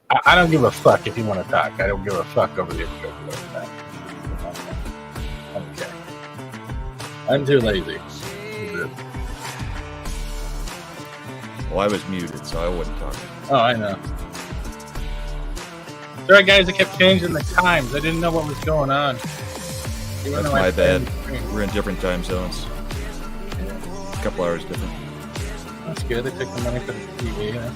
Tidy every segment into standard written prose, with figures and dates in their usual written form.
I don't give a fuck if you want to talk. I don't give a fuck over the intro. Okay. I'm too lazy. Well, I was muted, so I wasn't talking. Oh, I know. Sorry, guys, I kept changing the times. I didn't know what was going on. That's my bad. We're in different time zones. A couple hours different. That's good. They took the money for the TV. Yeah.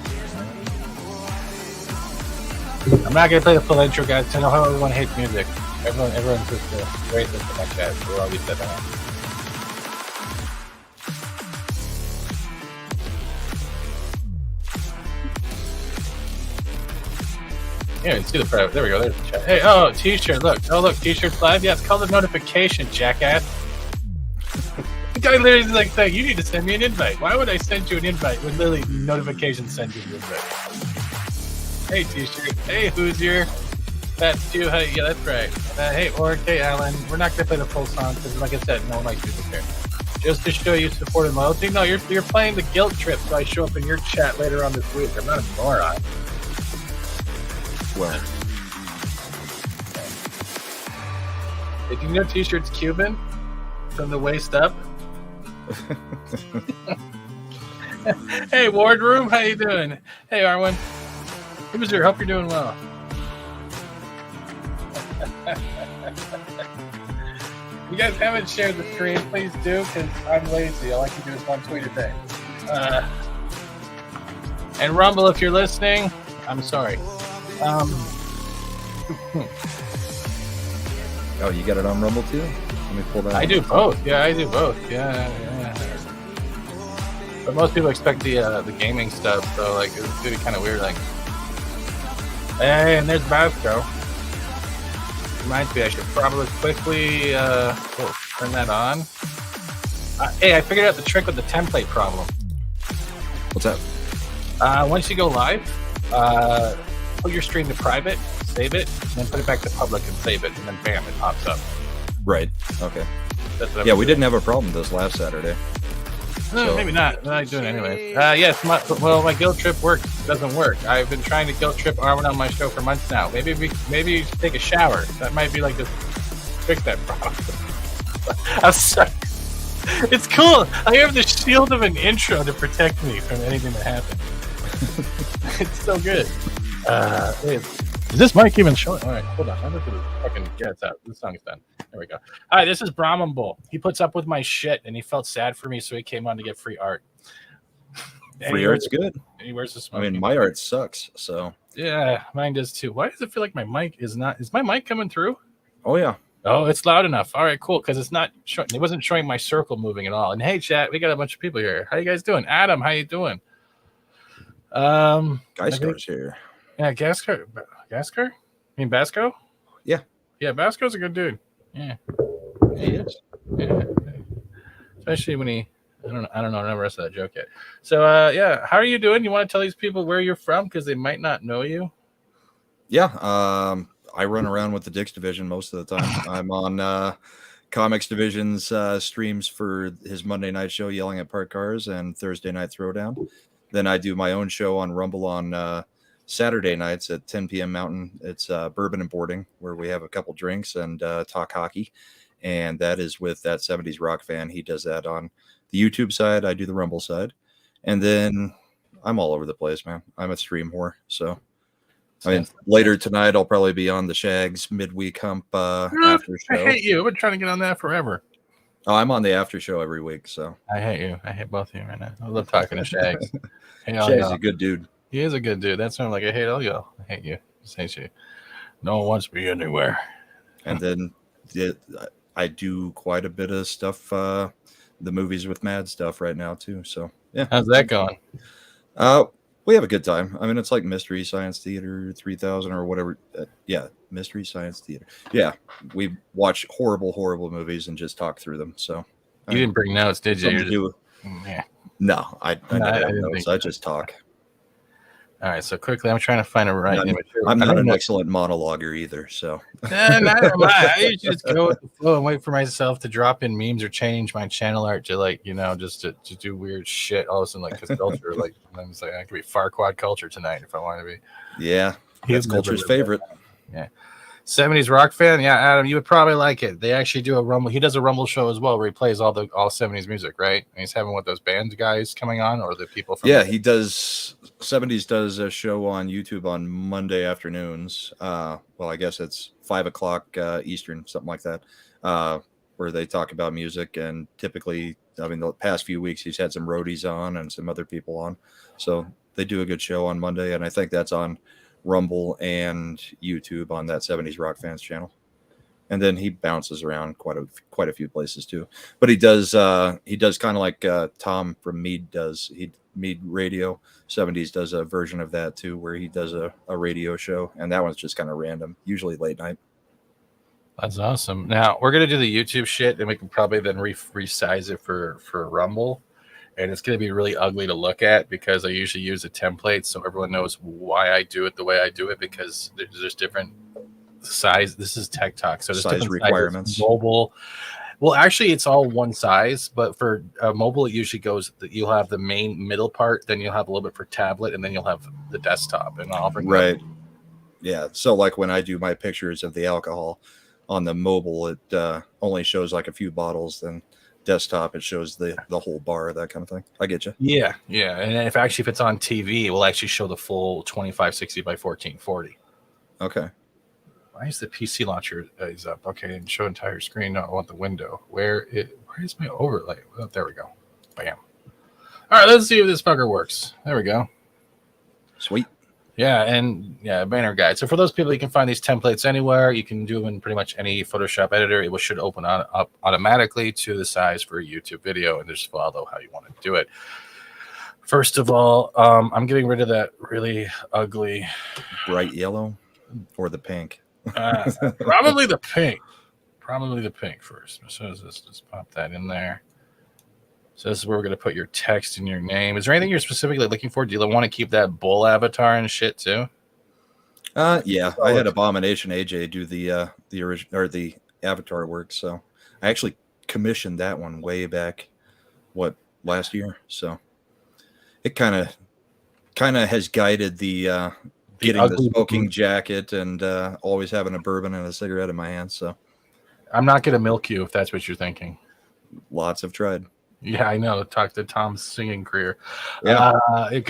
I'm not going to play the full intro, guys. I know how everyone hates music. Everyone's just racist in my chat. So we're always said that. Yeah, you see the private. There we go. There's the chat. Hey, oh, t-shirt. Look. Oh, look. T-shirt's live. Yeah, it's called a notification, jackass. The guy literally is like saying, you need to send me an invite. Why would I send you an invite when literally notifications send you an invite? Hey, t-shirt. Hey, who's your? That's you. Hey, yeah, that's right. Hey, Org. Hey, Alan. We're not going to play the full song because, like I said, no one likes music here. Just to show you support and loyalty. No, you're playing the guilt trip, so I show up in your chat later on this week. I'm not a moron. Well, did you know t-shirt's Cuban from the waist up? Hey, Wardroom, how you doing? Hey, Arwen. Loser, hope you're doing well. You guys haven't shared the stream, please do, because I'm lazy. All I can do is one tweet a day. And Rumble, if you're listening, I'm sorry. Oh, you got it on Rumble too? Let me pull that. I do both. Yeah, I do both. Yeah. But most people expect the gaming stuff, so like it's gonna be kind of weird. Like, hey, and there's Basco. Reminds me, I should probably quickly turn that on. Hey, I figured out the trick with the template problem. What's that? Once you go live, put your stream to private, save it, and then put it back to public and save it, and then bam, it pops up. Right. Okay. Yeah, we didn't have a problem this last Saturday. So. Maybe not. I'm doing it anyway. Yes, my guilt trip doesn't work. I've been trying to guilt trip Arwen on my show for months now. Maybe you should take a shower. That might be like just fix that problem. I'm sorry. It's cool. I have the shield of an intro to protect me from anything that happens. It's so good. Is this mic even showing? All right, hold on. I'm gonna fucking get it out. This song's done. There we go. Hi, this is Brahman Bull. He puts up with my shit, and he felt sad for me, so he came on to get free art. Free art's good. And he wears the smoke. I mean, my art sucks, so. Yeah, mine does too. Why does it feel like my mic is not? Is my mic coming through? Oh yeah. Oh, it's loud enough. All right, cool. Because it's not. It wasn't showing my circle moving at all. And hey, chat, we got a bunch of people here. How you guys doing? Adam, how you doing? Geiskar's here. Yeah, Gaskar? You mean Basco? Yeah. Yeah, Basco's a good dude. Yeah. He is. Yeah. Especially when he I don't know the rest of that joke yet. So yeah, how are you doing? You want to tell these people where you're from because they might not know you? Yeah. I run around with the Dicks Division most of the time. I'm on Comics Division's streams for his Monday night show, Yelling at Parked Cars, and Thursday Night Throwdown. Then I do my own show on Rumble on Saturday nights at 10 p.m. Mountain. It's Bourbon and Boarding, where we have a couple drinks and talk hockey. And that is with that 70s rock fan. He does that on the YouTube side. I do the Rumble side. And then I'm all over the place, man. I'm a stream whore. So, I mean, later tonight, I'll probably be on the Shags midweek hump after show. I hate you. I've been trying to get on that forever. Oh, I'm on the after show every week. So I hate you. I hate both of you right now. I love talking to Shags. Shags is a good dude. He is a good dude. That's why I'm like, I hate all y'all. I hate you. I just hate you. No one wants me anywhere. And then I do quite a bit of stuff, the movies with Mad stuff right now too. So yeah. How's that going? We have a good time. I mean, it's like Mystery Science Theater 3000 or whatever. Yeah, Mystery Science Theater. Yeah, we watch horrible movies and just talk through them. So you didn't bring notes, did you? Yeah. No, I never have notes. I just talk. All right, so quickly, I'm trying to find a right image. I'm not an excellent monologuer either, so. Neither am I. I usually just go with the flow and wait for myself to drop in memes or change my channel art to, like, you know, just to do weird shit. All of a sudden, like, because culture, like, I'm just like, I could be Farquaad culture tonight if I want to be. Yeah, That's culture's favorite. Yeah. 70s rock fan. Yeah, Adam, you would probably like it. They actually do a Rumble. He does a Rumble show as well where he plays all 70s music, right? And he's having what those band guys coming on or the people from. Yeah, he does. 70s does a show on YouTube on Monday afternoons. Well, I guess it's 5 o'clock Eastern, something like that, where they talk about music. And typically, I mean, the past few weeks, he's had some roadies on and some other people on. So they do a good show on Monday. And I think that's on Rumble and YouTube on that 70s Rock Fans channel. And then he bounces around quite a few places too. But he does kind of like Tom from Mead does. Mead Radio 70s does a version of that too, where he does a radio show, and that one's just kind of random, usually late night. That's awesome. Now we're gonna do the YouTube shit, and we can probably then resize it for Rumble. And it's going to be really ugly to look at because I usually use a template so everyone knows why I do it the way I do it, because there's different size. This is Tech Talk, so there's size requirements. Mobile. Well, actually, it's all one size, but for mobile, it usually goes that you'll have the main middle part, then you'll have a little bit for tablet, and then you'll have the desktop. And I'll bring right. Yeah. So like when I do my pictures of the alcohol on the mobile, it only shows like a few bottles. Then desktop, it shows the whole bar, that kind of thing. I get you. Yeah. And if it's on TV, it will actually show the full 2560 by 1440. Okay. Why is the PC launcher is up? Okay, and show entire screen. No, I want the window. Where is my overlay? Oh, there we go. Bam. All right, let's see if this fucker works. There we go. Sweet. Yeah, and banner guide. So for those people, you can find these templates anywhere. You can do them in pretty much any Photoshop editor. It should open up automatically to the size for a YouTube video, and just follow how you want to do it. First of all, I'm getting rid of that really ugly bright yellow or the pink. Probably the pink. Probably the pink first. So let's just pop that in there. So this is where we're going to put your text and your name. Is there anything you're specifically looking for? Do you want to keep that bull avatar and shit too? Yeah, I had Abomination AJ do the original or the avatar work, so I actually commissioned that one way back last year. So it kind of has guided the getting the smoking jacket and always having a bourbon and a cigarette in my hand. So I'm not going to milk you if that's what you're thinking. Lots have tried. Yeah, I know. Talk to Tom's singing career. Yeah. Hey,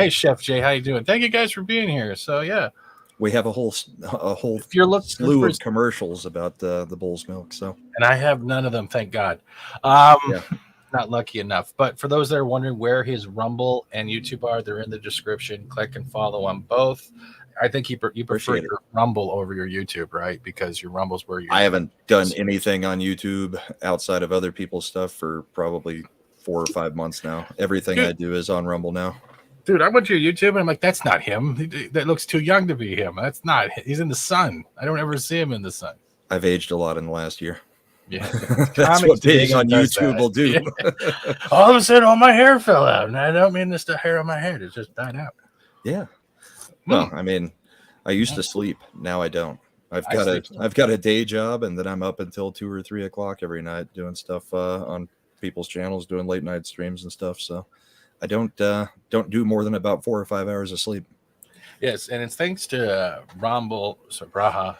Chef Jay, how you doing? Thank you guys for being here. So yeah, we have a whole if you're slew of commercials about the bull's milk. So, and I have none of them, thank God. Not lucky enough. But for those that are wondering where his Rumble and YouTube are, they're in the description. Click and follow on both. I think you prefer your Rumble over your YouTube, right? Because your Rumble's where I haven't done anything on YouTube outside of other people's stuff for probably 4 or 5 months now. Everything I do is on Rumble now. Dude, I went to your YouTube and I'm like, that's not him. That looks too young to be him. That's not. He's in the sun. I don't ever see him in the sun. I've aged a lot in the last year. Yeah, that's what being on YouTube will do. Yeah. All of a sudden, all my hair fell out, and I don't mean this. The hair on my head; it just died out. Yeah. Well, I mean, I used to sleep. Now I don't. I've got a day job, and then I'm up until 2 or 3 o'clock every night doing stuff on people's channels, doing late night streams and stuff. So I don't do more than about 4 or 5 hours of sleep. Yes, and it's thanks to Rumble. So Brahma.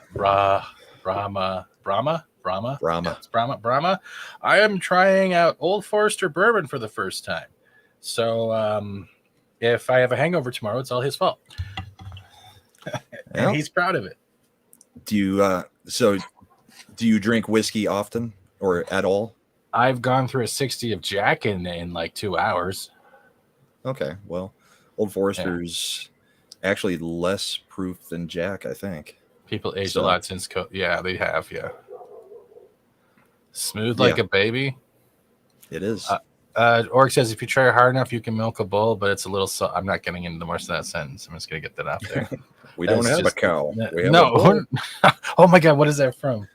It's Brahma. I am trying out Old Forester bourbon for the first time. So if I have a hangover tomorrow, it's all his fault. And he's proud of it. Do you drink whiskey often or at all? I've gone through a 60 of Jack in like 2 hours. Okay, well, Old Forester's actually less proof than Jack, I think. People aged a lot since yeah, they have, yeah. Smooth like a baby. It is. Orc says if you try hard enough, you can milk a bull, but it's a little. I'm not getting into the rest of that sentence. I'm just gonna get that out there. We don't have a cow. We have no. Oh my God, what is that from?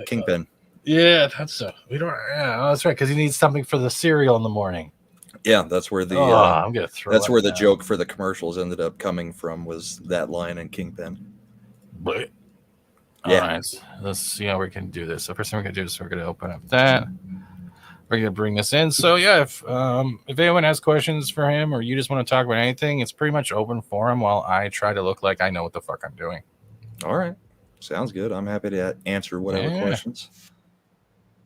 Kingpin. Yeah, that's so. We don't. Yeah, that's right. Because he needs something for the cereal in the morning. Yeah, that's where the. I'm gonna throw. That's where the joke for the commercials ended up coming from. Was that line in Kingpin? But. All right, let's see how we can do this. So first thing we're gonna do is we're gonna open up that. we're gonna bring this in. So yeah, if anyone has questions for him or you just want to talk about anything, it's pretty much open for him while I try to look like I know what the fuck I'm doing. All right, sounds good. I'm happy to answer whatever questions.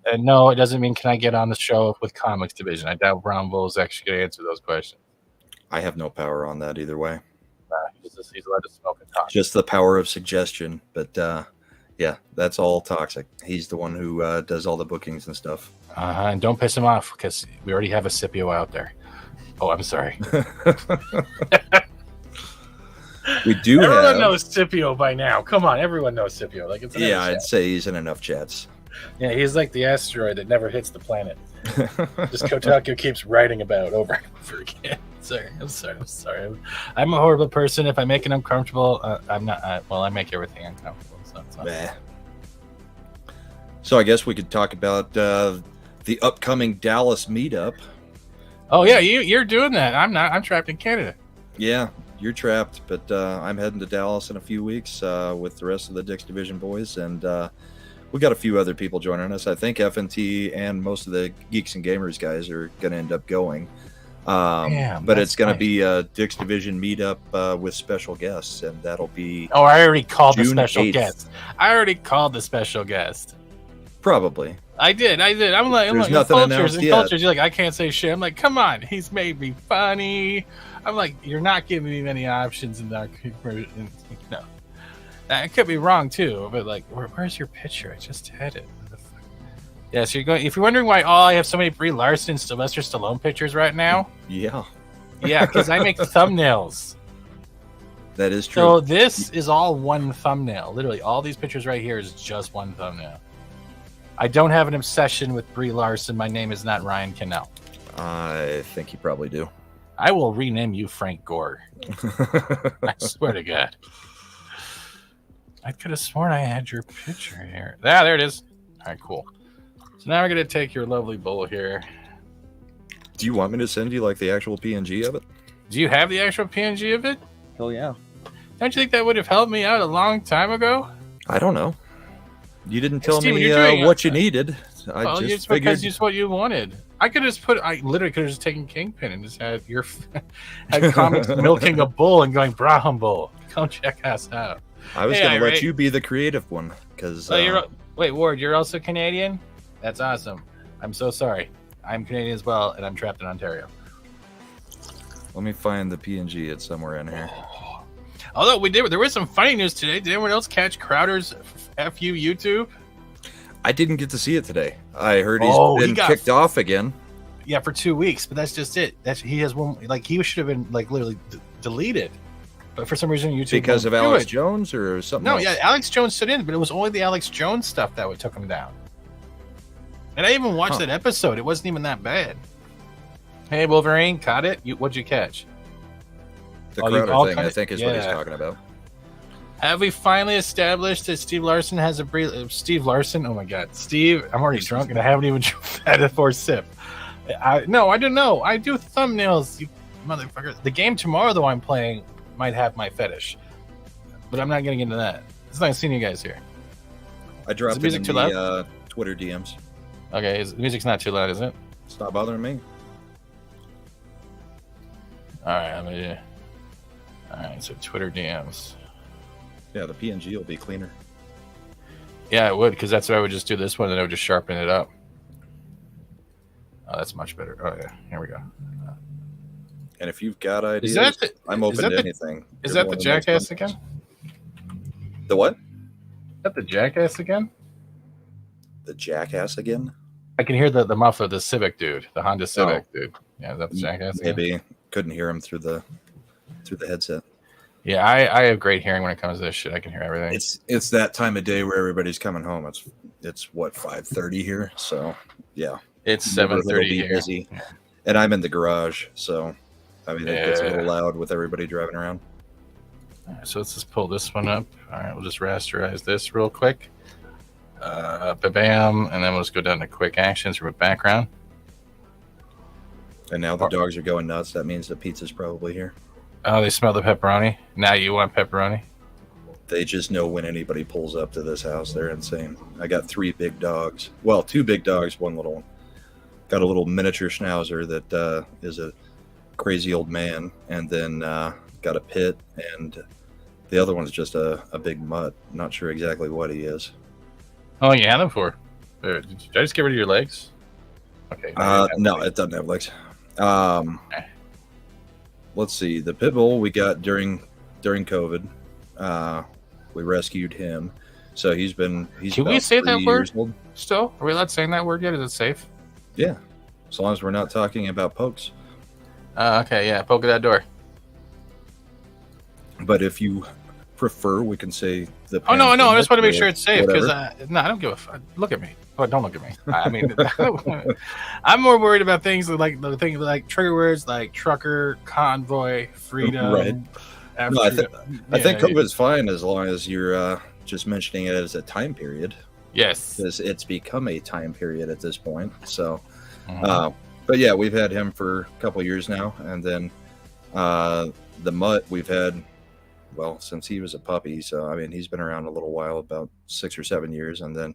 And no, it doesn't mean can I get on the show with Comics Division. I doubt Brown Bull is actually going to answer those questions. I have no power on that either way. He's allowed to smoke and talk. Just the power of suggestion, but yeah, that's all toxic. He's the one who does all the bookings and stuff. And don't piss him off because we already have a Scipio out there. Oh, I'm sorry. We do. Everyone knows Scipio by now. Come on, everyone knows Scipio. Like it's I'd say he's in enough chats. Yeah, he's like the asteroid that never hits the planet. Just Kotaku keeps writing about over and over again. I'm sorry. I'm a horrible person. If I make it uncomfortable, I'm not. I make everything uncomfortable. So it's not. So I guess we could talk about the upcoming Dallas meetup. Oh yeah, you're doing that. I'm not. I'm trapped in Canada. Yeah, you're trapped, but I'm heading to Dallas in a few weeks with the rest of the Dix Division boys, and we got a few other people joining us. I think FNT and most of the Geeks and Gamers guys are going to end up going. But it's going to be a Dix Division meetup with special guests, and that'll be. Oh, I already called June the special 8th. guest. I already called the special guest. Probably. I did. I'm like, nothing announced yet. Cultures. You're like, I can't say shit. I'm like, come on. He's made me funny. I'm like, you're not giving me many options in that. No, I could be wrong too. But like, where's your picture? I just had it. Yeah, so you're going. If you're wondering why I have so many Brie Larson and Sylvester Stallone pictures right now, yeah, because I make thumbnails. That is true. So this is all one thumbnail. Literally, all these pictures right here is just one thumbnail. I don't have an obsession with Brie Larson. My name is not Ryan Cannell. I think you probably do. I will rename you Frank Gore. I swear to God. I could have sworn I had your picture here. Ah, there it is. All right, cool. So now we're going to take your lovely bowl here. Do you want me to send you like the actual PNG of it? Do you have the actual PNG of it? Hell yeah. Don't you think that would have helped me out a long time ago? I don't know. You didn't tell Steven, me what you needed. Well, just figured because it's what you wanted. I could have I literally could have just taken Kingpin and just had your had comics milking a bull and going Braham Bull. Come check us out. I was going to let you be the creative one because. Wait, Ward, you're also Canadian? That's awesome. I'm so sorry. I'm Canadian as well, and I'm trapped in Ontario. Let me find the PNG. It's somewhere in here. Although there was some funny news today. Did anyone else catch Crowder's FU YouTube? I didn't get to see it today. I heard he's been kicked off again. Yeah, for 2 weeks, but that's just it. He has one. Like he should have been like literally deleted, but for some reason YouTube because of Alex Jones or something. No, else? Yeah, Alex Jones stood in, but it was only the Alex Jones stuff that took him down. And I even watched that episode. It wasn't even that bad. Hey, Wolverine, caught it? What'd you catch? The Crowder thing, I think, is what he's talking about. Have we finally established that Steve Larson has a Steve Larson? Oh my God, Steve! I'm already drunk and I haven't even had a fourth sip. No, I don't know. I do thumbnails, you motherfucker. The game tomorrow, though, I'm playing might have my fetish, but I'm not getting into that. It's nice seeing you guys here. I dropped it in the Twitter DMs. Okay, the music's not too loud, is it? It's not bothering me. All right, all right, so Twitter DMs. Yeah, the PNG will be cleaner. Yeah, it would, because that's why I would just do this one, and I would just sharpen it up. Oh, that's much better. Oh, yeah, here we go. And if you've got ideas, I'm open to anything. Is that the Jackass again? The what? Is that the Jackass again? The Jackass again? I can hear the muffler, the Civic dude, the Honda Civic dude. Yeah, is that the Jackass again? Maybe. Couldn't hear him through the headset. Yeah, I have great hearing when it comes to this shit. I can hear everything. It's that time of day where everybody's coming home. It's what, 5:30 here, so yeah. It's 7:30 here. Busy. Yeah. And I'm in the garage, so I mean it gets a little loud with everybody driving around. All right, so let's just pull this one up. All right, we'll just rasterize this real quick. Bam, and then we'll just go down to quick actions from a background. And now the dogs are going nuts. That means the pizza's probably here. Oh, they smell the pepperoni. Now you want pepperoni? They just know when anybody pulls up to this house. They're insane. I got 3 big dogs. Well, 2 big dogs, 1 little one. got a little miniature schnauzer that is a crazy old man, and then got a pit, and the other one's just a big mutt. Not sure exactly what he is. How long you had them for? Did I just get rid of your legs? Okay. No, it doesn't have legs. Let's see. The pit bull we got during COVID. We rescued him, so he's Can we say that word? Old. Still, are we allowed saying that word yet? Is it safe? Yeah, as long as we're not talking about pokes. Okay, yeah, poke at that door. But if you prefer, we can say the. Oh no, I just want to make sure it's safe because no, I don't give a fuck. Look at me. Oh, don't look at me. I mean, I'm more worried about things like the things like trigger words like trucker, convoy, freedom. Right. No, I think COVID's fine as long as you're just mentioning it as a time period. Yes, because it's become a time period at this point. So, but yeah, we've had him for a couple of years now, and then the mutt we've had, well, since he was a puppy. So I mean, he's been around a little while, about 6 or 7 years, and then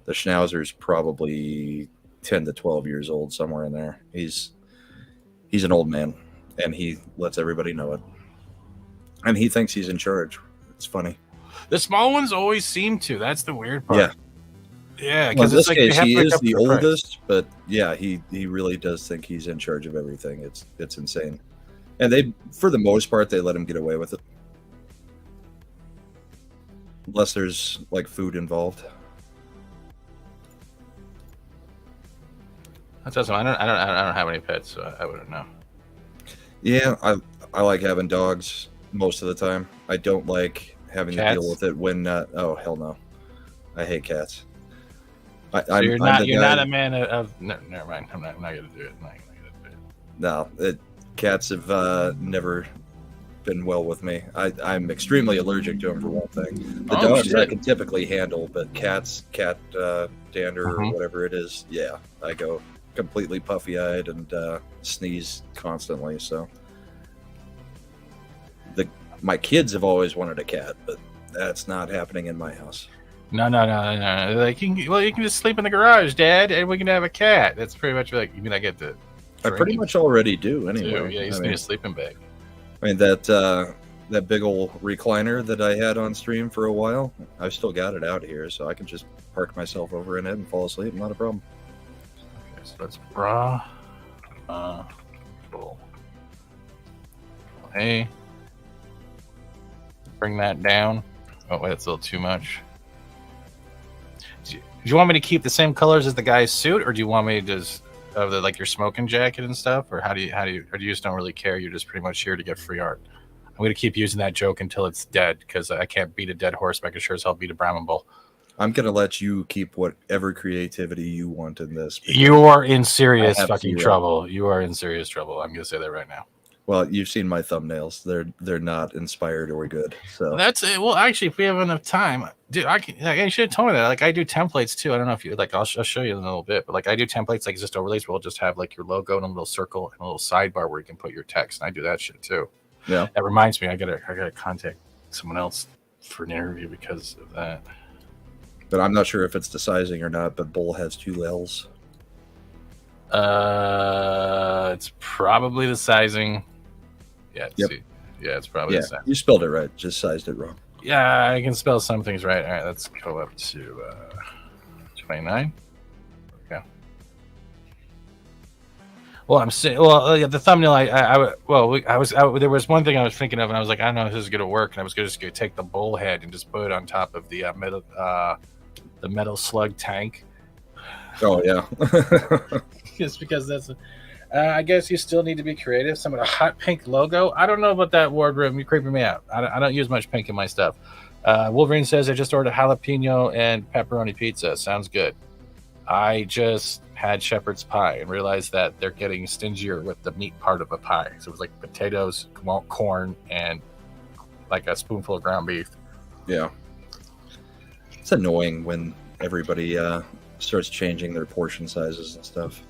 the Schnauzer's probably 10 to 12 years old, somewhere in there. He's an old man, and he lets everybody know it, and he thinks he's in charge. It's funny. The small ones always seem to. That's the weird part. Yeah. Yeah, because in this case, he is the oldest, but yeah, he really does think he's in charge of everything. It's insane, and they, for the most part, they let him get away with it, unless there's like food involved. That's awesome. I don't have any pets, so I wouldn't know. Yeah, I like having dogs most of the time. I don't like having to deal with it when. Oh hell no, I hate cats. So you're not a man of. No, never mind. I'm not gonna do it. No, cats have never been well with me. I'm extremely allergic to them for one thing. The dogs I can typically handle, but cat dander or whatever it is, yeah, I go completely puffy-eyed and sneeze constantly. So my kids have always wanted a cat, but that's not happening in my house. No. Like you can just sleep in the garage, Dad, and we can have a cat. That's pretty much like you mean I get the. I pretty much already do anyway. Yeah, you just need a sleeping bag. I mean that big old recliner that I had on stream for a while, I've still got it out here, so I can just park myself over in it and fall asleep. Not a problem. Okay, so that's bra. Cool. Hey, bring that down. Oh wait, that's a little too much. Do you want me to keep the same colors as the guy's suit, or do you want me to just like your smoking jacket and stuff, or how do you, or do you just don't really care? You're just pretty much here to get free art. I'm going to keep using that joke until it's dead because I can't beat a dead horse, but I can sure as hell beat a Brahmin bull. I'm going to let you keep whatever creativity you want in this. You are in serious fucking trouble. You are in serious trouble. I'm going to say that right now. Well, you've seen my thumbnails. They're not inspired or good. So that's it. Well, actually, if we have enough time, dude, you should have told me that. Like, I do templates too. I don't know if you like. I'll show you in a little bit. But like, I do templates like just overlays. Where we'll just have like your logo and a little circle and a little sidebar where you can put your text. And I do that shit too. Yeah. That reminds me, I gotta contact someone else for an interview because of that. But I'm not sure if it's the sizing or not. But bull has 2 L's. It's probably the sizing. Yeah, yep. Yeah, it's probably the same. You spelled it right, just sized it wrong. Yeah, I can spell some things right. All right, let's go up to 29. Okay. Well, I'm saying, the thumbnail. There was one thing I was thinking of, and I was like, I don't know if this is gonna work, and I was just gonna take the bull head and just put it on top of the metal slug tank. Oh yeah. Just because that's. I guess you still need to be creative. Some of the hot pink logo. I don't know about that wardrobe. You're creeping me out. I don't use much pink in my stuff. Wolverine says, I just ordered jalapeno and pepperoni pizza. Sounds good. I just had shepherd's pie and realized that they're getting stingier with the meat part of a pie. So it was like potatoes, corn, and like a spoonful of ground beef. Yeah. It's annoying when everybody starts changing their portion sizes and stuff.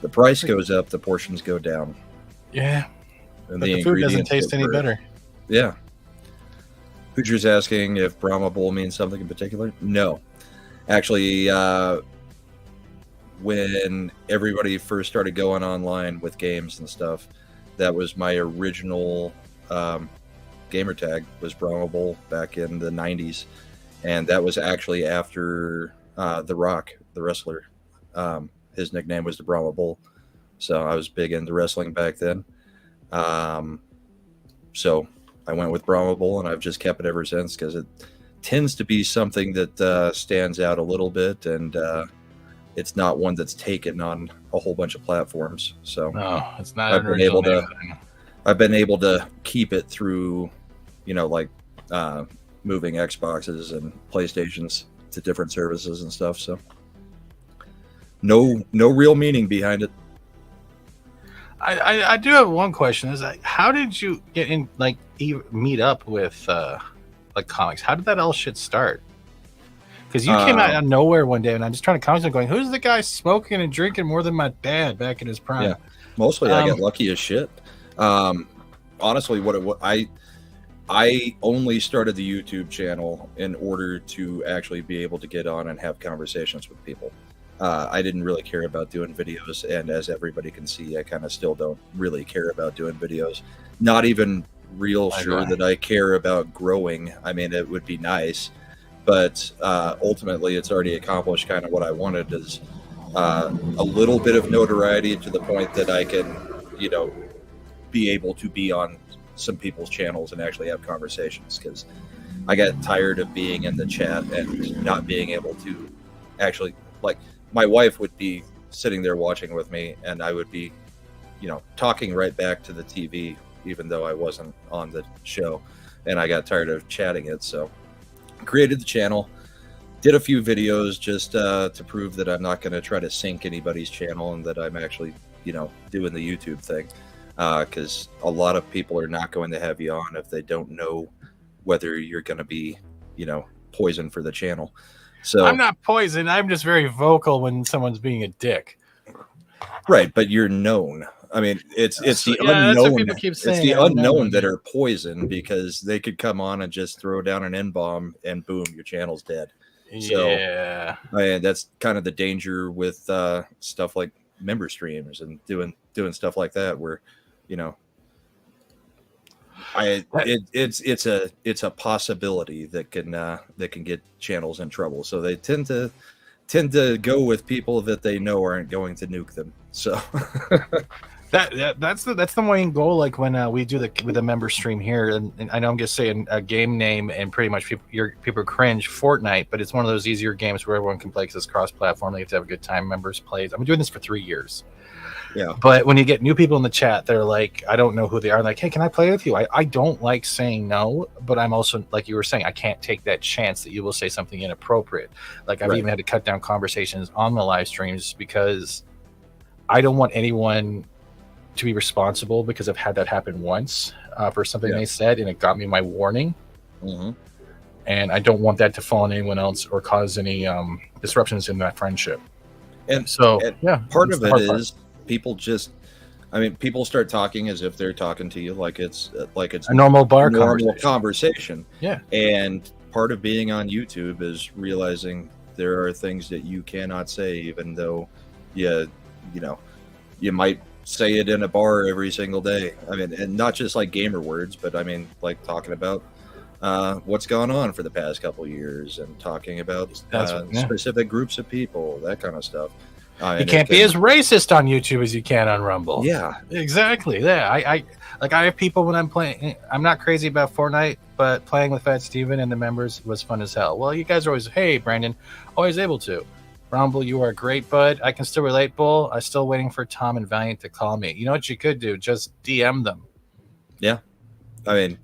The price goes up, the portions go down. Yeah. And but the food doesn't taste any better. Yeah. Hoodger's asking if Brahma Bull means something in particular. No. Actually, when everybody first started going online with games and stuff. That was my original gamer tag, was Brahma Bull back in the 90s. And that was actually after The Rock, the wrestler. His nickname was the Brahma Bull. So I was big into wrestling back then. So I went with Brahma Bull, and I've just kept it ever since because it tends to be something that stands out a little bit, and it's not one that's taken on a whole bunch of platforms. So no, it's not. I've been able to keep it through, like moving Xboxes and PlayStations to different services and stuff. So no real meaning behind it. I do have one question. Is like, how did you get in? Like, meet up with like comics? How did that all shit start? Because you came out of nowhere one day, and I'm just trying to comment, going, "Who's the guy smoking and drinking more than my dad back in his prime?" Yeah, mostly I got lucky as shit. Honestly, I only started the YouTube channel in order to actually be able to get on and have conversations with people. I didn't really care about doing videos, and as everybody can see, I kind of still don't really care about doing videos. Not even real sure that I care about growing. I mean, it would be nice, but ultimately it's already accomplished kind of what I wanted, is a little bit of notoriety to the point that I can, be able to be on some people's channels and actually have conversations, because I got tired of being in the chat and not being able to actually, like, my wife would be sitting there watching with me, and I would be, talking right back to the TV, even though I wasn't on the show, and I got tired of chatting it. So I created the channel, did a few videos just to prove that I'm not going to try to sync anybody's channel, and that I'm actually, doing the YouTube thing. Because a lot of people are not going to have you on if they don't know whether you're going to be, poison for the channel. So I'm not poison. I'm just very vocal when someone's being a dick. Right, but you're known. I mean, it's the unknown. That's what people keep saying. It's the unknown that are poison, because they could come on and just throw down an N-bomb and boom, your channel's dead. So, yeah, that's kind of the danger with stuff like member streams and doing stuff like that, where it's a possibility that can get channels in trouble. So they tend to go with people that they know aren't going to nuke them. So that's the main goal. Like when we do the member stream here, and I know I'm just saying a game name, and pretty much people cringe, Fortnite, but it's one of those easier games where everyone can play because it's cross-platform. They get to have a good time. Members play. I've been doing this for 3 years. Yeah. But when you get new people in the chat, they're like, I don't know who they are. Like, hey, can I play with you? I don't like saying no, but I'm also, like you were saying, I can't take that chance that you will say something inappropriate. Like, I've even had to cut down conversations on the live streams because I don't want anyone to be responsible, because I've had that happen once for something they said, and it got me my warning. Mm-hmm. And I don't want that to fall on anyone else or cause any disruptions in that friendship. And so, part of it is people people start talking as if they're talking to you like it's a normal conversation. Yeah. And part of being on YouTube is realizing there are things that you cannot say, even though you might say it in a bar every single day. I mean, and not just like gamer words, but I mean, like talking about what's gone on for the past couple of years, and talking about specific groups of people, that kind of stuff. You can't be as racist on YouTube as you can on Rumble. Yeah, exactly. Yeah, I have people when I'm playing. I'm not crazy about Fortnite, but playing with FAT-STEVEN and the members was fun as hell. Well, you guys are always, hey, Brandon, always able to. Rumble, you are great, bud. I can still relate, Bull. I'm still waiting for Tom and Valiant to call me. You know what you could do? Just DM them. Yeah, I mean,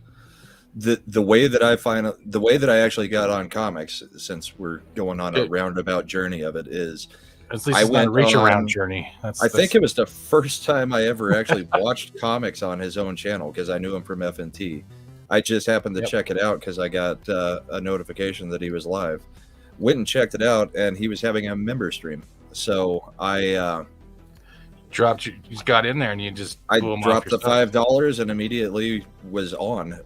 the way that I actually got on comics, since we're going on a roundabout journey of it, is. At least I went a reach around journey. I think it was the first time I ever actually watched comics on his own channel, because I knew him from FNT. I just happened to check it out because I got a notification that he was live. Went and checked it out, and he was having a member stream. So I you just got in there and you just dropped the $5 and immediately was on.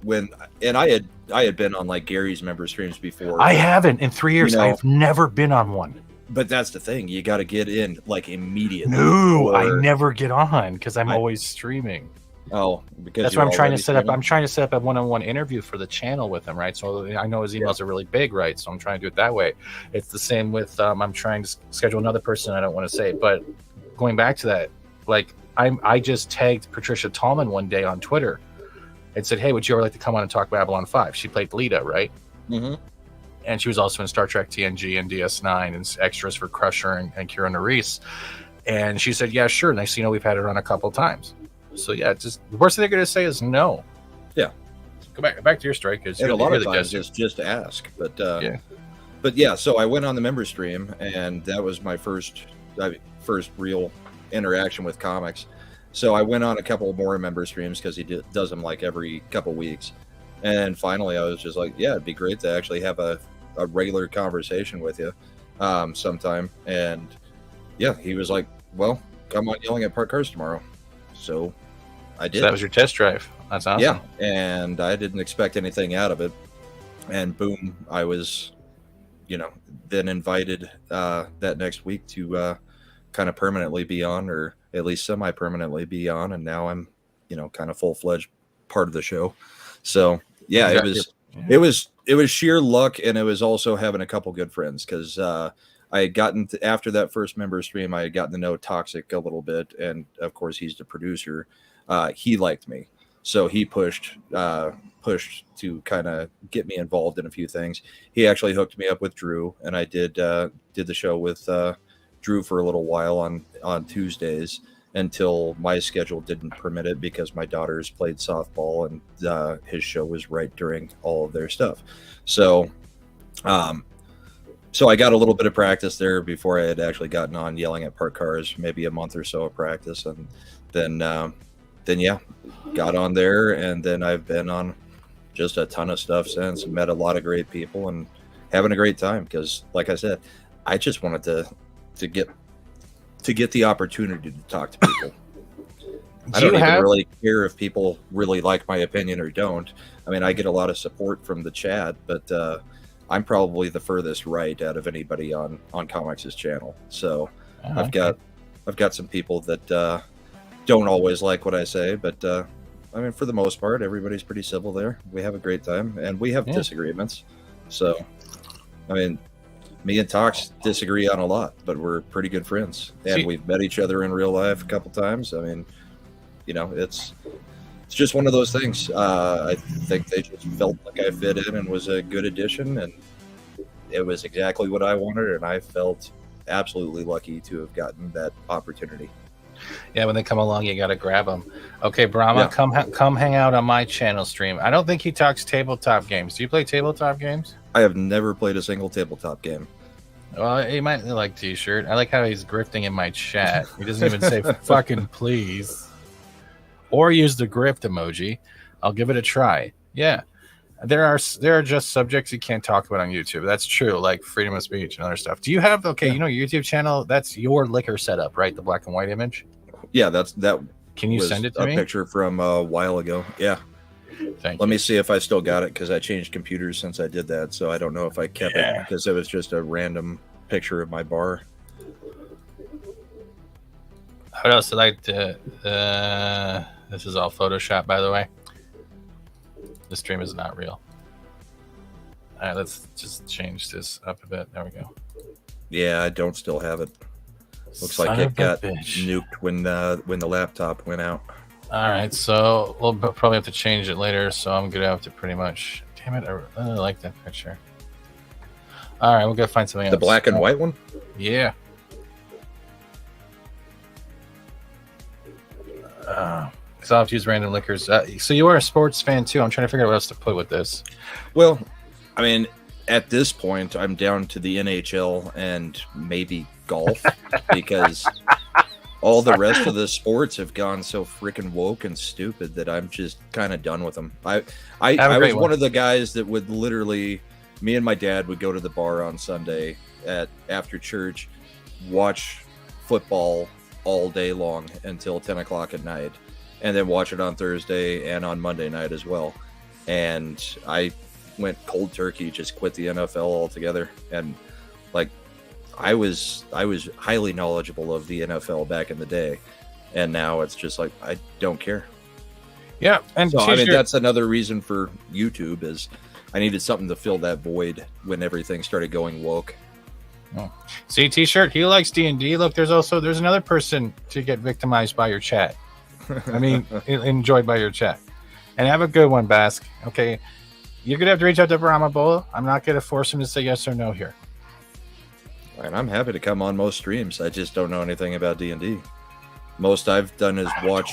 And I had been on like Gary's member streams before. I haven't in 3 years. I have never been on one. but that's the thing. You got to get in like immediately. No, I never get on because I'm always streaming. Oh, because that's what I'm trying to set up. I'm trying to set up a one-on-one interview for the channel with him, right? So I know his emails are really big, right? So I'm trying to do it that way. It's the same with I'm trying to schedule another person. I don't want to say, but going back to that, like I just tagged Patricia Tallman one day on Twitter and said, "Hey, would you ever like to come on and talk Babylon 5?" She played Lita, right? Mm-hmm. And she was also in Star Trek TNG and DS9 and extras for Crusher and Kira Nerys. And she said, "Yeah, sure." Next thing you know, we've had her on a couple times. So yeah, just the worst thing they're going to say is no. Yeah. Go back to your story, because a lot of times just ask. But yeah, so I went on the member stream, and that was my first real interaction with comics. So I went on a couple more member streams because he does them like every couple weeks. And finally, I was just like, yeah, it'd be great to actually have a regular conversation with you sometime. And yeah, he was like, well, come on Yelling at Parked Cars tomorrow. So I did. So that was your test drive. That's awesome. Yeah, and I didn't expect anything out of it. And boom, I was, then invited that next week to kind of permanently be on, or at least semi-permanently be on. And now I'm, kind of full-fledged part of the show. So yeah, it was sheer luck, and it was also having a couple good friends, because I had gotten after that first member stream, I had gotten to know Toxic a little bit, and of course he's the producer. He liked me, so he pushed to kind of get me involved in a few things. He actually hooked me up with Drew, and I did the show with Drew for a little while on Tuesdays until my schedule didn't permit it, because my daughters played softball, and his show was right during all of their stuff. So I got a little bit of practice there before I had actually gotten on Yelling at Parked Cars, maybe a month or so of practice. And then yeah, got on there. And then I've been on just a ton of stuff since, met a lot of great people and having a great time. Because like I said, I just wanted to get the opportunity to talk to people. I don't even really care if people really like my opinion or don't. I mean, I get a lot of support from the chat, but I'm probably the furthest right out of anybody on Comics' channel. So I've got some people that don't always like what I say, but I mean, for the most part, everybody's pretty civil there. We have a great time, and we have disagreements. So, I mean, me and Tox disagree on a lot, but we're pretty good friends, and we've met each other in real life a couple times. I mean, it's just one of those things. I think they just felt like I fit in and was a good addition, and it was exactly what I wanted, and I felt absolutely lucky to have gotten that opportunity. Yeah, when they come along, you got to grab them. Okay, Brahma, come hang out on my channel stream. I don't think he talks tabletop games. Do you play tabletop games? I have never played a single tabletop game. Well, he might like T-shirt. I like how he's grifting in my chat. He doesn't even say fucking please. Or use the grift emoji. I'll give it a try. Yeah. There are just subjects you can't talk about on YouTube. That's true, like freedom of speech and other stuff. Do you have your YouTube channel? That's your liquor setup, right? The black and white image. Yeah, that. Can you send it to me? A picture from a while ago. Yeah. Let me see if I still got it, because I changed computers since I did that, so I don't know if I kept it, because it was just a random picture of my bar. What else did I do? This is all Photoshop, by the way. The stream is not real. All right, let's just change this up a bit. There we go. Yeah, I don't still have it. Looks like it got nuked when the laptop went out. All right, so we'll probably have to change it later. So I'm gonna have to pretty much. Damn it! I really like that picture. All right, we're gonna find something else. The black and white one. Yeah. So I'll have to use random liquors. So you are a sports fan too. I'm trying to figure out what else to put with this. Well, I mean, at this point, I'm down to the NHL and maybe golf because all the rest of the sports have gone so freaking woke and stupid that I'm just kind of done with them. I was one of the guys that would literally, me and my dad would go to the bar on Sunday after church, watch football all day long until 10 o'clock at night, and then watch it on Thursday and on Monday night as well. And I went cold turkey, just quit the NFL altogether. And like, I was highly knowledgeable of the NFL back in the day, and now it's just like I don't care. Yeah, and so I mean that's another reason for YouTube is I needed something to fill that void when everything started going woke. Oh. See, T-shirt, he likes D&D. Look, there's another person to get victimized by your chat. I mean, enjoyed by your chat. And have a good one, Bask. Okay, you're gonna have to reach out to Brahma Bola. I'm not gonna force him to say yes or no here. And I'm happy to come on most streams. I just don't know anything about D&D. Most I've done is watch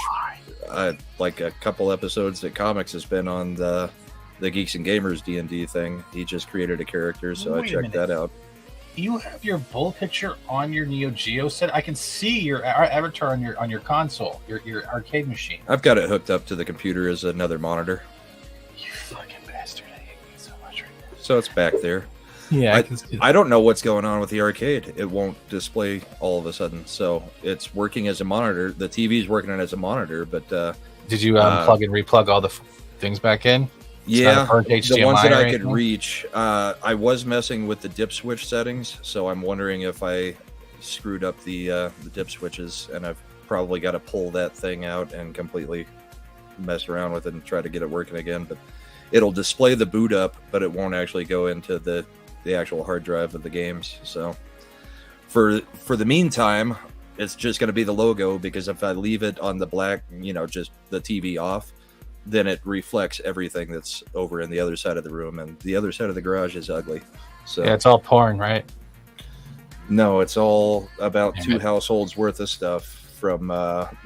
like a couple episodes that Comics has been on the Geeks and Gamers D&D thing. He just created a character, so I checked that out. You have your bull picture on your Neo Geo set. I can see your avatar on your console, your arcade machine. I've got it hooked up to the computer as another monitor. You fucking bastard! I hate you so much right now. So it's back there. Yeah, I don't know what's going on with the arcade. It won't display all of a sudden. So it's working as a monitor. The TV's working on it as a monitor, but did you plug and replug all the things back in? Yeah, the ones that I could reach. I was messing with the dip switch settings, so I'm wondering if I screwed up the dip switches, and I've probably got to pull that thing out and completely mess around with it and try to get it working again. But it'll display the boot up, but it won't actually go into the actual hard drive of the games. So for the meantime, it's just going to be the logo, because if I leave it on the black, just the TV off, then it reflects everything that's over in the other side of the room, and the other side of the garage is ugly. So yeah, it's all porn, right? No, it's all about two households worth of stuff from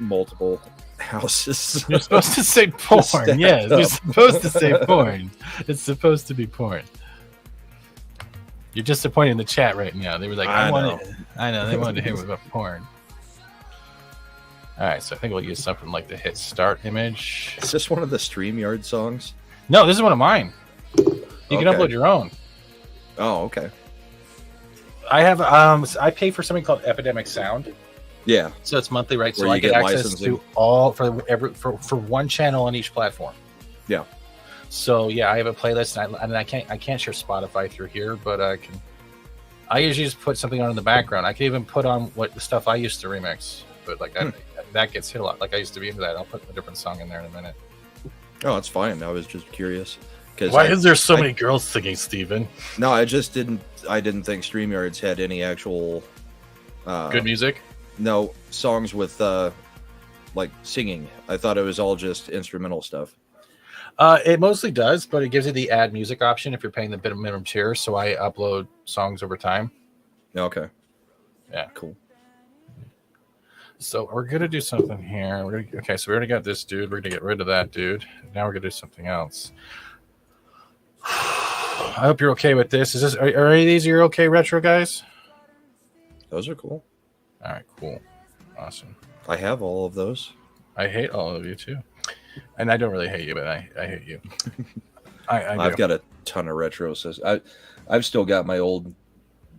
multiple houses. You're supposed to say porn. Yeah, you're supposed to say porn. It's supposed to be porn. You're disappointed in the chat right now. They were like, I know, they wanted to hear about porn. All right, so I think we'll use something like the hit start image. Is this one of the StreamYard songs? No, this is one of mine. You can upload your own. Oh, okay. I have I pay for something called Epidemic Sound. Yeah. So it's monthly, right? Where so you I get access licensing. to all for one channel on each platform. Yeah. So yeah, I have a playlist, and I can't share Spotify through here, but I can. I usually just put something on in the background. I can even put on what the stuff I used to remix, but like that gets hit a lot. Like I used to be into that. I'll put a different song in there in a minute. Oh, that's fine. I was just curious. Why is there so many girls singing, Steven? No, I didn't think StreamYards had any actual good music. No songs with like singing. I thought it was all just instrumental stuff. It mostly does, but it gives you the add music option if you're paying the minimum tier. So I upload songs over time. Okay. Yeah. Cool. So we're gonna do something here. Okay, so we already got this dude. We're gonna get rid of that dude. Now we're gonna do something else. I hope you're okay with this. Are any of these you're okay, retro guys? Those are cool. All right, cool, awesome. I have all of those. I hate all of you too, and I don't really hate you, but I hate you. I've got a ton of retro systems. I've still got my old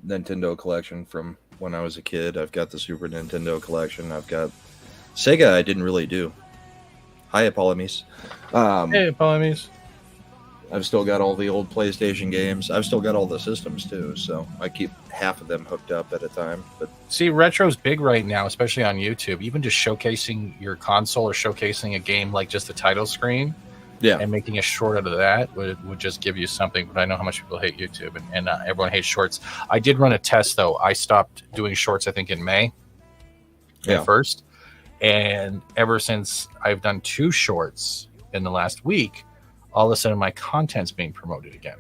Nintendo collection from when I was a kid. I've got the Super Nintendo collection. I've got Sega. I didn't really do. Hi, Apollomies. Hey, Apollomies. I've still got all the old PlayStation games. I've still got all the systems too, so I keep half of them hooked up at a time. But see, retro's big right now, especially on YouTube. Even just showcasing your console or showcasing a game like just the title screen, and making a short out of that would just give you something. But I know how much people hate YouTube, and everyone hates shorts. I did run a test though. I stopped doing shorts, I think in May, May 1st, and ever since I've done 2 shorts in the last week. All of a sudden, my content's being promoted again.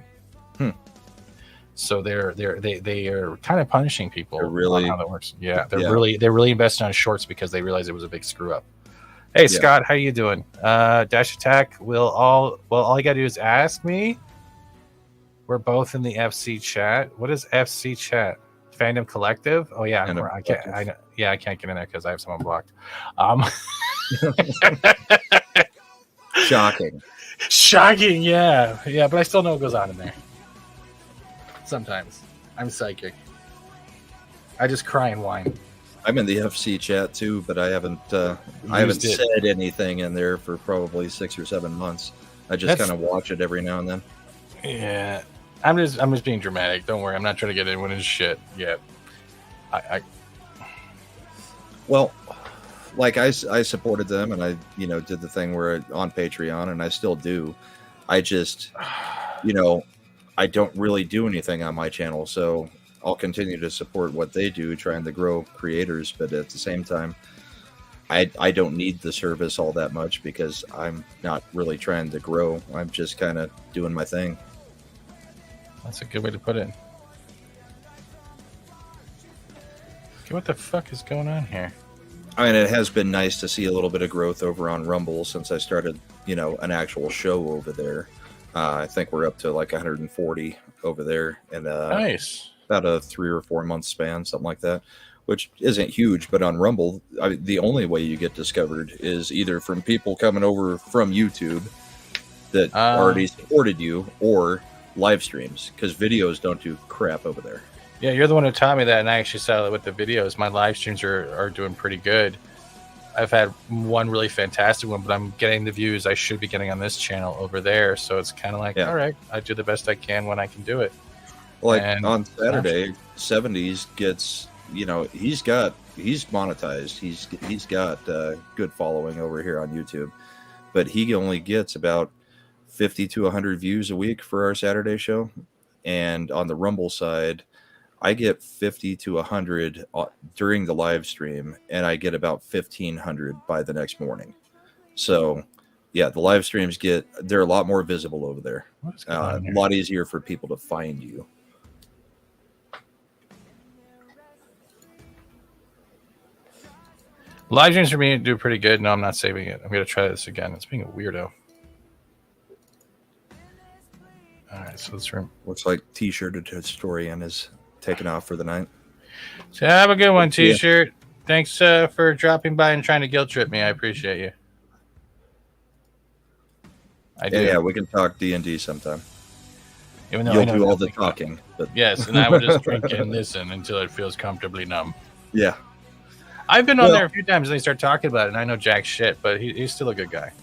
So they are kind of punishing people. Really, on how that works. Yeah, they're really investing on shorts because they realized it was a big screw up. Hey Scott, how you doing? Dash Attack. All you gotta do is ask me. We're both in the FC chat. What is FC chat? Fandom Collective. Oh yeah, I can't. I can't get in there because I have someone blocked. Shocking, yeah, but I still know what goes on in there. Sometimes I'm psychic. I just cry and whine. I'm in the FC chat too, but I haven't said anything in there for probably 6 or 7 months. I just kind of watch it every now and then. Yeah, I'm just being dramatic. Don't worry, I'm not trying to get anyone in shit yet. I Well, like I supported them, and I did the thing where on Patreon, and I still do. I just I don't really do anything on my channel, so I'll continue to support what they do, trying to grow creators. But at the same time, I don't need the service all that much because I'm not really trying to grow. I'm just kind of doing my thing. That's a good way to put it. Okay, what the fuck is going on here? I mean, it has been nice to see a little bit of growth over on Rumble since I started, an actual show over there. I think we're up to like 140 over there in Nice. about a 3 or 4 month span, something like that, which isn't huge. But on Rumble, the only way you get discovered is either from people coming over from YouTube that already supported you, or live streams, because videos don't do crap over there. Yeah, you're the one who taught me that, and I actually saw it with the videos. My live streams are doing pretty good. I've had one really fantastic one, but I'm getting the views I should be getting on this channel over there. So it's kind of like, all right, I do the best I can when I can do it. Like on Saturday, 70s gets, he's monetized. He's got good following over here on YouTube, but he only gets about 50 to 100 views a week for our Saturday show. And on the Rumble side, I get 50 to 100 during the live stream, and I get about 1,500 by the next morning. So, yeah, the live streams they're a lot more visible over there. A lot easier for people to find you. Live streams for me do pretty good. No, I'm not saving it. I'm going to try this again. It's being a weirdo. All right, so this room looks like T-shirted historian is taken off for the night. So have a good one, T-shirt. Yeah. Thanks for dropping by and trying to guilt trip me. I appreciate you. I do. Yeah, we can talk D&D sometime. Even though you'll do all the talking. But... Yes, and I will just drink and listen until it feels comfortably numb. Yeah. I've been on there a few times and they start talking about it, and I know jack shit, but he's still a good guy.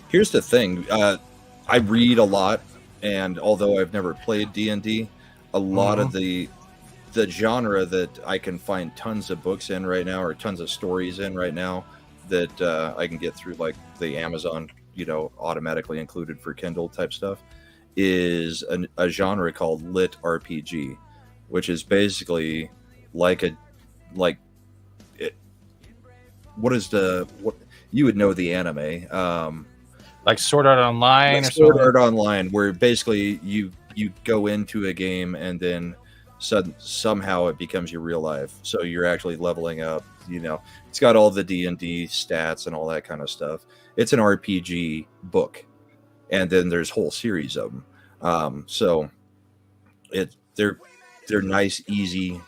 Here's the thing. I read a lot, and although I've never played D&D, a lot of the genre that I can find tons of books in right now, or tons of stories in right now, that I can get through like the Amazon, automatically included for Kindle type stuff, is a genre called lit RPG, which is basically what you would know the anime, like Sword Art Online, like Sword Art Online, where basically you go into a game and then somehow it becomes your real life. So you're actually leveling up. It's got all the D&D stats and all that kind of stuff. It's an RPG book, and then there's whole series of them. So they're nice, easy,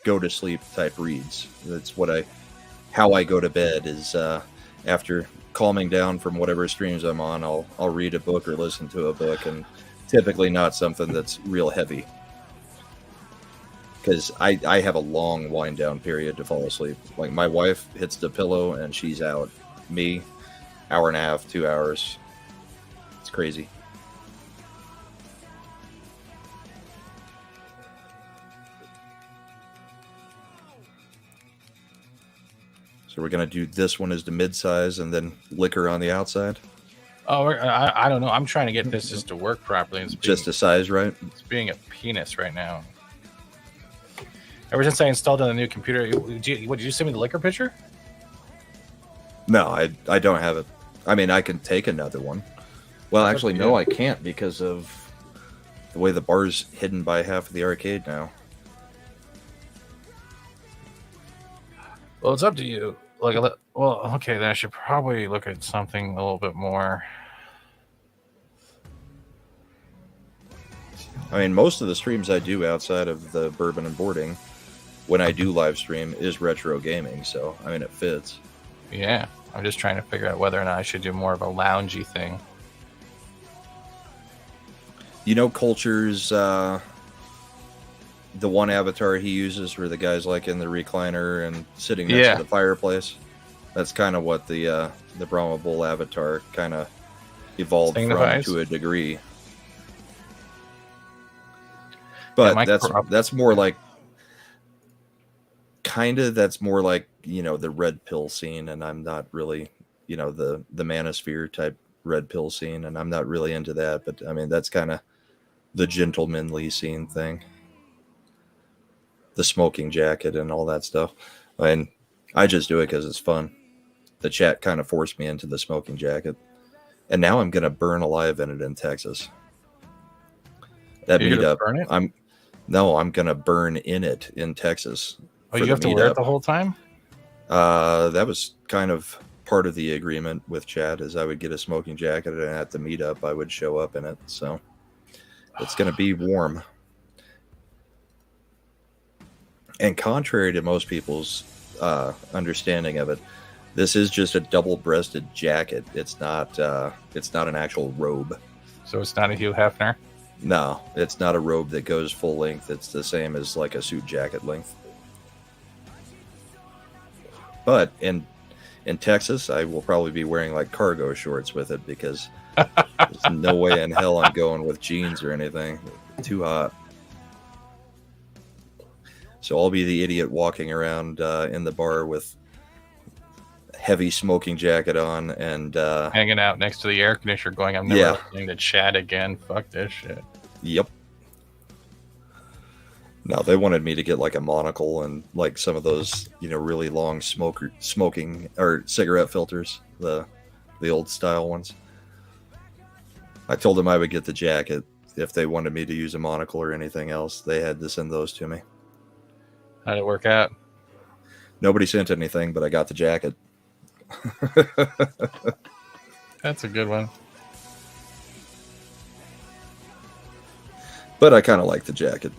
go to sleep type reads. That's how I go to bed is after calming down from whatever streams I'm on. I'll read a book or listen to a book, and typically not something that's real heavy, because I have a long wind down period to fall asleep. Like my wife hits the pillow and she's out. Me, hour and a half, 2 hours. It's crazy. So we're going to do this one as the mid-size and then liquor on the outside? Oh, I don't know. I'm trying to get this just to work properly. It's just a size, right? It's being a penis right now. Ever since I installed on the new computer, did you send me the liquor picture? No, I don't have it. I mean, I can take another one. Well, actually, no, I can't because of the way the bar's hidden by half of the arcade now. Well, it's up to you. Okay, then I should probably look at something a little bit more. I mean, most of the streams I do outside of the bourbon and boarding, when I do live stream, is retro gaming. So, I mean, it fits. Yeah, I'm just trying to figure out whether or not I should do more of a loungy thing. Culture's the one avatar he uses where the guy's like in the recliner and sitting next to the fireplace. That's kind of what the Brahma Bull avatar kind of evolved from to a degree. But that's more like kind of, that's more like, the red pill scene, and I'm not really, the manosphere type red pill scene, and I'm not really into that. But I mean, that's kind of the gentlemanly scene thing, the smoking jacket and all that stuff. And I just do it because it's fun. The chat kind of forced me into the smoking jacket, and now I'm gonna burn alive in it in Texas. That meetup, I'm gonna burn in it in Texas. Oh, you have to wear it the whole time? That was kind of part of the agreement with Chad, is I would get a smoking jacket, and at the meetup I would show up in it. So it's gonna be warm. And contrary to most people's understanding of it, this is just a double-breasted jacket. It's not an actual robe. So it's not a Hugh Hefner? No, it's not a robe that goes full length. It's the same as like a suit jacket length. But in Texas, I will probably be wearing like cargo shorts with it, because there's no way in hell I'm going with jeans or anything. Too hot. So I'll be the idiot walking around in the bar with heavy smoking jacket on and hanging out next to the air conditioner going, I'm never listening to Chad again. Fuck this shit. Yep. No, they wanted me to get like a monocle and like some of those, really long smoking or cigarette filters, the old style ones. I told them I would get the jacket. If they wanted me to use a monocle or anything else, they had to send those to me. How'd it work out? Nobody sent anything, but I got the jacket. That's a good one. But I kind of like the jacket.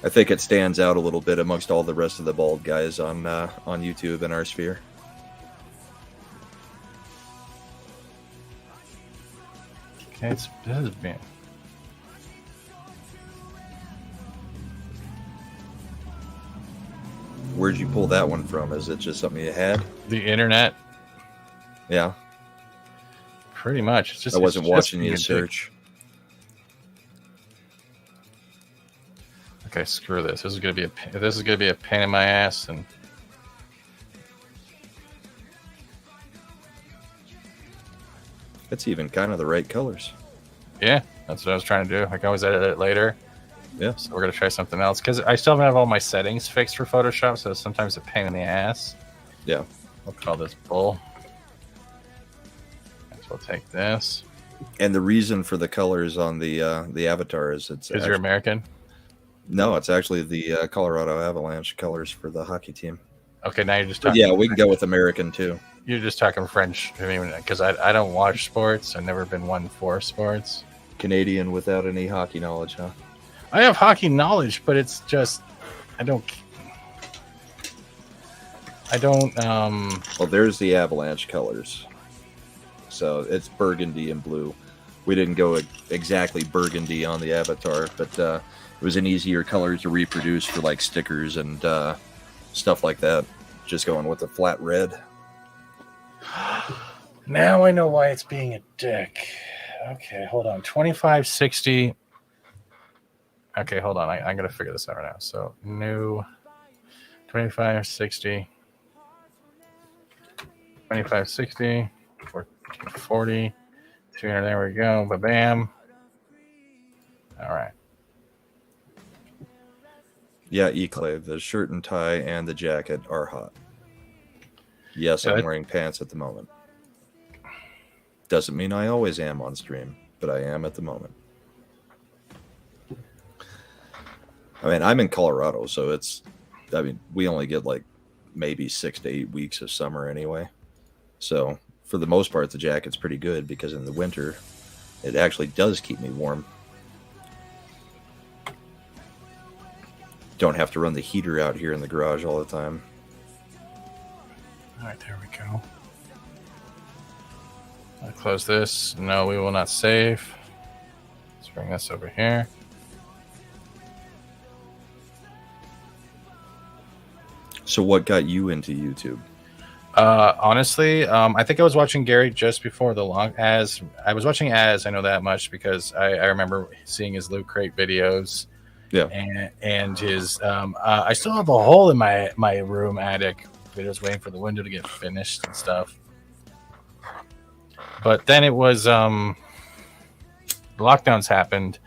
I think it stands out a little bit amongst all the rest of the bald guys on YouTube in our sphere. Okay, this is been. Where'd you pull that one from? Is it just something you had? The internet. Yeah. Pretty much. It's just, I wasn't watching you search. Okay, screw this. This is gonna be a pain in my ass, and it's even kind of the right colors. Yeah, that's what I was trying to do. I can always edit it later. Yeah. So we're gonna try something else, because I still have all my settings fixed for Photoshop, so it's sometimes a pain in the ass. Yeah. I'll call this bull. So we'll take this. And the reason for the colors on the avatar is because you're American. No, it's actually the Colorado Avalanche colors for the hockey team. Okay, now you're just talking. Yeah, we can go with American too. You're just talking French. I mean, because I don't watch sports. I've never been one for sports. Canadian without any hockey knowledge, huh? I have hockey knowledge, but it's just I don't. Well, there's the Avalanche colors. So it's burgundy and blue. We didn't go exactly burgundy on the avatar, but it was an easier color to reproduce for like stickers and stuff like that. Just going with the flat red. Now I know why it's being a dick. Okay, hold on. 2560. Okay, hold on. I'm going to figure this out right now. So, new 2560. 2560. 1440. 200. There we go. Ba-bam. All right. Yeah, Eclave, the shirt and tie and the jacket are hot. Yes, I'm wearing pants at the moment. Doesn't mean I always am on stream, but I am at the moment. I mean, I'm in Colorado, so we only get like maybe 6 to 8 weeks of summer anyway. So for the most part, the jacket's pretty good, because in the winter, it actually does keep me warm. Don't have to run the heater out here in the garage all the time. All right, there we go. I'll close this. No, we will not save. Let's bring this over here. So what got you into YouTube? Honestly, I think I was watching Gary just before I was watching I know that much, because I remember seeing his Loot Crate videos, Yeah. And his I still have a hole in my room attic. But I was waiting for the window to get finished and stuff. But then it was the lockdowns happened,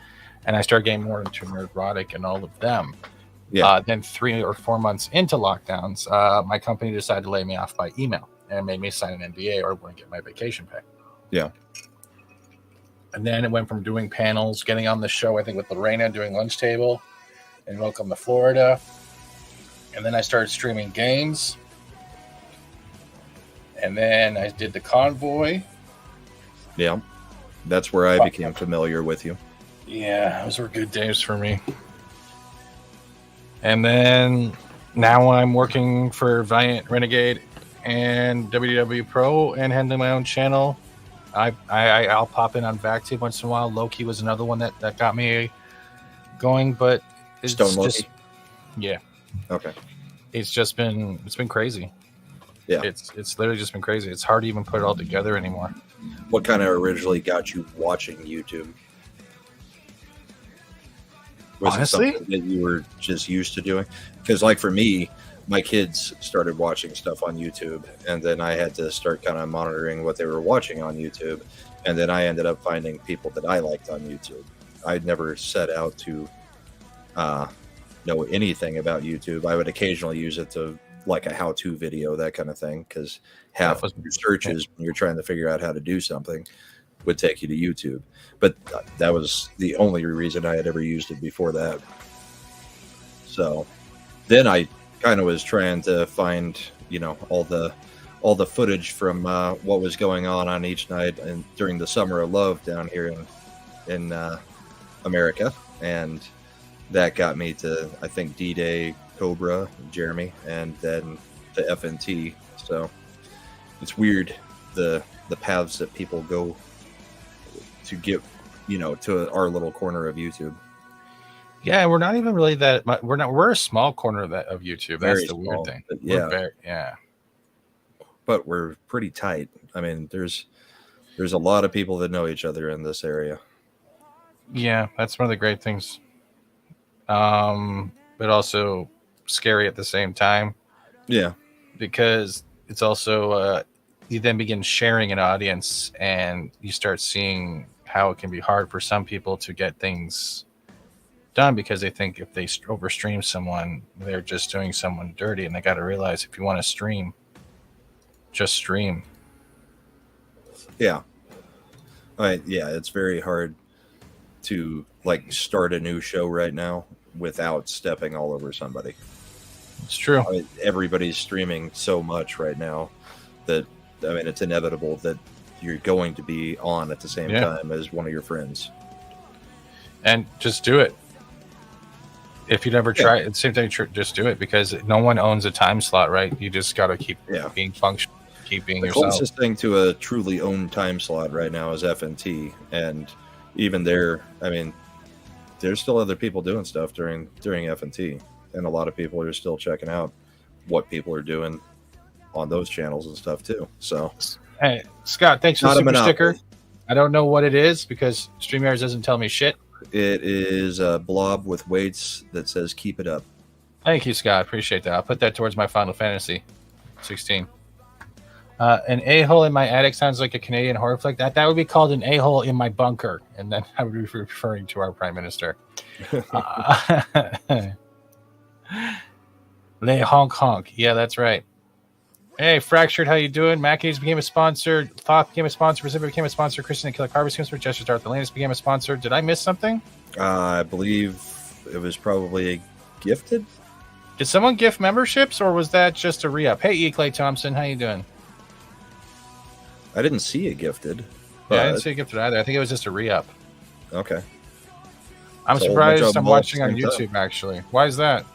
and I started getting more into neurotic and all of them. Yeah. Then 3 or 4 months into lockdowns, my company decided to lay me off by email and made me sign an NDA or I wouldn't get my vacation pay. Yeah. And then it went from doing panels, getting on the show, I think with Lorena, doing Lunch Table and Welcome to Florida. And then I started streaming games. And then I did the Convoy. Yeah. That's where I became familiar with you. Yeah, those were good days for me. And then now I'm working for Valiant Renegade and WDW Pro and handling my own channel. I'll pop in on VacTube once in a while. Loki was another one that got me going, but it's Stone Loki? just, yeah. Okay. It's been crazy. Yeah. It's literally just been crazy. It's hard to even put it all together anymore. What kind of originally got you watching YouTube? Was Honestly? it something that you were just used to doing? Because, like, for me, my kids started watching stuff on YouTube, and then I had to start kind of monitoring what they were watching on YouTube, and then I ended up finding people that I liked on YouTube. I'd never set out to know anything about YouTube. I would occasionally use it to, like, a how-to video, that kind of thing, because half of your searches when you're trying to figure out how to do something would take you to YouTube. But that was the only reason I had ever used it before that. So then I kind of was trying to find, all the footage from what was going on each night and during the Summer of Love down here in America. And that got me to, I think, D-Day, Cobra, Jeremy, and then the FNT. So it's weird the paths that people go to get, to our little corner of YouTube. Yeah, we're not even really that much. We're a small corner of YouTube. Very That's the small, weird thing. Yeah. Yeah. But we're pretty tight. I mean, there's a lot of people that know each other in this area. Yeah, that's one of the great things. But also scary at the same time. Yeah. Because it's also you then begin sharing an audience and you start seeing how it can be hard for some people to get things done because they think if they overstream someone, they're just doing someone dirty. And they got to realize if you want to stream, just stream. Yeah. Yeah, it's very hard to start a new show right now without stepping all over somebody. It's true. Everybody's streaming so much right now that, it's inevitable that you're going to be on at the same time as one of your friends. And just do it. If you never try it, at the same time, just do it because no one owns a time slot, right? You just got to keep being functional, keep being yourself. The closest thing to a truly owned time slot right now is FNT. And even there, there's still other people doing stuff during FNT. And a lot of people are still checking out what people are doing on those channels and stuff too. So, hey, Scott, thanks for the super sticker. I don't know what it is because StreamYards doesn't tell me shit. It is a blob with weights that says "Keep it up." Thank you, Scott. Appreciate that. I'll put that towards my Final Fantasy 16. An a-hole in my attic sounds like a Canadian horror flick. That would be called an a-hole in my bunker, and then I would be referring to our Prime Minister. Le honk honk. Yeah, that's right. Hey, Fractured, how you doing? Mackey's became a sponsor. Thoth became a sponsor. Pacific became a sponsor. Christian and Killer Carvers became a sponsor. Jester Darth Atlantis became a sponsor. Did I miss something? I believe it was probably gifted. Did someone gift memberships, or was that just a re-up? Hey, E. Clay Thompson, how you doing? I didn't see it gifted. Yeah, I didn't see it gifted either. I think it was just a re-up. Okay. I'm surprised I'm watching on YouTube, actually. Why is that?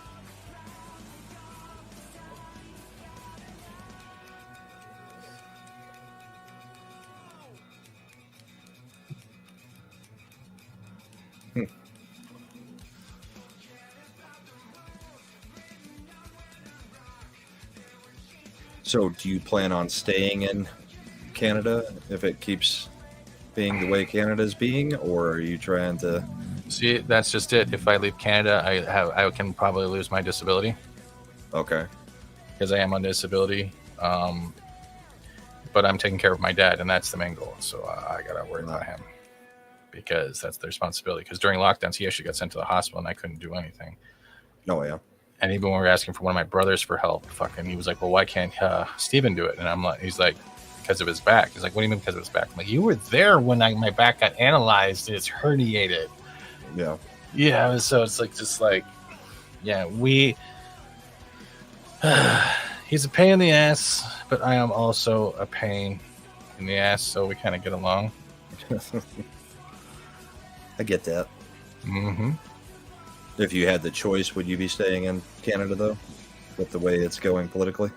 So do you plan on staying in Canada if it keeps being the way Canada's being, or are you trying to See, that's just it. If I leave Canada, I can probably lose my disability. Okay. Because I am on disability. But I'm taking care of my dad, and that's the main goal. So I got to worry about him because that's the responsibility. Because during lockdowns, he actually got sent to the hospital, and I couldn't do anything. Oh, yeah. And even when we were asking for one of my brothers for help, he was like, well, why can't Steven do it? And he's like, because of his back. He's like, what do you mean because of his back? I'm like, you were there when my back got analyzed. It's herniated. Yeah. Yeah. So it's yeah, he's a pain in the ass, but I am also a pain in the ass, so we kind of get along. I get that. Mm-hmm. If you had the choice, would you be staying in Canada, though, with the way it's going politically?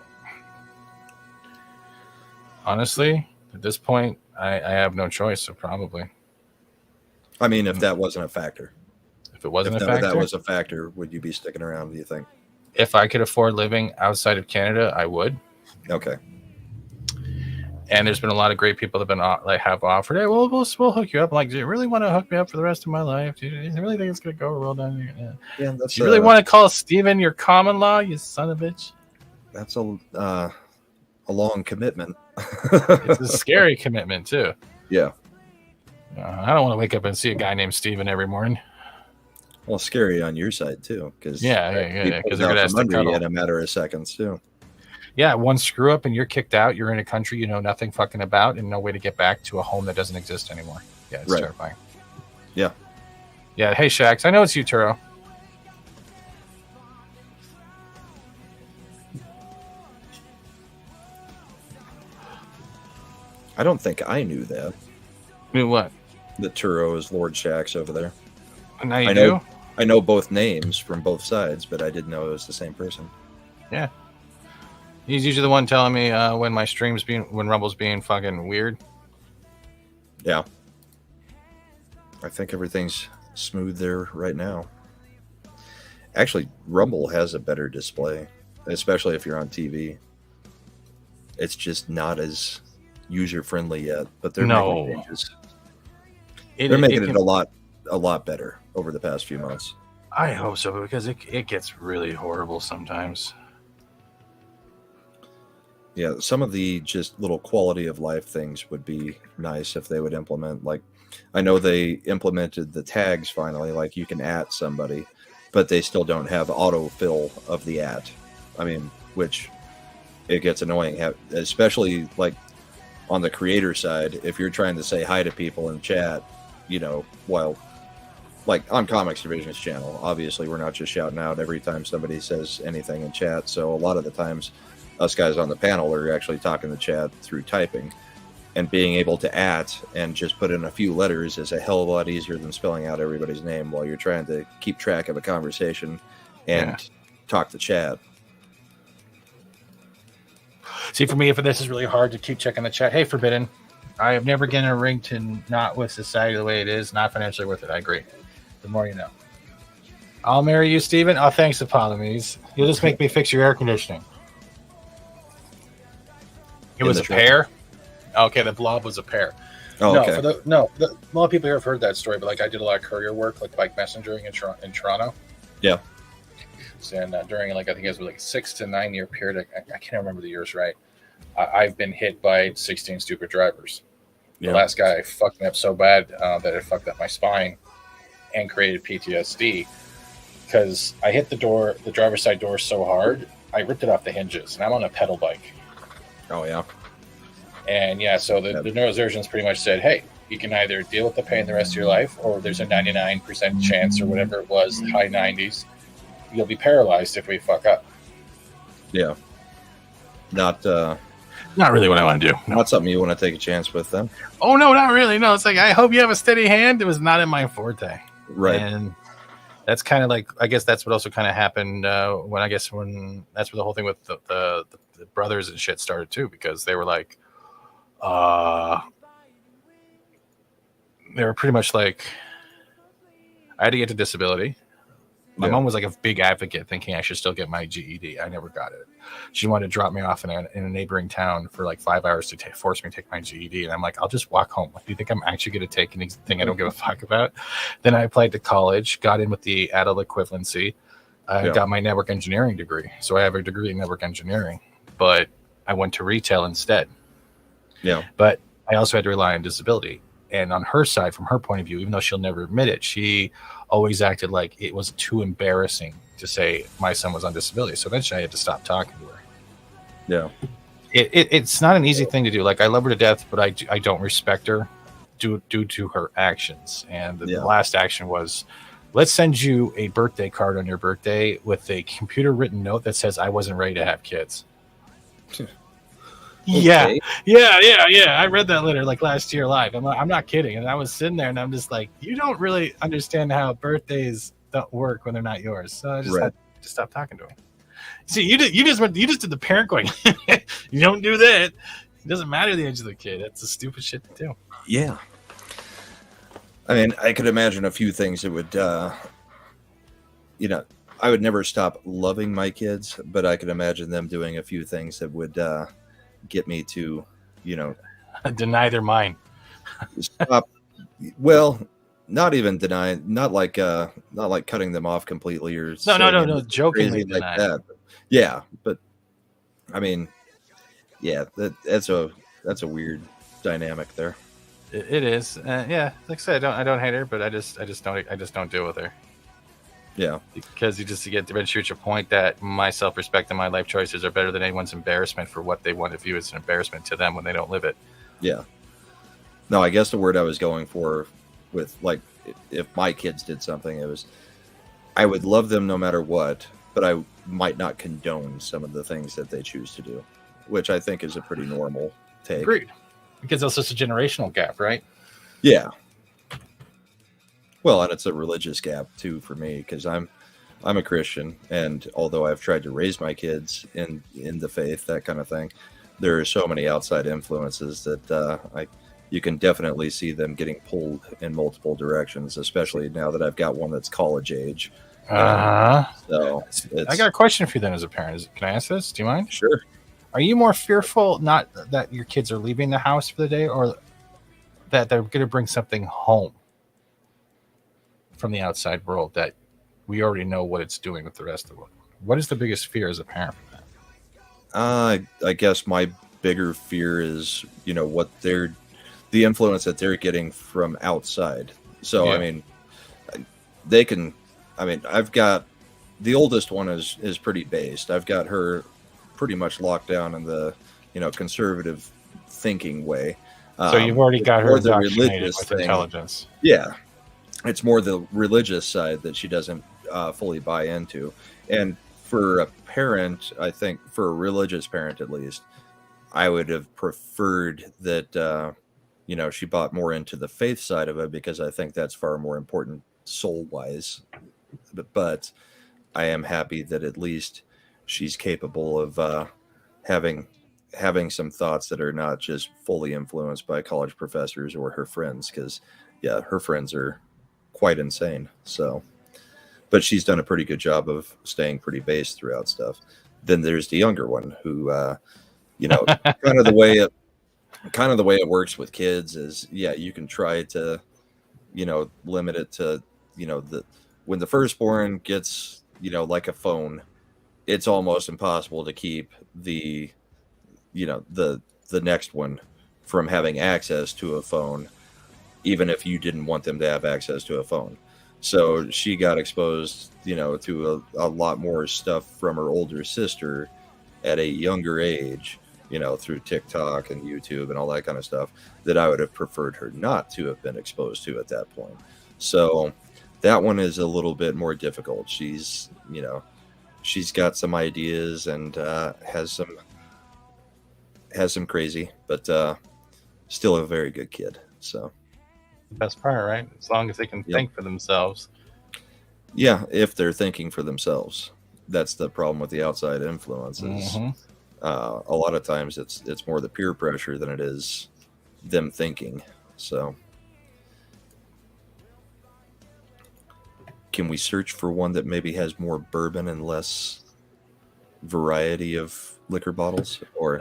Honestly, at this point, I have no choice, so probably. I mean, if that wasn't a factor. If it wasn't if a factor? that was a factor, would you be sticking around, do you think? If I could afford living outside of Canada, I would. Okay. And there's been a lot of great people that have been have offered, hey, we'll hook you up. I'm like, do you really want to hook me up for the rest of my life? Do you really think it's going to go well down here? Yeah, that's. Do you really want to call Steven your common law, you son of a bitch? That's a long commitment. It's a scary commitment too. Yeah. I don't want to wake up and see a guy named Steven every morning. Well, scary on your side too, because because they're gonna ask to cuddle in a matter of seconds too. Yeah, one screw up and you're kicked out. You're in a country you know nothing fucking about and no way to get back to a home that doesn't exist anymore. Yeah, it's terrifying. Yeah. Yeah. Hey, Shax, I know it's you, Turo. I don't think I knew that. Knew what? That Turo is Lord Shax over there. Now you do? I know both names from both sides, but I didn't know it was the same person. Yeah. He's usually the one telling me when my streams when Rumble's being fucking weird. Yeah. I think everything's smooth there right now. Actually, Rumble has a better display, especially if you're on TV. It's just not as user-friendly yet, but they're making changes. They're making it a lot better over the past few months. I hope so, because it gets really horrible sometimes. Yeah, some of the just little quality of life things would be nice if they would implement. Like, I know they implemented the tags finally, like you can @ somebody, but they still don't have autofill of the @ I mean, which it gets annoying, especially like on the creator side. If you're trying to say hi to people in chat, while like on Comics Division's channel, obviously we're not just shouting out every time somebody says anything in chat. So a lot of the times, us guys on the panel are actually talking to chat through typing, and being able to @ and just put in a few letters is a hell of a lot easier than spelling out everybody's name while you're trying to keep track of a conversation and talk to chat. See, for me, if this is really hard to keep checking the chat. Hey, Forbidden, I have never gotten a ring to not with society the way it is, not financially worth it. I agree. The more you know. I'll marry you, Steven. Oh, thanks, Apollomes. You'll just make me fix your air conditioning. It was a pear. Okay, the blob was a pear. Oh, okay. A lot of people here have heard that story, but like I did a lot of courier work, like bike messengering in Toronto. Yeah. And during I think it was like 6 to 9 year period, I can't remember the years right. I've been hit by 16 stupid drivers. Yeah. The last guy fucked me up so bad that it fucked up my spine and created PTSD because I hit the driver's side door so hard, I ripped it off the hinges, and I'm on a pedal bike. Oh, yeah. And so the neurosurgeons pretty much said, hey, you can either deal with the pain the rest of your life, or there's a 99% chance, or whatever it was, high 90s, you'll be paralyzed if we fuck up. Yeah. Not really what I want to do. Not something you want to take a chance with them. Oh, no, not really. No, it's like, I hope you have a steady hand. It was not in my forte. Right. And that's kind of like, I guess that's what also kind of happened when that's where the whole thing with the brothers and shit started too, because they were like, they were pretty much like, I had to get to disability. My mom was like a big advocate, thinking I should still get my GED. I never got it. She wanted to drop me off in a neighboring town for like 5 hours to force me to take my GED. And I'm like, I'll just walk home. Like, do you think I'm actually going to take anything I don't give a fuck about? Then I applied to college, got in with the adult equivalency. I got my network engineering degree. So I have a degree in network engineering, but I went to retail instead. Yeah. But I also had to rely on disability. And on her side, from her point of view, even though she'll never admit it, she always acted like it was too embarrassing to say my son was on disability. So eventually I had to stop talking to her. Yeah. It's not an easy thing to do. Like, I love her to death, but I don't respect her due to her actions. And the last action was, let's send you a birthday card on your birthday with a computer written note that says I wasn't ready to have kids. Okay. Yeah. I read that letter like last year live. I'm not kidding. And I was sitting there and I'm just like, you don't really understand how birthdays don't work when they're not yours. So I just had to stop talking to him. See, you just did the parent going, you don't do that. It doesn't matter the age of the kid. That's a stupid shit to do. Yeah. I mean, I could imagine a few things that would, I would never stop loving my kids, but I could imagine them doing a few things that would get me to, deny their mind. Stop. Well, not even deny, not like cutting them off completely or no, jokingly like that. Yeah, but I mean, that's a weird dynamic there. It is. Like I said, I don't hate her, but I just don't deal with her. Yeah, because you get to reach a point that my self-respect and my life choices are better than anyone's embarrassment for what they want to view as an embarrassment to them when they don't live it. Yeah. No, I guess the word I was going for with, like, if my kids did something, it was, I would love them no matter what, but I might not condone some of the things that they choose to do, which I think is a pretty normal take. Agreed. Because it's just a generational gap, right? Yeah. Well, and it's a religious gap too for me, because I'm a Christian, and although I've tried to raise my kids in the faith, that kind of thing, there are so many outside influences that you can definitely see them getting pulled in multiple directions, especially now that I've got one that's college age. So I got a question for you then as a parent. Can I ask this? Do you mind? Sure. Are you more fearful not that your kids are leaving the house for the day, or that they're going to bring something home from the outside world that we already know what it's doing with the rest of the world? What is the biggest fear as a parent for that? I guess my bigger fear is, what the influence that they're getting from outside. So, I mean, I've got, the oldest one is pretty based. I've got her pretty much locked down in the, conservative thinking way. So you've already got her indoctrinated with intelligence. Yeah. It's more the religious side that she doesn't fully buy into. And for a parent, I think for a religious parent, at least, I would have preferred that, she bought more into the faith side of it, because I think that's far more important soul wise. But I am happy that at least she's capable of having some thoughts that are not just fully influenced by college professors or her friends, because her friends are quite insane. So, but she's done a pretty good job of staying pretty based throughout stuff. Then there's the younger one who, kind of the way it works with kids is, you can try to, limit it to, when the firstborn gets, like a phone, it's almost impossible to keep the next one from having access to a phone, even if you didn't want them to have access to a phone. So she got exposed, to a lot more stuff from her older sister at a younger age, through TikTok and YouTube and all that kind of stuff, that I would have preferred her not to have been exposed to at that point. So that one is a little bit more difficult. She's got some ideas and has some crazy, but still a very good kid. So the best part, right? As long as they can think for themselves. Yeah, if they're thinking for themselves. That's the problem with the outside influences. Mm-hmm. A lot of times it's more the peer pressure than it is them thinking. So can we search for one that maybe has more bourbon and less variety of liquor bottles? Or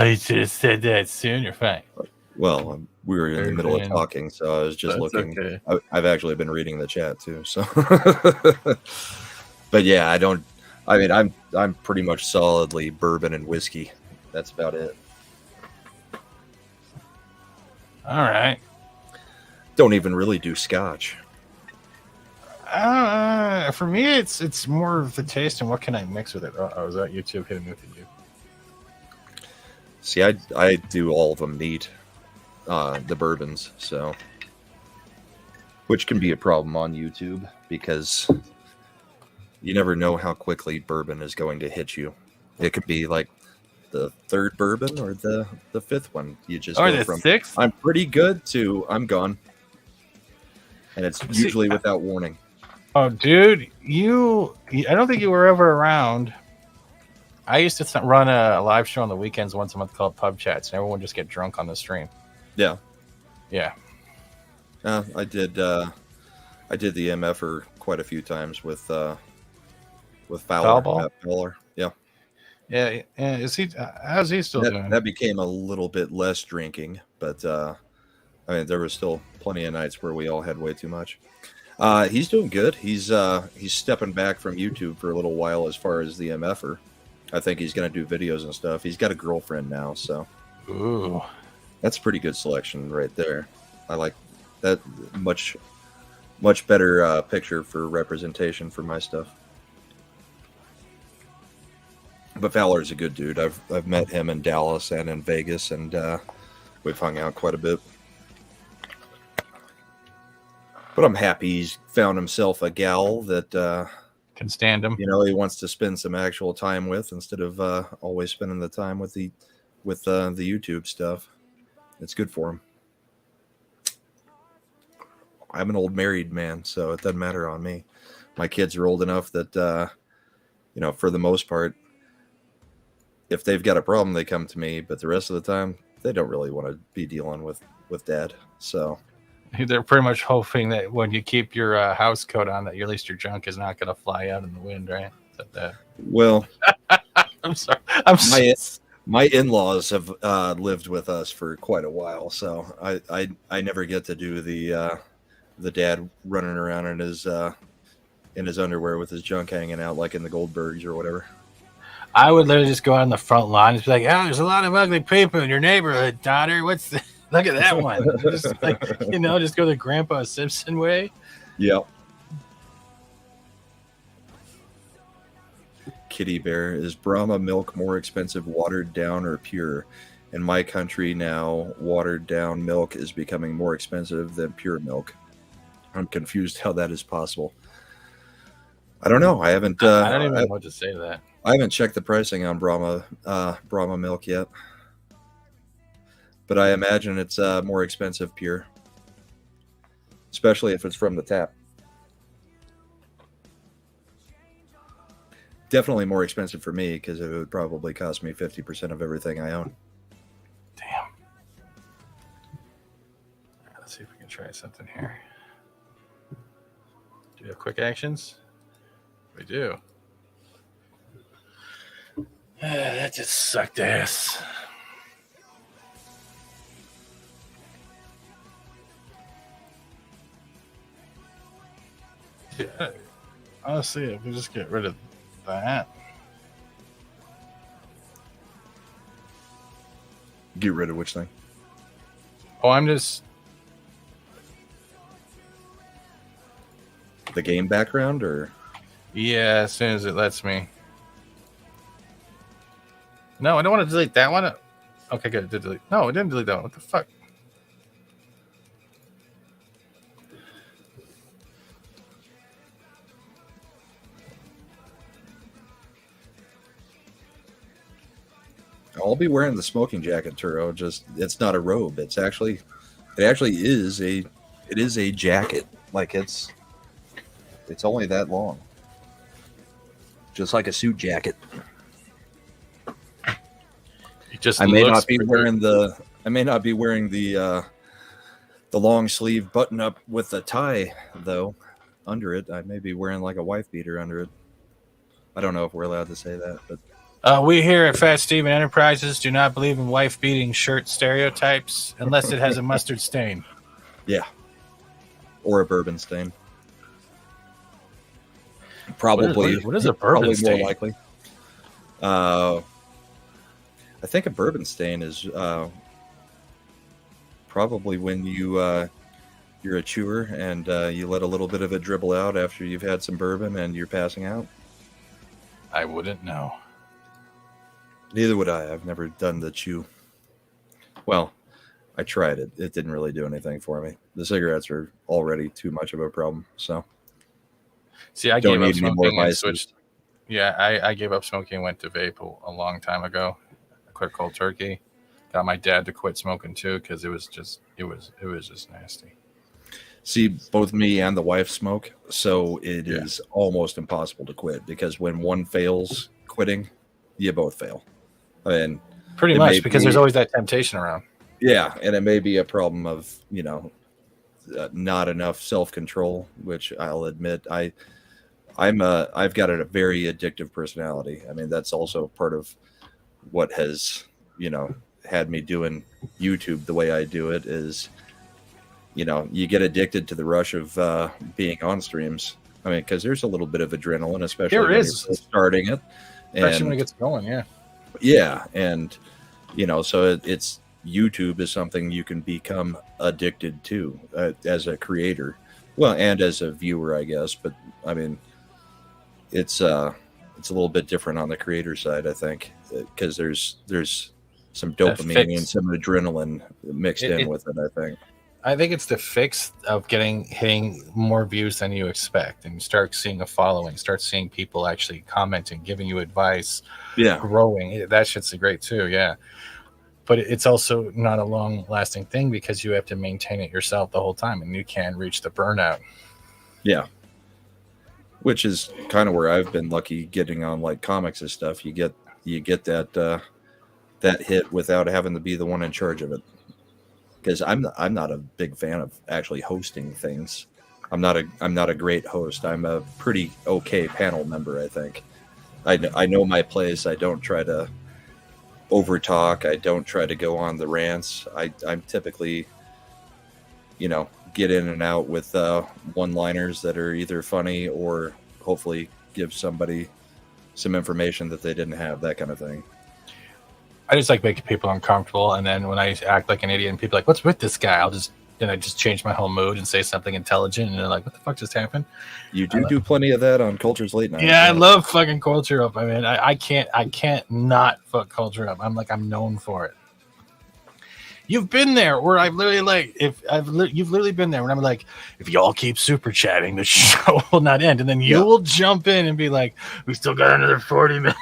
you should have said that soon. You're fine. well, we were in the middle of talking, so I was just That's looking. okay. I've actually been reading the chat too. So, but yeah, I don't. I mean, I'm pretty much solidly bourbon and whiskey. That's about it. All right. Don't even really do scotch. For me, it's more of the taste and what can I mix with it. Oh, was that YouTube hitting me with you? See, I do all of them neat, the bourbons, so which can be a problem on YouTube because you never know how quickly bourbon is going to hit you. It could be like the third bourbon or the fifth one. You just or go the from sixth. I'm pretty good to I'm gone, and it's usually without warning. Oh, dude, I don't think you were ever around. I used to run a live show on the weekends once a month called Pub Chats, and everyone would just get drunk on the stream. Yeah. Yeah. I did the MFer quite a few times with Fowler. Matt Fowler. Yeah. Yeah. Is he? How's he still doing? That became a little bit less drinking, but I mean, there was still plenty of nights where we all had way too much. He's doing good. He's stepping back from YouTube for a little while as far as the MFer. I think he's going to do videos and stuff. He's got a girlfriend now, so Ooh, that's a pretty good selection right there. I like that. Much better picture for representation for my stuff. But Fowler's a good dude. I've met him in Dallas and in Vegas, and we've hung out quite a bit. But I'm happy he's found himself a gal that can stand him. You know, he wants to spend some actual time with instead of always spending the time with the YouTube stuff. It's good for him. I'm an old married man, so it doesn't matter on me. My kids are old enough that you know, for the most part, if they've got a problem, they come to me. But the rest of the time, they don't really want to be dealing with dad. So they're pretty much hoping that when you keep your house coat on, that at least your junk is not going to fly out in the wind, right? Well, I'm sorry. My in-laws have lived with us for quite a while, so I never get to do the dad running around in his underwear with his junk hanging out like in the Goldbergs or whatever. I would literally just go out on the front lawn and be like, "Oh, there's a lot of ugly people in your neighborhood, daughter. What's the look at that one?" Just like, you know, just go the Grandpa Simpson way. Yeah. Kitty Bear, is Brahma milk more expensive watered down or pure? In my country now, watered down milk is becoming more expensive than pure milk. I'm confused how that is possible. I don't know. I haven't. I don't even know what to say to that. I haven't checked the pricing on Brahma milk yet, but I imagine it's more expensive pure, especially if it's from the tap. Definitely more expensive for me because it would probably cost me 50% of everything I own. Damn. Let's see if we can try something here. Do you have quick actions? We do. That just sucked ass. Yeah. Honestly, if we just get rid of that. Get rid of which thing? Oh, I'm just... The game background, or? Yeah, as soon as it lets me. No, I don't want to delete that one. Okay, good. It did delete. No, it didn't delete that one. What the fuck? I'll be wearing the smoking jacket, Turo. Just it's not a robe. It actually is a jacket. Like it's only that long. Just like a suit jacket. I may not be wearing the long sleeve button up with a tie though. under it. I may be wearing like a wife beater under it. I don't know if we're allowed to say that, but We here at Fat Steven Enterprises do not believe in wife beating shirt stereotypes unless it has a mustard stain. yeah, or a bourbon stain. Probably. What is a bourbon stain? More likely. I think a bourbon stain is probably when you're a chewer and you let a little bit of it dribble out after you've had some bourbon and you're passing out. I wouldn't know. Neither would I. I've never done the chew. Well, I tried it. It didn't really do anything for me. The cigarettes are already too much of a problem. So, see, I gave up smoking and switched. Yeah, I gave up smoking and went to vape a long time ago. I quit cold turkey. Got my dad to quit smoking too because it was just nasty. See, both me and the wife smoke, so it is almost impossible to quit because when one fails quitting, you both fail. I mean, pretty much because there's always that temptation around. Yeah, and it may be a problem of not enough self-control, which I'll admit I've got a very addictive personality. I mean, that's also part of what has had me doing YouTube the way I do it is. You get addicted to the rush of being on streams. I mean, because there's a little bit of adrenaline, especially when you're starting it. Especially when it gets going, yeah. Yeah, and, so it's YouTube is something you can become addicted to as a creator. Well, and as a viewer, I guess. But, I mean, it's a little bit different on the creator side, I think, because there's some dopamine and some adrenaline mixed in with it, I think. I think it's the fix of hitting more views than you expect, and you start seeing a following, start seeing people actually commenting, giving you advice, growing. That shit's great too, yeah. But it's also not a long-lasting thing because you have to maintain it yourself the whole time, and you can reach the burnout. Yeah, which is kind of where I've been lucky getting on like comics and stuff. You get that hit without having to be the one in charge of it. Because I'm not a big fan of actually hosting things. I'm not a great host. I'm a pretty okay panel member, I think. I know my place. I don't try to overtalk. I don't try to go on the rants. I'm typically, get in and out with one-liners that are either funny or hopefully give somebody some information that they didn't have, that kind of thing. I just like making people uncomfortable, and then when I act like an idiot and people are like, what's with this guy? I just change my whole mood and say something intelligent, and they're like, what the fuck just happened? You do plenty of that on Culture's Late Night. Yeah, I love fucking Culture Up. I mean, I can't not fuck Culture Up. I'm known for it. You've been there where I've literally you've literally been there when I'm like, if y'all keep super chatting, the show will not end, and then you will jump in and be like, we still got another 40 minutes.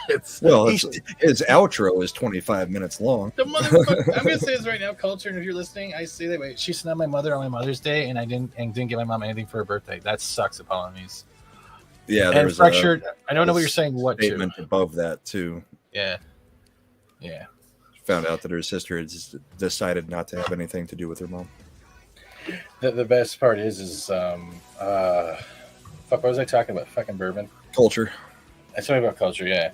His outro is 25 minutes long. The motherfucker! I'm gonna say this right now, Culture. And if you're listening, I say that way. She snubbed my mother on my Mother's Day, and I didn't give my mom anything for her birthday. That sucks upon me. Yeah, there was fractured. I don't know what you're saying. What statement above that too? Yeah. Found out that her sister had decided not to have anything to do with her mom. The best part is what was I talking about? Fucking bourbon. Culture. I told you about Culture. Yeah.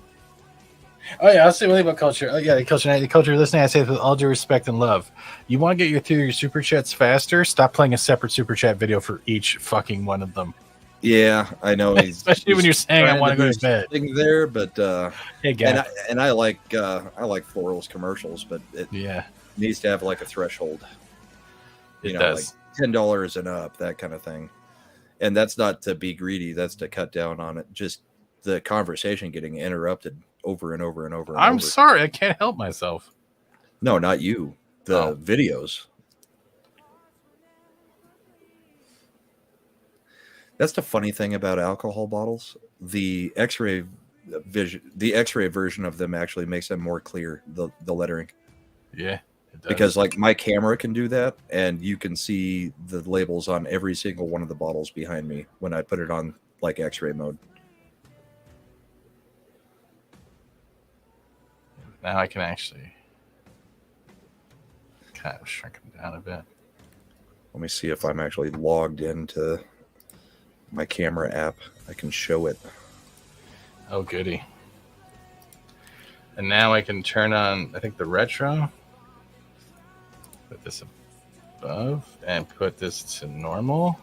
Oh yeah, I'll say one thing about Culture. Oh yeah, the Culture listening. I say this with all due respect and love. You want to get through your super chats faster? Stop playing a separate super chat video for each fucking one of them. Yeah, I know. Especially when you're saying I want to go to bed. There, but hey, guys. And I like Floral's commercials, but it needs to have like a threshold. It does. Like $10 and up, that kind of thing. And that's not to be greedy. That's to cut down on it. Just the conversation getting interrupted over and over and over. I'm sorry, I can't help myself. No, not you. The videos. That's the funny thing about alcohol bottles. The X-ray version of them actually makes them more clear. The lettering. Yeah, it does. Because like my camera can do that, and you can see the labels on every single one of the bottles behind me when I put it on like X-ray mode. Now I can actually kind of shrink them down a bit. Let me see if I'm actually logged into my camera app. I can show it. Oh, goody. And now I can turn on, I think, the retro. Put this above and put this to normal.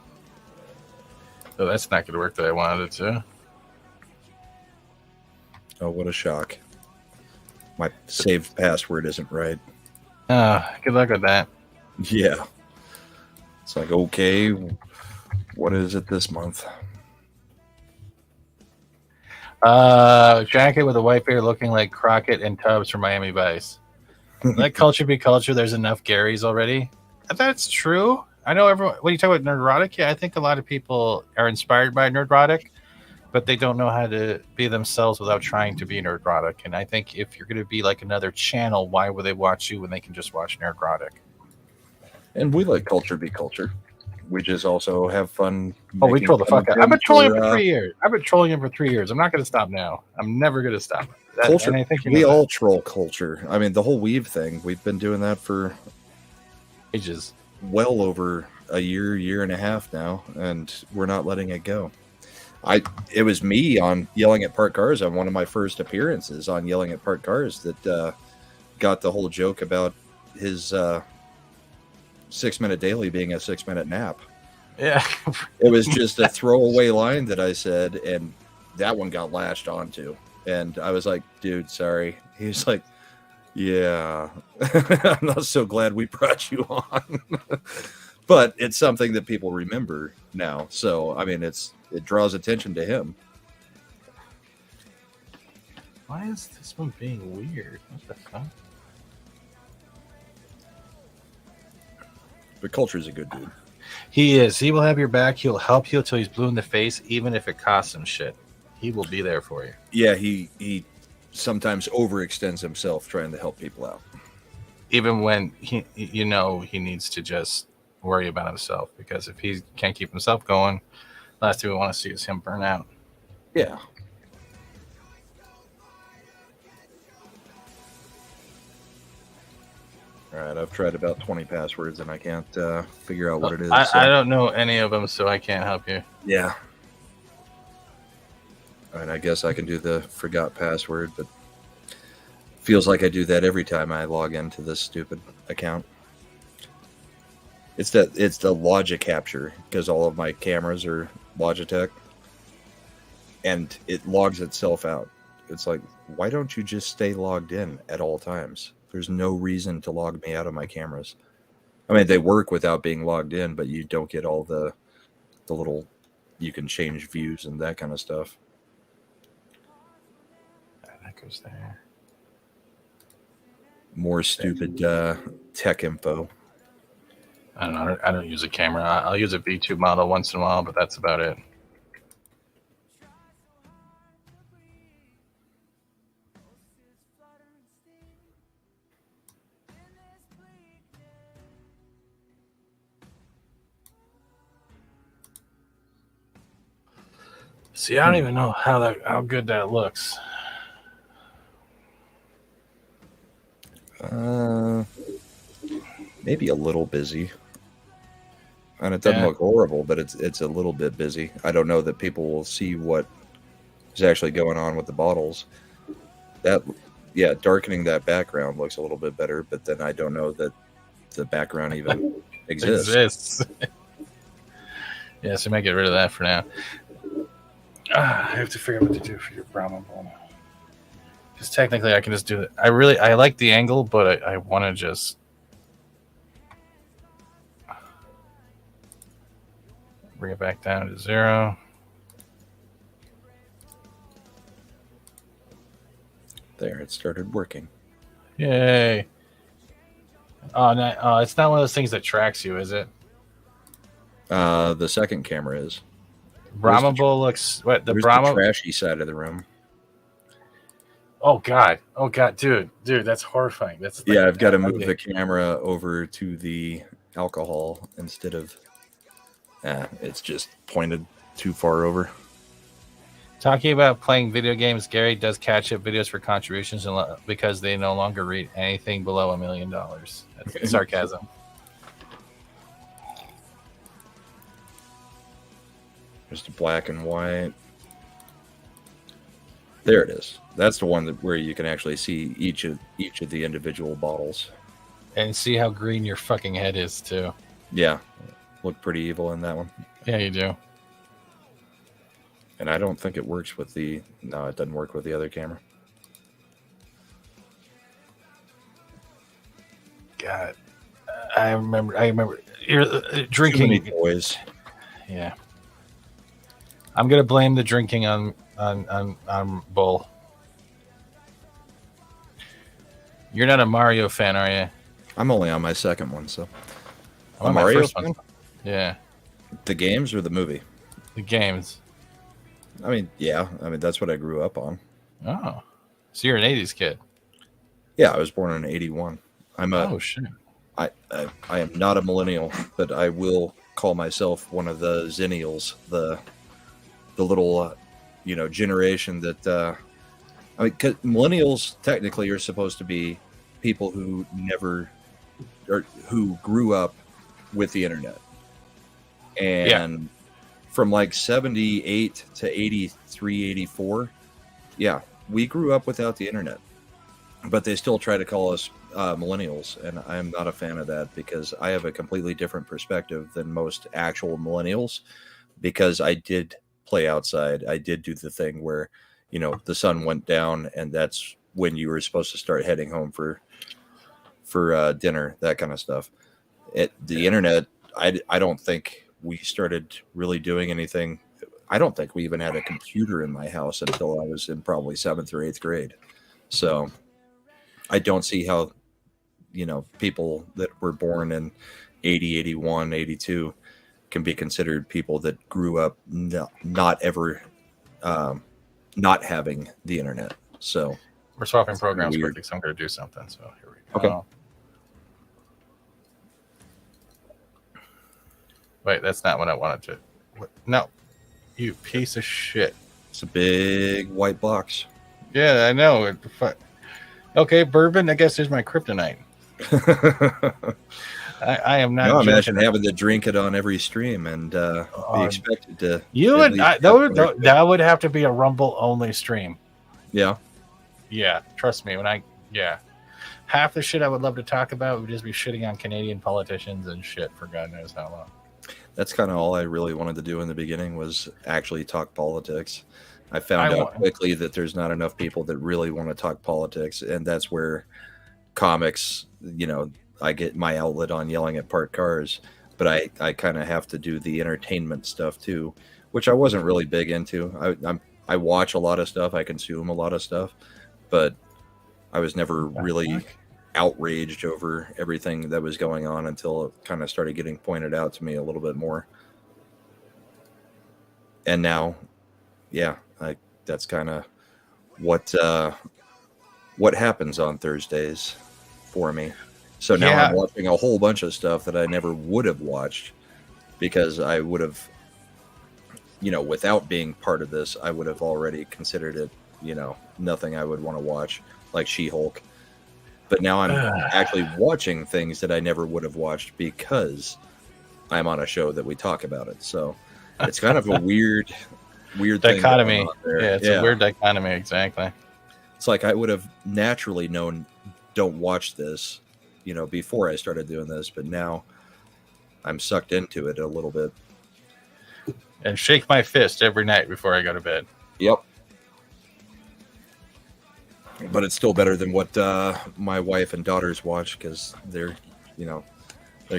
Oh, that's not going to work the way I wanted it to. Oh, what a shock. My saved password isn't right. Good luck with that. Yeah. It's like, okay, what is it this month? Jacket with a white beard looking like Crockett and Tubbs from Miami Vice. Let culture be culture. There's enough Garys already. That's true. I know everyone. When you talk about Nerdrotic, yeah, I think a lot of people are inspired by Nerdrotic, but they don't know how to be themselves without trying to be Nerdrotic. And I think if you're going to be like another channel, why would they watch you when they can just watch Nerdrotic? And we like culture be culture. We just also have fun. Oh, we troll the fuck out. I've been trolling him for 3 years. I've been trolling him for 3 years. I'm not going to stop now. I'm never going to stop. Culture. And I think we all troll culture. I mean, the whole weave thing. We've been doing that for ages. Well over a year and a half now, and we're not letting it go. It was me on Yelling at Parked Cars on one of my first appearances on Yelling at Parked Cars that got the whole joke about his 6-minute daily being a 6-minute nap. Yeah. It was just a throwaway line that I said, and that one got latched onto. And I was like, dude, sorry. He was like, yeah, I'm not so glad we brought you on. But it's something that people remember now. So, I mean, it draws attention to him. Why is this one being weird? What the fuck? But Culture's a good dude. He is. He will have your back. He'll help you until he's blue in the face, even if it costs him shit. He will be there for you. Yeah, he sometimes overextends himself trying to help people out. Even when he needs to just worry about himself, because if he can't keep himself going, last thing we want to see is him burn out. Yeah. All right, I've tried about 20 passwords and I can't figure out what it is. I don't know any of them, so I can't help you. Yeah. All right, I guess I can do the forgot password, but feels like I do that every time I log into this stupid account. It's the logic capture, because all of my cameras are Logitech, and it logs itself out. It's like, why don't you just stay logged in at all times? There's no reason to log me out of my cameras. I mean, they work without being logged in, but you don't get all the little, you can change views and that kind of stuff. That goes there. More stupid tech info. I don't know. I don't use a camera. I'll use a V2 model once in a while, but that's about it. See, I don't even know how good that looks. Maybe a little busy. And it doesn't look horrible, but it's a little bit busy. I don't know that people will see what is actually going on with the bottles. Darkening that background looks a little bit better, but then I don't know that the background even exists. Yeah, so I might get rid of that for now. I have to figure out what to do for your Brahma bowl. Because technically I can just do it. I like the angle, but I want to just bring it back down to 0. There, it started working. Yay. Oh, no, it's not one of those things that tracks you, is it? The second camera is. Brahma bowl looks... What, the Brahma... the trashy side of the room. Oh, God, dude, that's horrifying. That's like, I've got to move the camera over to the alcohol instead of... it's just pointed too far over. Talking about playing video games, Gary does catch-up videos for contributions because they no longer read anything below $1 million. That's sarcasm. Just a black and white. There it is. That's the one where you can actually see each of the individual bottles. And see how green your fucking head is, too. Yeah. Look pretty evil in that one. Yeah, you do. And I don't think it works with the... No, it doesn't work with the other camera. God. I remember. You're drinking. Too many boys. Yeah. I'm going to blame the drinking on Bull. You're not a Mario fan, are you? I'm only on my second one, so... I'm on my Mario first fan? one. Yeah. The games or the movie? The games. I mean, yeah. I mean, that's what I grew up on. Oh. So you're an 80s kid. Yeah, I was born in 81. Oh, shit. I am not a millennial, but I will call myself one of the Zennials, the little, generation that... I mean, 'cause millennials technically are supposed to be people who who grew up with the internet. And from like 78 to 83, 84, yeah, we grew up without the internet. But they still try to call us millennials, and I'm not a fan of that because I have a completely different perspective than most actual millennials because I did play outside. I did do the thing where, the sun went down, and that's when you were supposed to start heading home for dinner, that kind of stuff. The internet, I don't think we started really doing anything. I don't think we even had a computer in my house until I was in probably 7th or 8th grade. So I don't see how, people that were born in 80, 81, 82 can be considered people that grew up not ever not having the internet. So we're swapping programs quickly, so I'm going to do something. So here we go. Okay. Wait, that's not what I wanted to. No, you piece of shit. It's a big white box. Yeah, I know. Okay, Bourbon, I guess there's my kryptonite. I am not. No, imagine having to drink it on every stream and be expected to. You would. That would have to be a Rumble only stream. Yeah. Yeah, trust me. Half the shit I would love to talk about would just be shitting on Canadian politicians and shit for God knows how long. That's kind of all I really wanted to do in the beginning was actually talk politics. I found out quickly that there's not enough people that really want to talk politics, and that's where comics, I get my outlet on yelling at parked cars, but I kind of have to do the entertainment stuff too, which I wasn't really big into. I watch a lot of stuff, I consume a lot of stuff, but I was never really outraged over everything that was going on until it kind of started getting pointed out to me a little bit more. And now, yeah, that's kind of what happens on Thursdays for me. So now I'm watching a whole bunch of stuff that I never would have watched because I would have, without being part of this, I would have already considered it, nothing I would want to watch, like She-Hulk. But now I'm actually watching things that I never would have watched because I'm on a show that we talk about it. So it's kind of a weird dichotomy. Thing yeah, it's a weird dichotomy. Exactly. It's like I would have naturally known, don't watch this, before I started doing this, but now I'm sucked into it a little bit. And shake my fist every night before I go to bed. Yep. But it's still better than what my wife and daughters watch because they're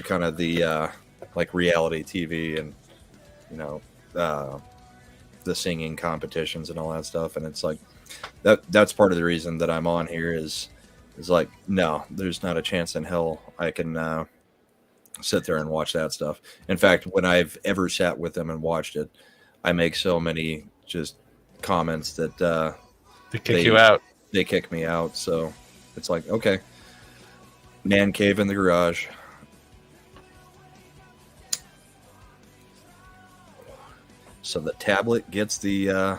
kind of the like reality TV and the singing competitions and all that stuff, and it's like that's part of the reason that I'm on here is like, no, there's not a chance in hell I can sit there and watch that stuff. In fact, when I've ever sat with them and watched it, I make so many just comments that they kick you out. They kick me out. So it's like, okay, man cave in the garage. So the tablet gets the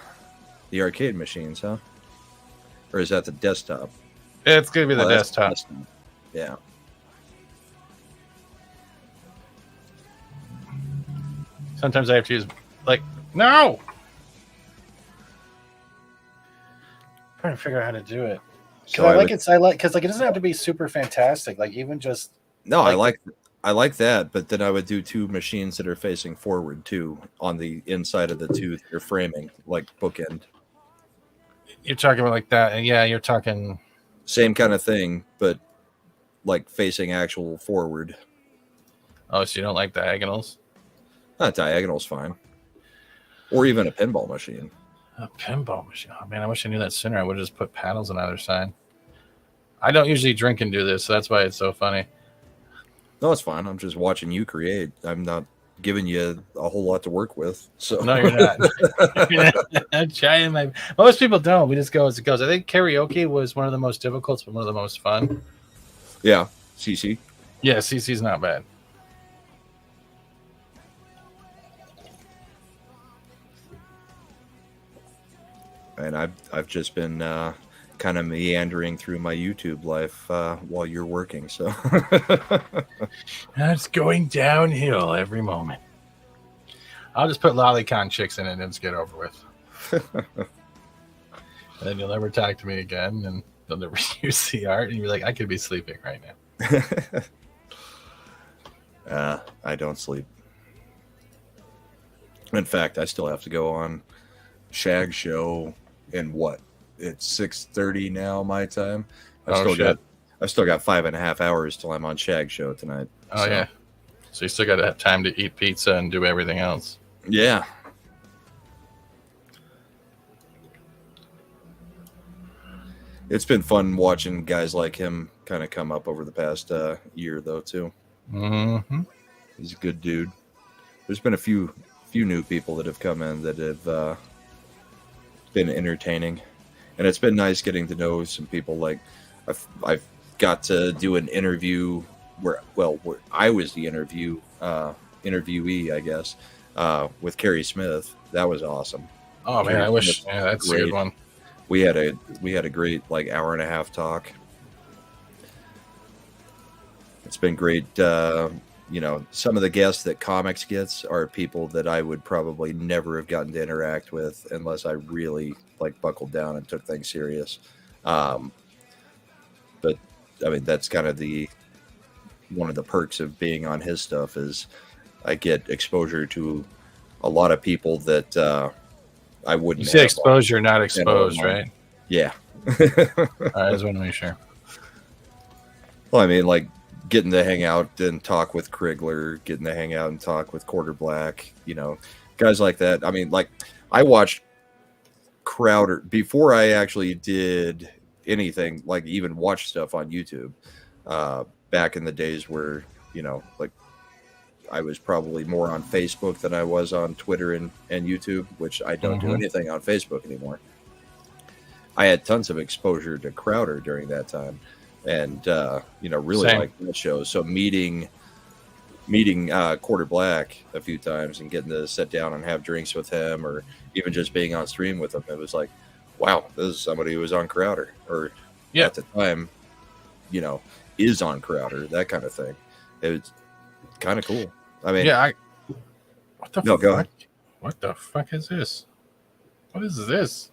arcade machines, huh? Or is that the desktop? It's going to be the desktop. Yeah. Sometimes I have to use, like, No. I'm trying to figure out how to do it. So Because I like because like it doesn't have to be super fantastic. Like even just no, like I like that, but then I would do two machines that are facing forward too on the inside of the two that you're framing, like bookend. you're talking about like that, and yeah, you're talking. Same kind of thing, but like facing actual forward. Oh, so you don't like diagonals? Not diagonal's fine. Or even a pinball machine. A pinball machine. Oh man, I wish I knew that sooner. I would have just put paddles on either side. I don't usually drink and do this, so that's why it's so funny. No, it's fine. I'm just watching you create. I'm not giving you a whole lot to work with. So No, you're not. You're not. I'm trying my. Most people don't. We just go as it goes. I think karaoke was one of the most difficult, but one of the most fun. yeah, CC. Yeah, CC's not bad. And I've just been kind of meandering through my YouTube life while you're working. So It's going downhill every moment. I'll just put lolicon chicks in it and just get over with. And then you'll never talk to me again, and they'll never use the art, and you're like, I could be sleeping right now. I don't sleep. In fact, I still have to go on Shag Show in what? It's 6:30 now my time. I still got 5.5 hours till I'm on Shag Show tonight. Oh so. Yeah. So you still got to have time to eat pizza and do everything else. Yeah. It's been fun watching guys like him kind of come up over the past year, though, too. Mm-hmm. He's a good dude. There's been a few new people that have come in that have been entertaining, and it's been nice getting to know some people. Like I've got to do an interview where I was the interviewee, I guess, with Carrie Smith. That was awesome. Oh man, I wish. Yeah, that's great. A good one. We had a great like hour and a half talk. It's been great. Some of the guests that comics gets are people that I would probably never have gotten to interact with unless I really like buckled down and took things serious. But I mean, that's kind of one of the perks of being on his stuff is I get exposure to a lot of people that I wouldn't. You say exposure, not exposed, right? Yeah. All right, I just want to make sure. Well, I mean, like getting to hang out and talk with Krigler, getting to hang out and talk with Quarter Black, guys like that. I mean, like I watched Crowder before I actually did anything, like even watch stuff on YouTube. Back in the days where, like I was probably more on Facebook than I was on Twitter and YouTube, which I don't do anything on Facebook anymore. I had tons of exposure to Crowder during that time. And really Same. like that show. So meeting Quarter Black a few times and getting to sit down and have drinks with him, or even just being on stream with him, it was like, wow, this is somebody who was on Crowder, or at the time, is on Crowder, that kind of thing. It's kind of cool. I mean, what the fuck? Go ahead. What the fuck is this? What is this?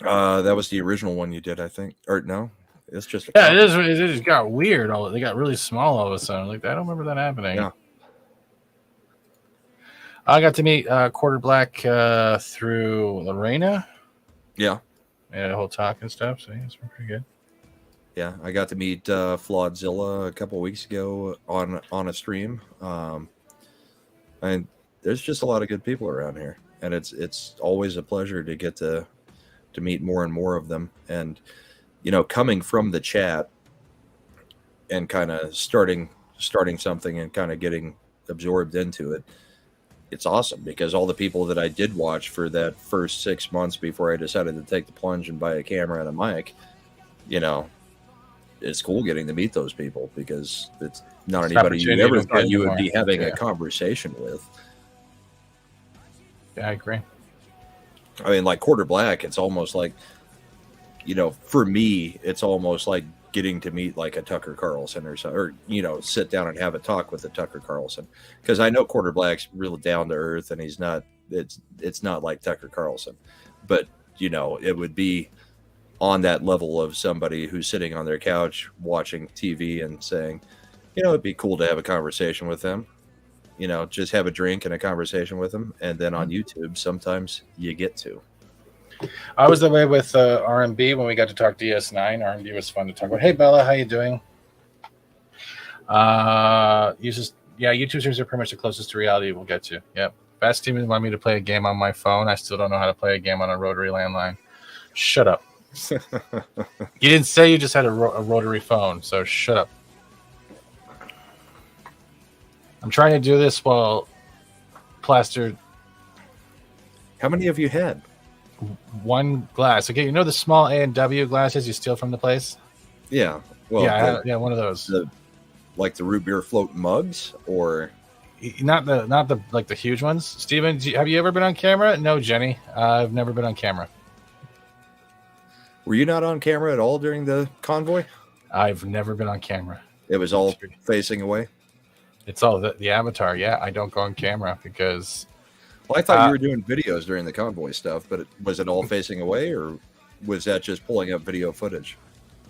That was the original one you did, I think, or no? It's just it is. It just got weird. They got really small all of a sudden. Like I don't remember that happening. Yeah. I got to meet Quarter Black through Lorena. Yeah. Yeah, the whole talk and stuff. So it's pretty good. Yeah, I got to meet Flawedzilla a couple of weeks ago on a stream. And there's just a lot of good people around here, and it's always a pleasure to get to meet more and more of them. And coming from the chat and kind of starting something and kind of getting absorbed into it, it's awesome because all the people that I did watch for that first 6 months before I decided to take the plunge and buy a camera and a mic, it's cool getting to meet those people because it's not anybody you ever thought you would be having a conversation with. Yeah, I agree. I mean, like Quarter Black, it's almost like, for me, it's almost like getting to meet like a Tucker Carlson or sit down and have a talk with a Tucker Carlson, because I know Quarter Black's real down to earth and he's not it's not like Tucker Carlson, but you know, it would be on that level of somebody who's sitting on their couch watching TV and saying, you know, it'd be cool to have a conversation with them. You know, just have a drink and a conversation with them. And then on YouTube, sometimes you get to. I was the way with R&B when we got to talk DS9. R&B was fun to talk about. Hey, Bella, how you doing? YouTube streams are pretty much the closest to reality we'll get to. Yep. FAT-STEVENSEAGAL wanted me to play a game on my phone. I still don't know how to play a game on a rotary landline. Shut up. You didn't say you just had a rotary phone, so shut up. I'm trying to do this while plastered. How many have you had? One glass. Okay, you know the small A&W glasses you steal from the place? Yeah. Well, yeah, one of those. Like the root beer float mugs, or not the like the huge ones. Steven, have you ever been on camera? No, Jenny. I've never been on camera. Were you not on camera at all during the convoy? I've never been on camera. It was all facing away? It's all the avatar. Yeah, I don't go on camera because... Well, I thought you were doing videos during the convoy stuff, but was it all facing away, or was that just pulling up video footage?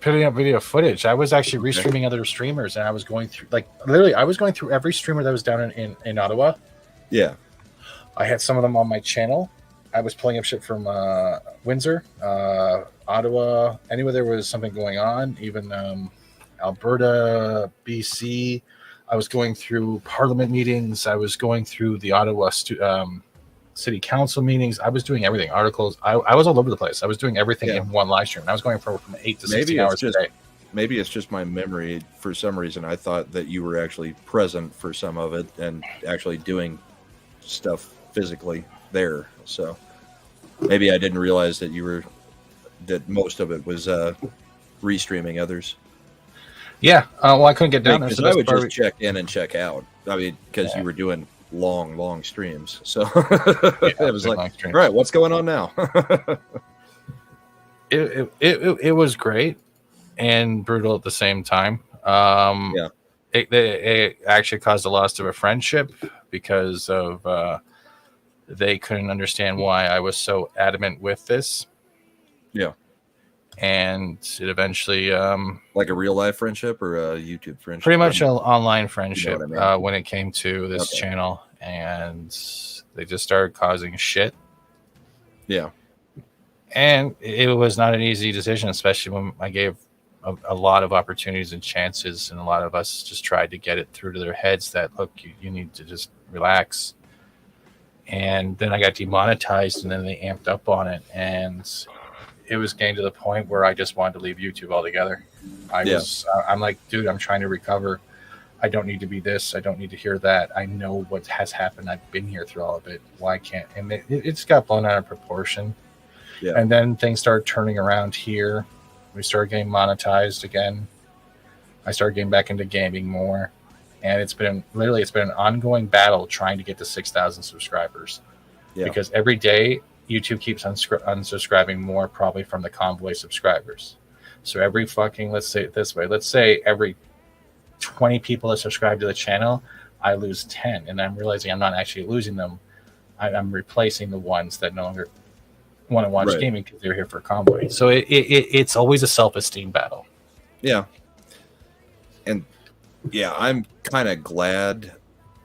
Putting up video footage. I was actually restreaming other streamers, and I was going through, like, literally, I was going through every streamer that was down in Ottawa. Yeah. I had some of them on my channel. I was pulling up shit from Windsor, Ottawa, anywhere there was something going on, even Alberta, BC. I was going through Parliament meetings. I was going through the Ottawa City Council meetings. I was doing everything. Articles. I was all over the place. I was doing everything in one live stream. I was going from 8 to 16 hours a day. Maybe it's just my memory. For some reason, I thought that you were actually present for some of it and actually doing stuff physically there. So maybe I didn't realize that that most of it was restreaming others. Yeah, well, I couldn't get down there. So I would just check in and check out. I mean, because you were doing long streams. So it was like, all right, what's going on now? It was great and brutal at the same time. It actually caused the loss of a friendship because of they couldn't understand why I was so adamant with this. Yeah. And it eventually like a real life friendship or a YouTube friendship? Pretty much an online friendship, you know what I mean? when it came to this channel, and they just started causing shit. Yeah. And it was not an easy decision, especially when I gave a lot of opportunities and chances, and a lot of us just tried to get it through to their heads that, look, you need to just relax. And then I got demonetized, and then they amped up on it, and it was getting to the point where I just wanted to leave YouTube altogether. I'm like, dude, I'm trying to recover. I don't need to be this. I don't need to hear that. I know what has happened. I've been here through all of it. Why can't? And it's got blown out of proportion. Yeah. And then things started turning around here. We started getting monetized again. I started getting back into gaming more. And it's been an ongoing battle trying to get to 6,000 subscribers. Yeah. Because every day, YouTube keeps unsubscribing more, probably from the convoy subscribers. So every fucking, let's say it this way, let's say every 20 people that subscribe to the channel, I lose 10. And I'm realizing I'm not actually losing them. I'm replacing the ones that no longer want to watch gaming because they're here for convoy. So it's always a self-esteem battle. Yeah. And yeah, I'm kind of glad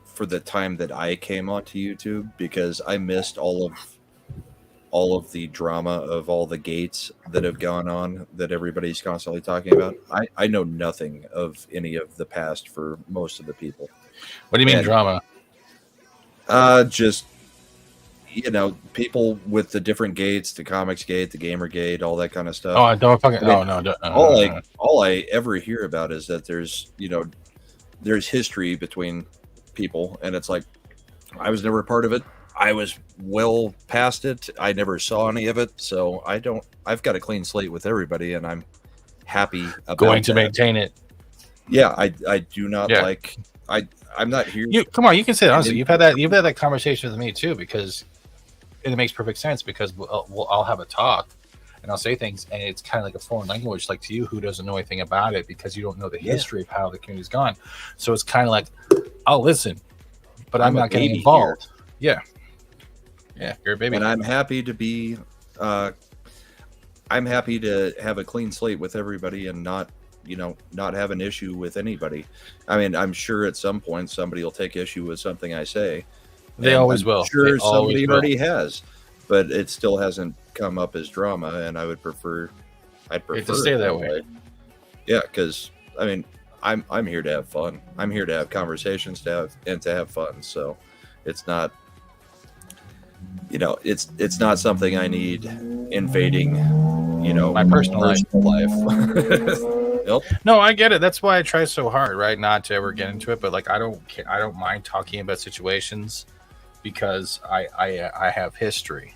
for the time that I came onto YouTube, because I missed all of the drama of all the gates that have gone on that everybody's constantly talking about. I know nothing of any of the past for most of the people. What do you mean drama? Just, people with the different gates, the comics gate, the gamer gate, all that kind of stuff. Oh, I don't fucking, all I ever hear about is that there's history between people, and it's like, I was never a part of it. I was well past it. I never saw any of it, so I've got a clean slate with everybody, and I'm happy about going to maintain it. Yeah, I do not like. I'm not here. Come on, you can say it honestly. You've had that conversation with me too, because it makes perfect sense. Because I'll have a talk, and I'll say things, and it's kind of like a foreign language, like to you who doesn't know anything about it, because you don't know the history of how the community's gone. So it's kind of like, I'll listen, but I'm not getting involved. Here. Yeah. Yeah, you're a baby. And I'm happy to be. I'm happy to have a clean slate with everybody and not have an issue with anybody. I mean, I'm sure at some point somebody will take issue with something I say. They always will. Sure, they somebody already has, but it still hasn't come up as drama, and I'd prefer it to stay that way. Yeah, because I mean, I'm here to have fun. I'm here to have conversations, to have fun. So it's not, it's not something I need invading, my personal life. Nope. No, I get it. That's why I try so hard, right? Not to ever get into it, but like I don't mind talking about situations because I have history.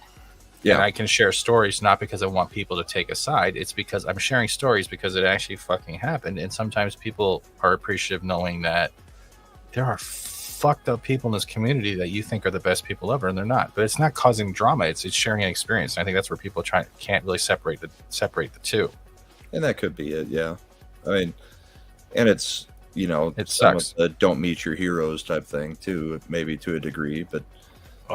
Yeah. And I can share stories not because I want people to take a side. It's because I'm sharing stories because it actually fucking happened. And sometimes people are appreciative knowing that there are fucked up people in this community that you think are the best people ever, and they're not. But it's not causing drama. It's sharing an experience. And I think that's where people can't really separate the two. And that could be it, yeah. I mean, and it's, it sucks. Don't meet your heroes type thing too, maybe to a degree, but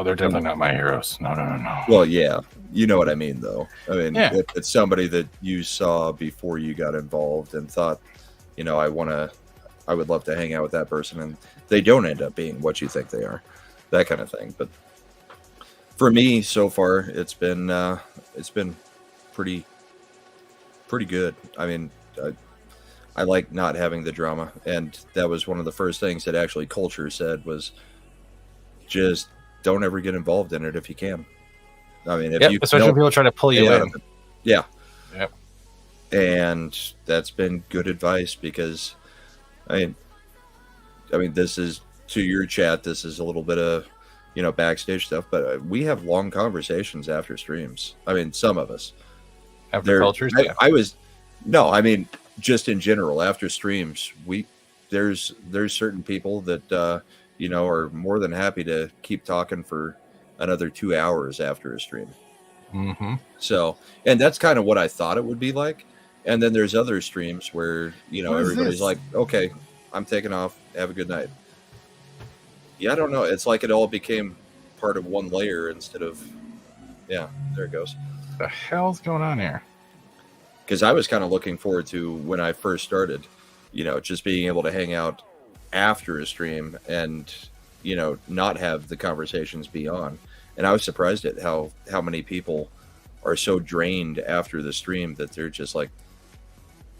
they're definitely not my heroes. No. Well, yeah, you know what I mean, though. I mean, yeah. If it's somebody that you saw before you got involved and thought, I would love to hang out with that person, and they don't end up being what you think they are, that kind of thing. But for me, so far, it's been pretty good. I mean, I like not having the drama, and that was one of the first things that actually Culture said was just don't ever get involved in it if you can. I mean, especially when people try to pull you in. Yeah. Yep. And that's been good advice because, I mean, this is to your chat. This is a little bit of, backstage stuff, but we have long conversations after streams. I mean, some of us. After Cultures, I mean, just in general, after streams, there's certain people that are more than happy to keep talking for another 2 hours after a stream. Mm-hmm. So, and that's kind of what I thought it would be like. And then there's other streams where everybody's like, "Okay, I'm taking off. Have a good night." Yeah, I don't know. It's like it all became part of one layer instead of, yeah. There it goes. The hell's going on here? Because I was kind of looking forward to when I first started, just being able to hang out after a stream and, not have the conversations be on. And I was surprised at how many people are so drained after the stream that they're just like,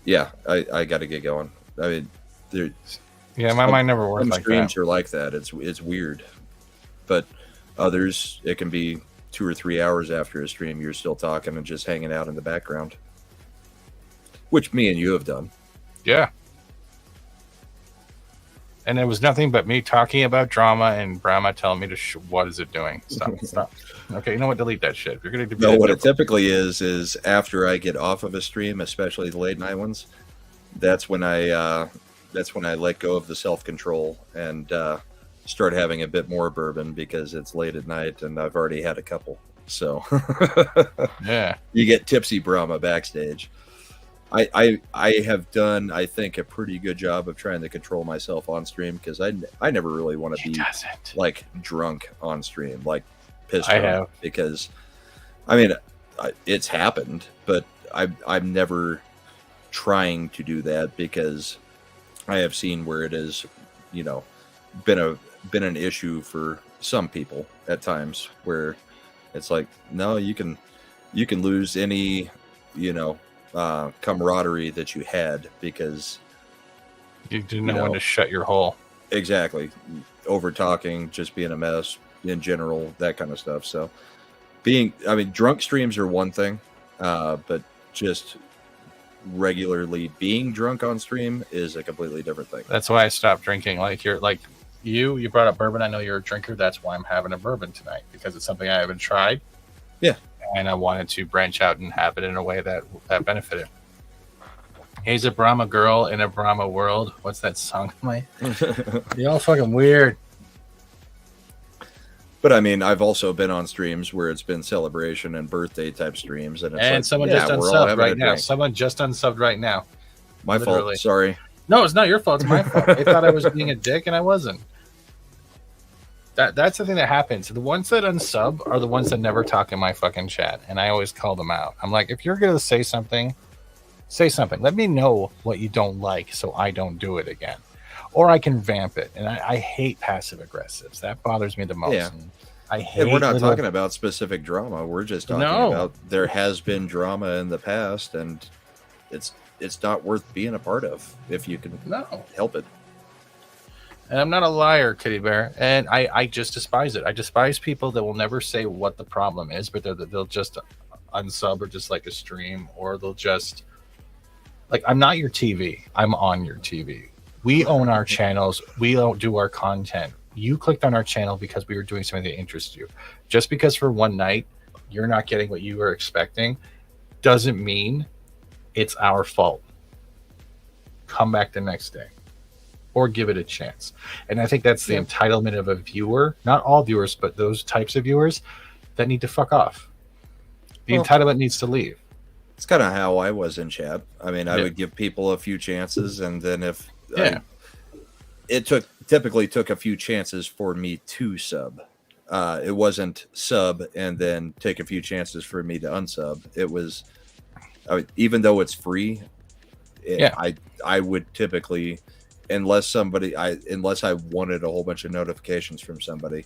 yeah, I got to get going. I mean, my mind never works like that. Some streams are like that. It's weird. But others, it can be 2 or 3 hours after a stream, you're still talking and just hanging out in the background. Which me and you have done. Yeah. And it was nothing but me talking about drama and Brahma telling me to what is it doing? Stop. Okay, you know what? Delete that shit. You're gonna do what it typically is after I get off of a stream, especially the late night ones, that's when I let go of the self-control and start having a bit more bourbon because it's late at night and I've already had a couple. So yeah. You get tipsy Brahma backstage. I have done, I think, a pretty good job of trying to control myself on stream because I never really want to be like drunk on stream, like pissed drunk. Because, I mean, it's happened, but I'm never trying to do that because I have seen where it has, been an issue for some people at times where it's like, no, you can lose any, camaraderie that you had because you didn't know when to shut your hole. Exactly. Over talking, just being a mess in general, that kind of stuff. So drunk streams are one thing, but just regularly being drunk on stream is a completely different thing. That's why I stopped drinking. Like you brought up bourbon. I know you're a drinker. That's why I'm having a bourbon tonight because it's something I haven't tried. Yeah. And I wanted to branch out and have it in a way that benefited. He's a Brahma girl in a Brahma world. What's that song? You're all fucking weird. But I mean, I've also been on streams where it's been celebration and birthday type streams, and someone just unsubbed right now. Someone just unsubbed right now. My fault. Sorry. No, it's not your fault. It's my fault. They thought I was being a dick, and I wasn't. That's the thing that happens. The ones that unsub are the ones that never talk in my fucking chat, and I always call them out. I'm like, if you're gonna say something, say something. Let me know what you don't like, so I don't do it again, or I can vamp it. And I hate passive aggressives. That bothers me the most. Yeah. And I hate. And we're not talking about specific drama. We're just talking about there has been drama in the past, and it's not worth being a part of if you can help it. And I'm not a liar, Teddy Bear. And I just despise it. I despise people that will never say what the problem is, but they'll just unsub or just like a stream, or they'll just like, I'm not your TV. I'm on your TV. We own our channels. We don't do our content. You clicked on our channel because we were doing something that interests you. Just because for one night you're not getting what you were expecting doesn't mean it's our fault. Come back the next day. Or give it a chance. And I think that's the entitlement of a viewer, not all viewers, but those types of viewers that need to fuck off. The entitlement needs to leave. It's kind of how I was in chat. I mean, I would give people a few chances, and then if it typically took a few chances for me to sub. It wasn't sub and then take a few chances for me to unsub. It was, even though it's free, I would typically, unless I wanted a whole bunch of notifications from somebody,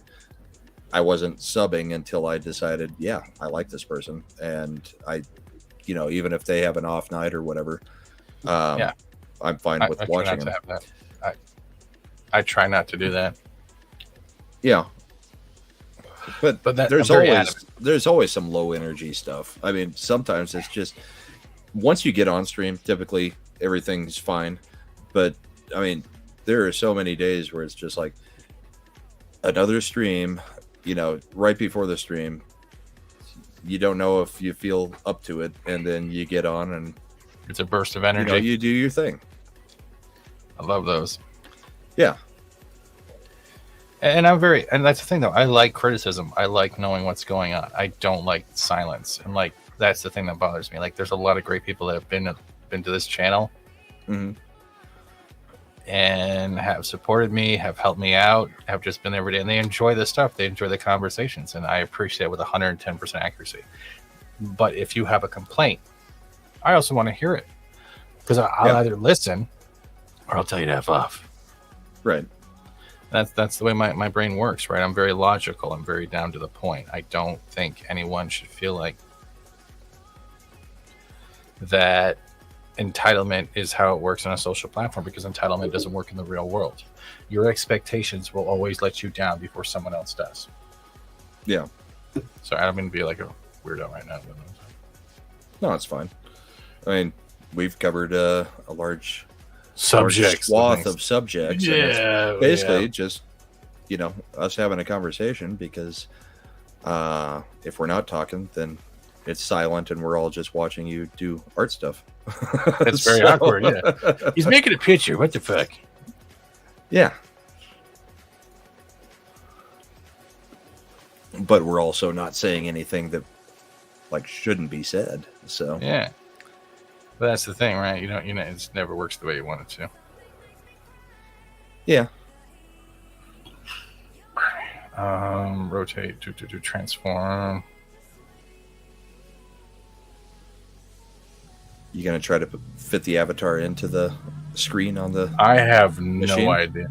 I wasn't subbing until I decided, I like this person. And even if they have an off night or whatever, I'm fine with watching them. I try not to do that. Yeah. But there's always some low energy stuff. I mean, sometimes it's just, once you get on stream, typically everything's fine. But I mean, there are so many days where it's just like another stream, right before the stream, you don't know if you feel up to it, and then you get on and it's a burst of energy. You do your thing. I love those. Yeah. And and that's the thing though. I like criticism. I like knowing what's going on. I don't like silence. And like, that's the thing that bothers me. Like, there's a lot of great people that have been to this channel. Mm-hmm. And have supported me, have helped me out, have just been there every day, and they enjoy the stuff. They enjoy the conversations, and I appreciate it with 110% accuracy. But if you have a complaint, I also want to hear it, because I'll either listen or I'll tell you to F off. Right. That's the way my brain works, right? I'm very logical. I'm very down to the point. I don't think anyone should feel like that entitlement is how it works on a social platform, because entitlement doesn't work in the real world. Your expectations will always let you down before someone else does. Yeah. Sorry, I don't mean to be like a weirdo right now. No, it's fine. I mean, we've covered a large subjects, swath of subjects. Yeah, basically just us having a conversation, because if we're not talking, then it's silent and we're all just watching you do art stuff. It's very awkward. Yeah, he's making a picture. What the fuck? Yeah, but we're also not saying anything that shouldn't be said. So yeah. But that's the thing, right? It never works the way you want it to. Yeah. Rotate to transform. You gonna try to fit the avatar into the screen on the? I have no idea.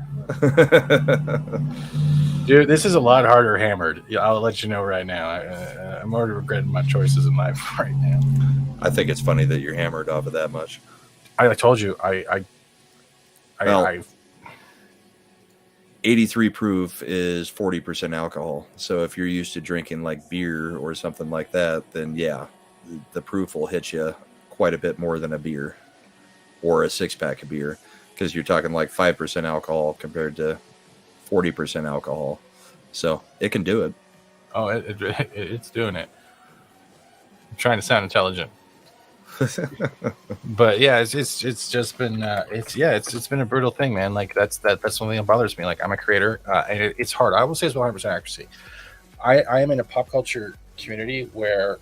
Dude, this is a lot harder hammered. I'll let you know right now. I'm already regretting my choices in life right now. I think it's funny that you're hammered off of that much. I told you, 83 proof is 40% alcohol. So if you're used to drinking like beer or something like that, then yeah, the proof will hit you quite a bit more than a beer or a 6-pack of beer, because you're talking like 5% alcohol compared to 40% alcohol. So it can do it. Oh, it's doing it. I'm trying to sound intelligent. But yeah, it's just been it's been a brutal thing, man. Like that's something that bothers me. Like, I'm a creator, and it's hard. I will say it's 100% accuracy. I am in a pop culture community where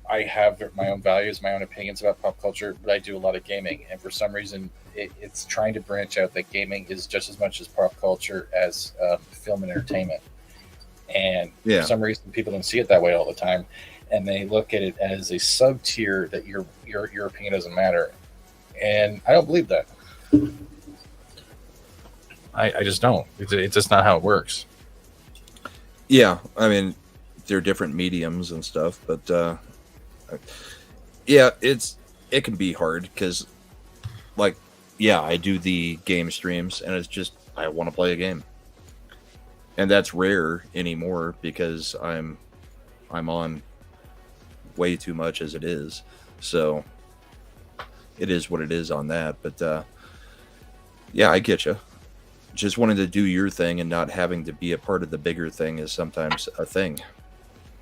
I have my own values, my own opinions about pop culture, but I do a lot of gaming, and for some reason it's trying to branch out that gaming is just as much as pop culture as film and entertainment. And Yeah. for some reason, people don't see it that way all the time, and they look at it as a sub tier that your opinion doesn't matter. And I don't believe that. I just don't. It's just not how it works. Yeah, I mean, they're different mediums and stuff, but yeah, it can be hard because, like, yeah, I do the game streams, and it's just I want to play a game, and that's rare anymore because I'm on way too much as it is. So it is what it is on that. But yeah, I get you. Just wanting to do your thing and not having to be a part of the bigger thing is sometimes a thing.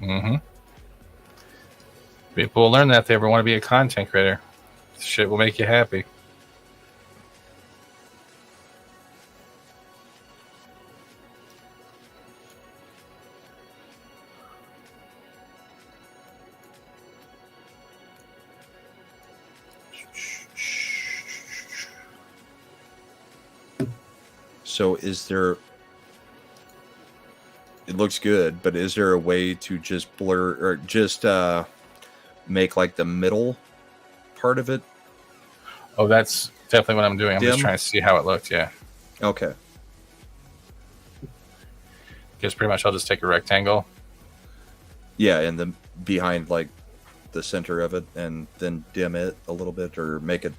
Mm-hmm. People will learn that if they ever want to be a content creator. Shit will make you happy. So is there... It looks good, but is there a way to just blur or just make like the middle part of it? Oh, that's definitely what I'm doing. I'm dim? just trying to see how it looked. Yeah. Okay. Because pretty much I'll just take a rectangle. Yeah, and then behind like the center of it, and then dim it a little bit or make it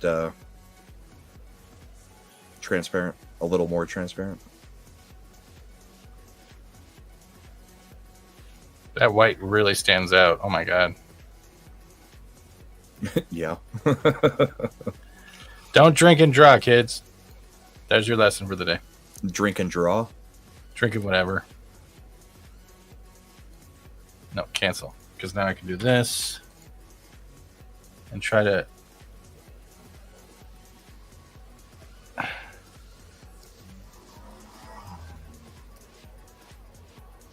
transparent, a little more transparent. That white really stands out. Oh my god. Yeah. Don't drink and draw, kids. There's your lesson for the day. Drink and draw. Drink and whatever. No, cancel. Because now I can do this and try to.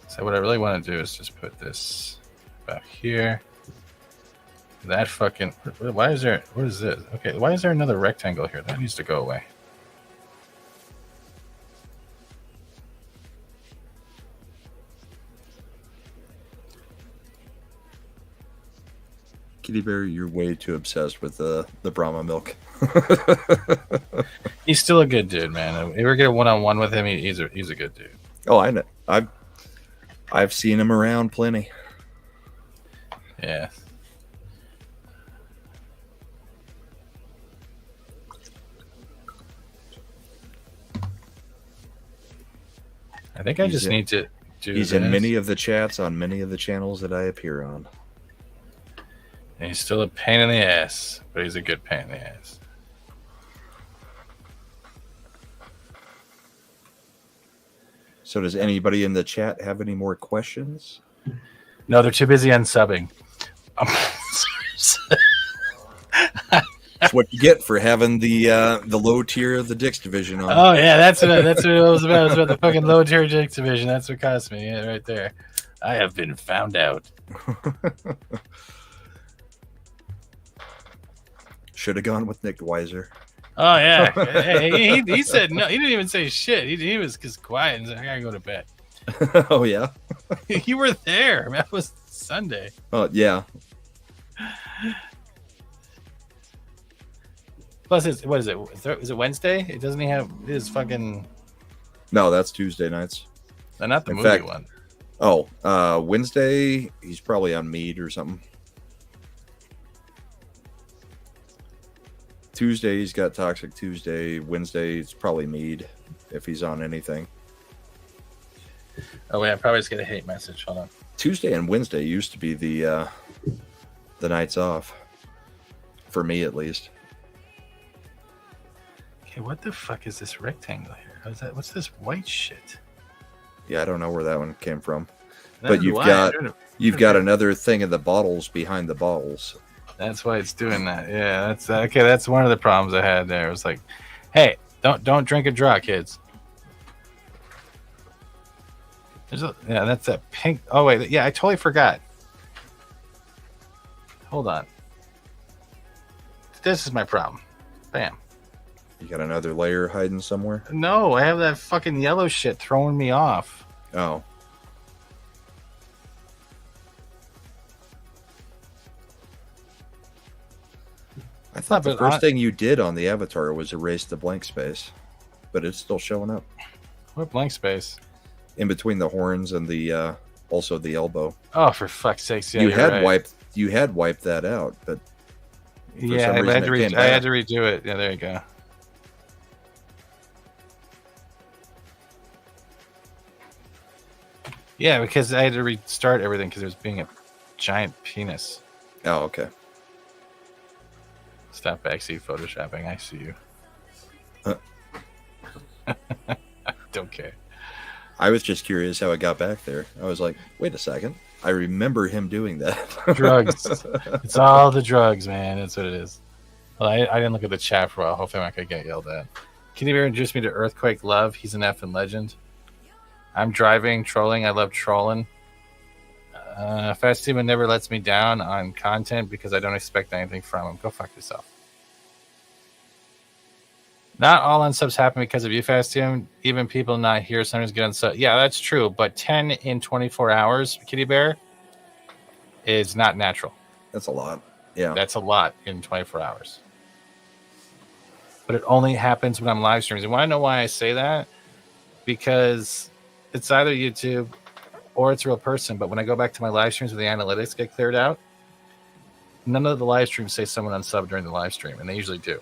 So what I really want to do is just put this back here. That fucking... Why is there... What is this? Okay, why is there another rectangle here? That needs to go away. Kitty Bear, you're way too obsessed with the Brahma milk. He's still a good dude, man. If you ever get a one-on-one with him, he's a good dude. Oh, I know. I've seen him around plenty. Yeah. I think I just need to do He's this. in many of the chats on many of the channels that I appear on. And he's still a pain in the ass, but he's a good pain in the ass. So does anybody in the chat have any more questions? No, they're too busy unsubbing. That's what you get for having the low tier of the Dix division on. Oh yeah, that's what it was about. It was about the fucking low tier Dix division. That's what cost me. Yeah, right there. I have been found out. Should have gone with Nick Weiser. Oh yeah, hey, he said no. He didn't even say shit. He was just quiet and said, "I gotta go to bed." Oh yeah, You were there. That was Sunday. oh yeah. Plus, what is it? Is it Wednesday? It doesn't even have his fucking. No, that's Tuesday nights. Not the In movie fact- one. Oh, Wednesday he's probably on mead or something. Tuesday he's got Toxic Tuesday. Wednesday it's probably mead if he's on anything. Oh wait, I probably just get a hate message. Hold on. Tuesday and Wednesday used to be the nights off for me at least. Okay, what the fuck is this rectangle here? How's that? What's this white shit? Yeah, I don't know where that one came from. Neither But do you've got another thing of the bottles behind the bottles. That's why it's doing that. Yeah, that's okay. That's one of the problems I had there. It was like, hey, don't drink and draw, kids. Yeah, that's that pink. Oh wait, yeah, I totally forgot. Hold on. This is my problem. Bam. You got another layer hiding somewhere? No, I have that fucking yellow shit throwing me off. Oh. I thought the first thing you did on the avatar was erase the blank space, but it's still showing up. What blank space? In between the horns and the also the elbow. Oh, for fuck's sakes! Yeah, you had wiped that out, but yeah, I had to redo it. Yeah, there you go. Yeah, because I had to restart everything because it was being a giant penis. Oh, okay. Stop backseat photoshopping. I see you. Don't care. I was just curious how it got back there. I was like, wait a second. I remember him doing that. Drugs. It's all the drugs, man. That's what it is. Well, I didn't look at the chat for a while. Hopefully I'm not going to get yelled at. Can you ever introduce me to Earthquake Love? He's an effing legend. I'm driving, trolling. I love trolling. FAT-STEVEN never lets me down on content because I don't expect anything from him. Go fuck yourself. Not all unsubs happen because of you, FAT-STEVEN. Even people not here sometimes get unsub. Yeah, that's true. But 10 in 24 hours, Kitty Bear, is not natural. That's a lot. Yeah. That's a lot in 24 hours. But it only happens when I'm live streaming. You want to know why I say that? Because it's either YouTube or it's a real person. But when I go back to my live streams where the analytics get cleared out, none of the live streams say someone unsubbed during the live stream, and they usually do.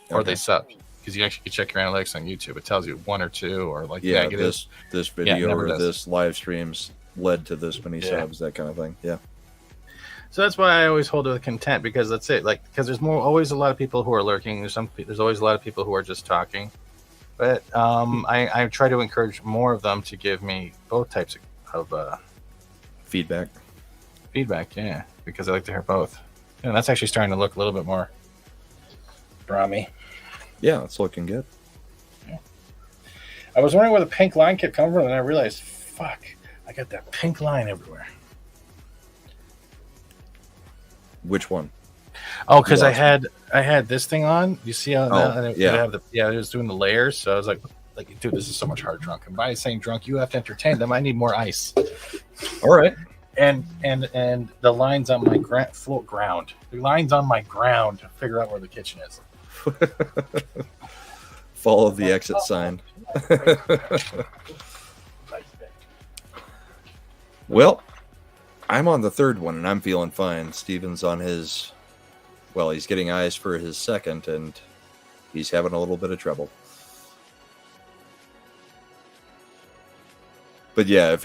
Or they sub, because you actually can check your analytics on YouTube. It tells you one or two, or like this video or this live streams led to this many subs, that kind of thing. Yeah. So that's why I always hold it with content, because that's it. Like, because there's always a lot of people who are lurking. There's always a lot of people who are just talking. But I try to encourage more of them to give me both types of feedback. Feedback, yeah, because I like to hear both. And that's actually starting to look a little bit more Brahmy. Yeah, it's looking good. Yeah. I was wondering where the pink line kept coming from, and I realized, fuck, I got that pink line everywhere. Which one? Oh, because I had this thing on. You see how yeah. I was doing the layers, so I was like, dude, this is so much hard drunk. And by saying drunk, you have to entertain them. I need more ice. All right. And the lines on my ground. The lines on my ground to figure out where the kitchen is. Follow the exit sign. Well, I'm on the third one and I'm feeling fine. Steven's on his, he's getting eyes for his second and he's having a little bit of trouble. But yeah, if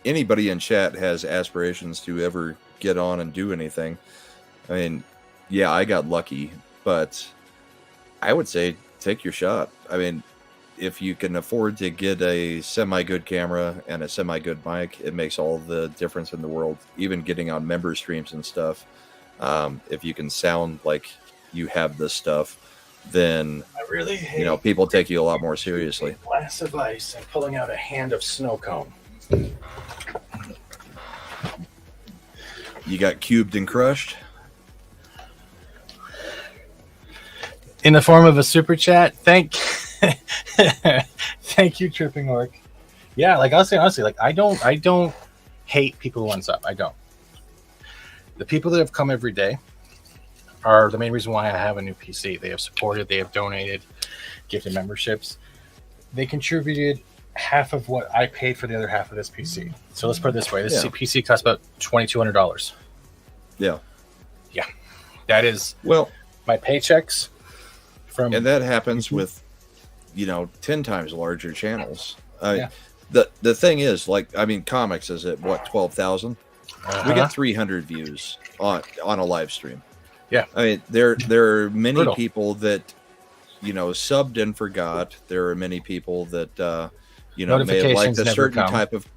anybody in chat has aspirations to ever get on and do anything, I mean, yeah, I got lucky, but I would say take your shot. I mean, if you can afford to get a semi-good camera and a semi-good mic, it makes all the difference in the world. Even getting on member streams and stuff, if you can sound like you have this stuff, then I really hate people take you a lot more seriously. A glass of ice and pulling out a hand of snow cone. You got cubed and crushed. In the form of a super chat, thank you, Tripping Orc. Yeah, like I'll say honestly, like I don't hate people who unsub. I don't. The people that have come every day are the main reason why I have a new PC. They have supported, they have donated, gifted memberships. They contributed half of what I paid for the other half of this PC. So let's put it this way: this PC costs about $2,200. Yeah, that is my paychecks. And that happens with, 10 times larger channels. The thing is, comics is at what, 12,000? We get 300 views on a live stream. Yeah, I mean, there are many people that, subbed and forgot. There are many people that, may have liked a certain type of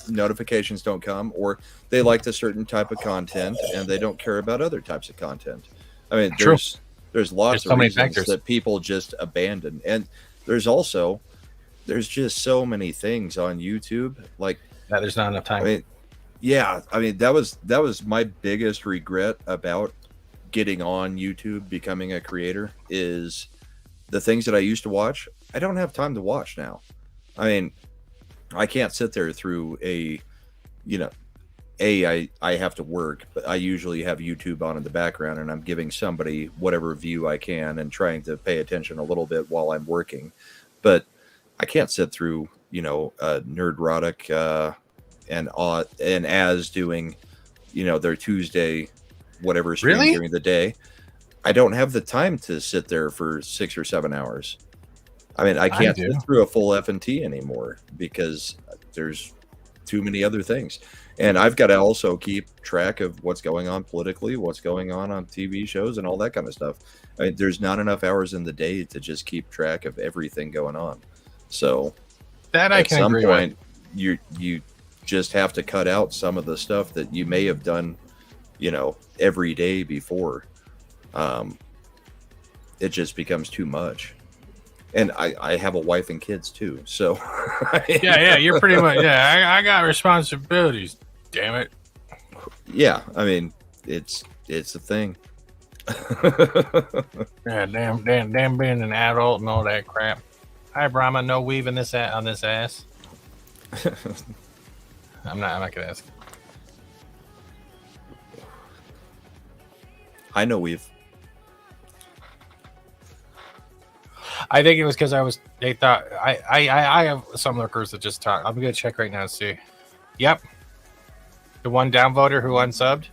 notifications don't come, or they like a certain type of content and they don't care about other types of content. I mean, there's lots of reasons that people just abandon. And there's just so many things on YouTube. Like there's not enough time. That was my biggest regret about getting on YouTube, becoming a creator, is the things that I used to watch. I don't have time to watch now. I mean, I can't sit there through I have to work, but I usually have YouTube on in the background, and I'm giving somebody whatever view I can and trying to pay attention a little bit while I'm working. But I can't sit through, Nerdrotic and as doing, their Tuesday whatever stream Really? during the day. I don't have the time to sit there for 6 or 7 hours. I mean, I can't sit through a full F&T anymore because there's too many other things. And I've got to also keep track of what's going on politically, what's going on TV shows, and all that kind of stuff. I mean, there's not enough hours in the day to just keep track of everything going on. So that I can agree with. At some point, you just have to cut out some of the stuff that you may have done, every day before. It just becomes too much. And I have a wife and kids too, so yeah, you're pretty much I got responsibilities. Damn it. Yeah, I mean it's a thing. Yeah, damn, being an adult and all that crap. Hi, Brahma. No weave in this on this ass. I'm not gonna ask. I know weave. I think it was because they thought I have some lurkers that just talk. I'm gonna check right now and see. Yep. The one downvoter who unsubbed.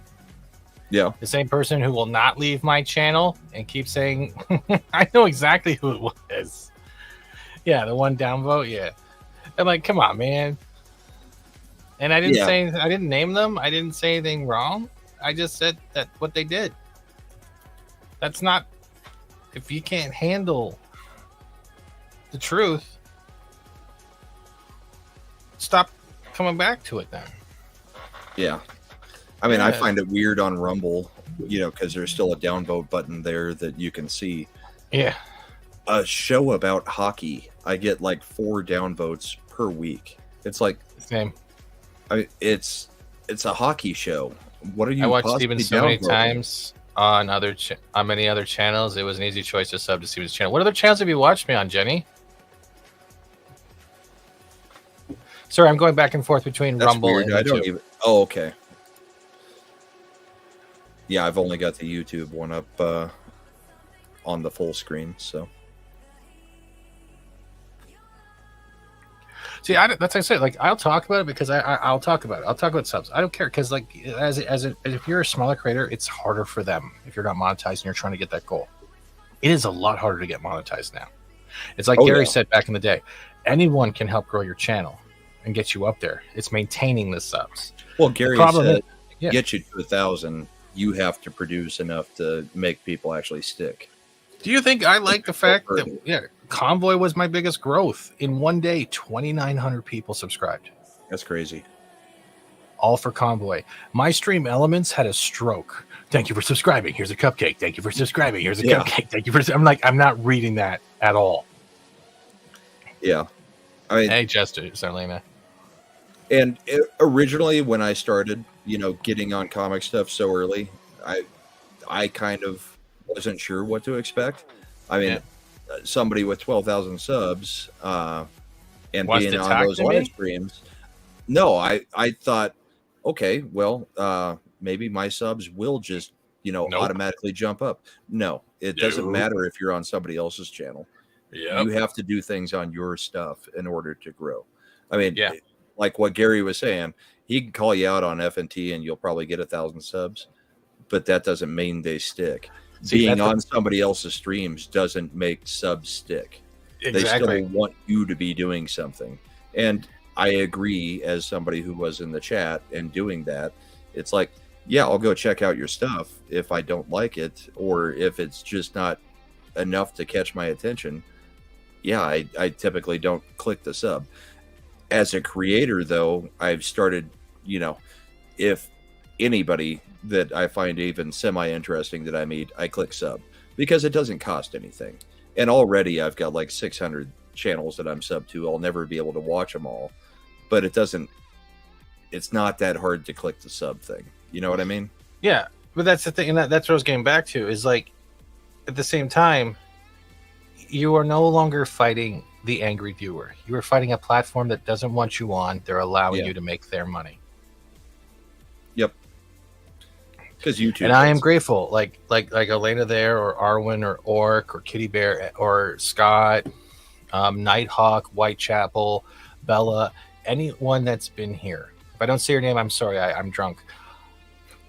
Yeah. The same person who will not leave my channel and keep saying I know exactly who it was. Yeah, the one downvote, yeah. I'm like, come on, man. And I didn't name them. I didn't say anything wrong. I just said that what they did. That's not if you can't handle the truth, stop coming back to it then. Yeah. I mean, I find it weird on Rumble, because there's still a downvote button there that you can see. Yeah. A show about hockey, I get like 4 downvotes per week. It's like same. I mean, it's a hockey show. What are you? I watched Steven so many times on many other channels. It was an easy choice to sub to Steven's channel. What other channels have you watched me on, Jenny? Sorry, I'm going back and forth between Rumble and YouTube. I don't even. Oh, okay. Yeah, I've only got the YouTube one up on the full screen. So, see, that's what I said. Like, I'll talk about it because I'll talk about it. I'll talk about subs. I don't care because, like, if you're a smaller creator, it's harder for them if you're not monetized and you're trying to get that goal. It is a lot harder to get monetized now. It's like Gary said back in the day. Anyone can help grow your channel and get you up there. It's maintaining the subs. Well, Gary said, get you to 1,000, you have to produce enough to make people actually stick. Do you think I like the fact that Convoy was my biggest growth? In one day, 2,900 people subscribed. That's crazy. All for Convoy. My stream Elements had a stroke. Thank you for subscribing. Here's a cupcake. Thank you for subscribing. Here's a cupcake. Thank you for. I'm like, I'm not reading that at all. Yeah. I mean, hey, Jester, Sarlena. And originally, when I started, getting on comic stuff so early, I kind of wasn't sure what to expect. I mean, somebody with 12,000 subs and being on those live streams. No, I thought, okay, well, maybe my subs will just, automatically jump up. No, it doesn't matter if you're on somebody else's channel. Yep. You have to do things on your stuff in order to grow. I mean, like what Gary was saying, he can call you out on F&T and you'll probably get 1,000 subs, but that doesn't mean they stick. Being on somebody else's streams doesn't make subs stick. Exactly. They still want you to be doing something. And I agree, as somebody who was in the chat and doing that, it's like, yeah, I'll go check out your stuff if I don't like it, or if it's just not enough to catch my attention. Yeah, I typically don't click the sub. As a creator, though, I've started, if anybody that I find even semi-interesting that I meet, I click sub because it doesn't cost anything. And already I've got like 600 channels that I'm sub to. I'll never be able to watch them all, but it's not that hard to click the sub thing. You know what I mean? Yeah, but that's the thing. And that's what I was getting back to is like, at the same time, you are no longer fighting the angry viewer. You are fighting a platform that doesn't want you on. They're allowing you to make their money. Because YouTube. And I am grateful, like Elena there, or Arwen, or Orc, or Kitty Bear, or Scott, Nighthawk, Whitechapel, Bella, anyone that's been here. If I don't say your name, I'm sorry. I'm drunk.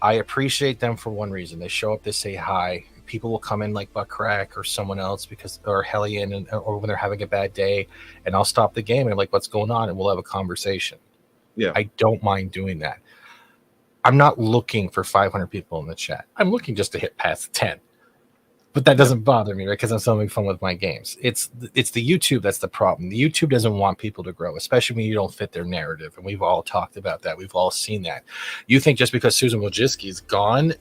I appreciate them for one reason. They show up, they say hi. People will come in like Buttcrack or someone else or Hellion, or when they're having a bad day, and I'll stop the game and I'm like, what's going on? And we'll have a conversation. Yeah. I don't mind doing that. I'm not looking for 500 people in the chat. I'm looking just to hit past 10. But that doesn't bother me, right? Because I'm still having fun with my games. It's the YouTube that's the problem. The YouTube doesn't want people to grow, especially when you don't fit their narrative. And we've all talked about that. We've all seen that. You think just because Susan Wojcicki's gone,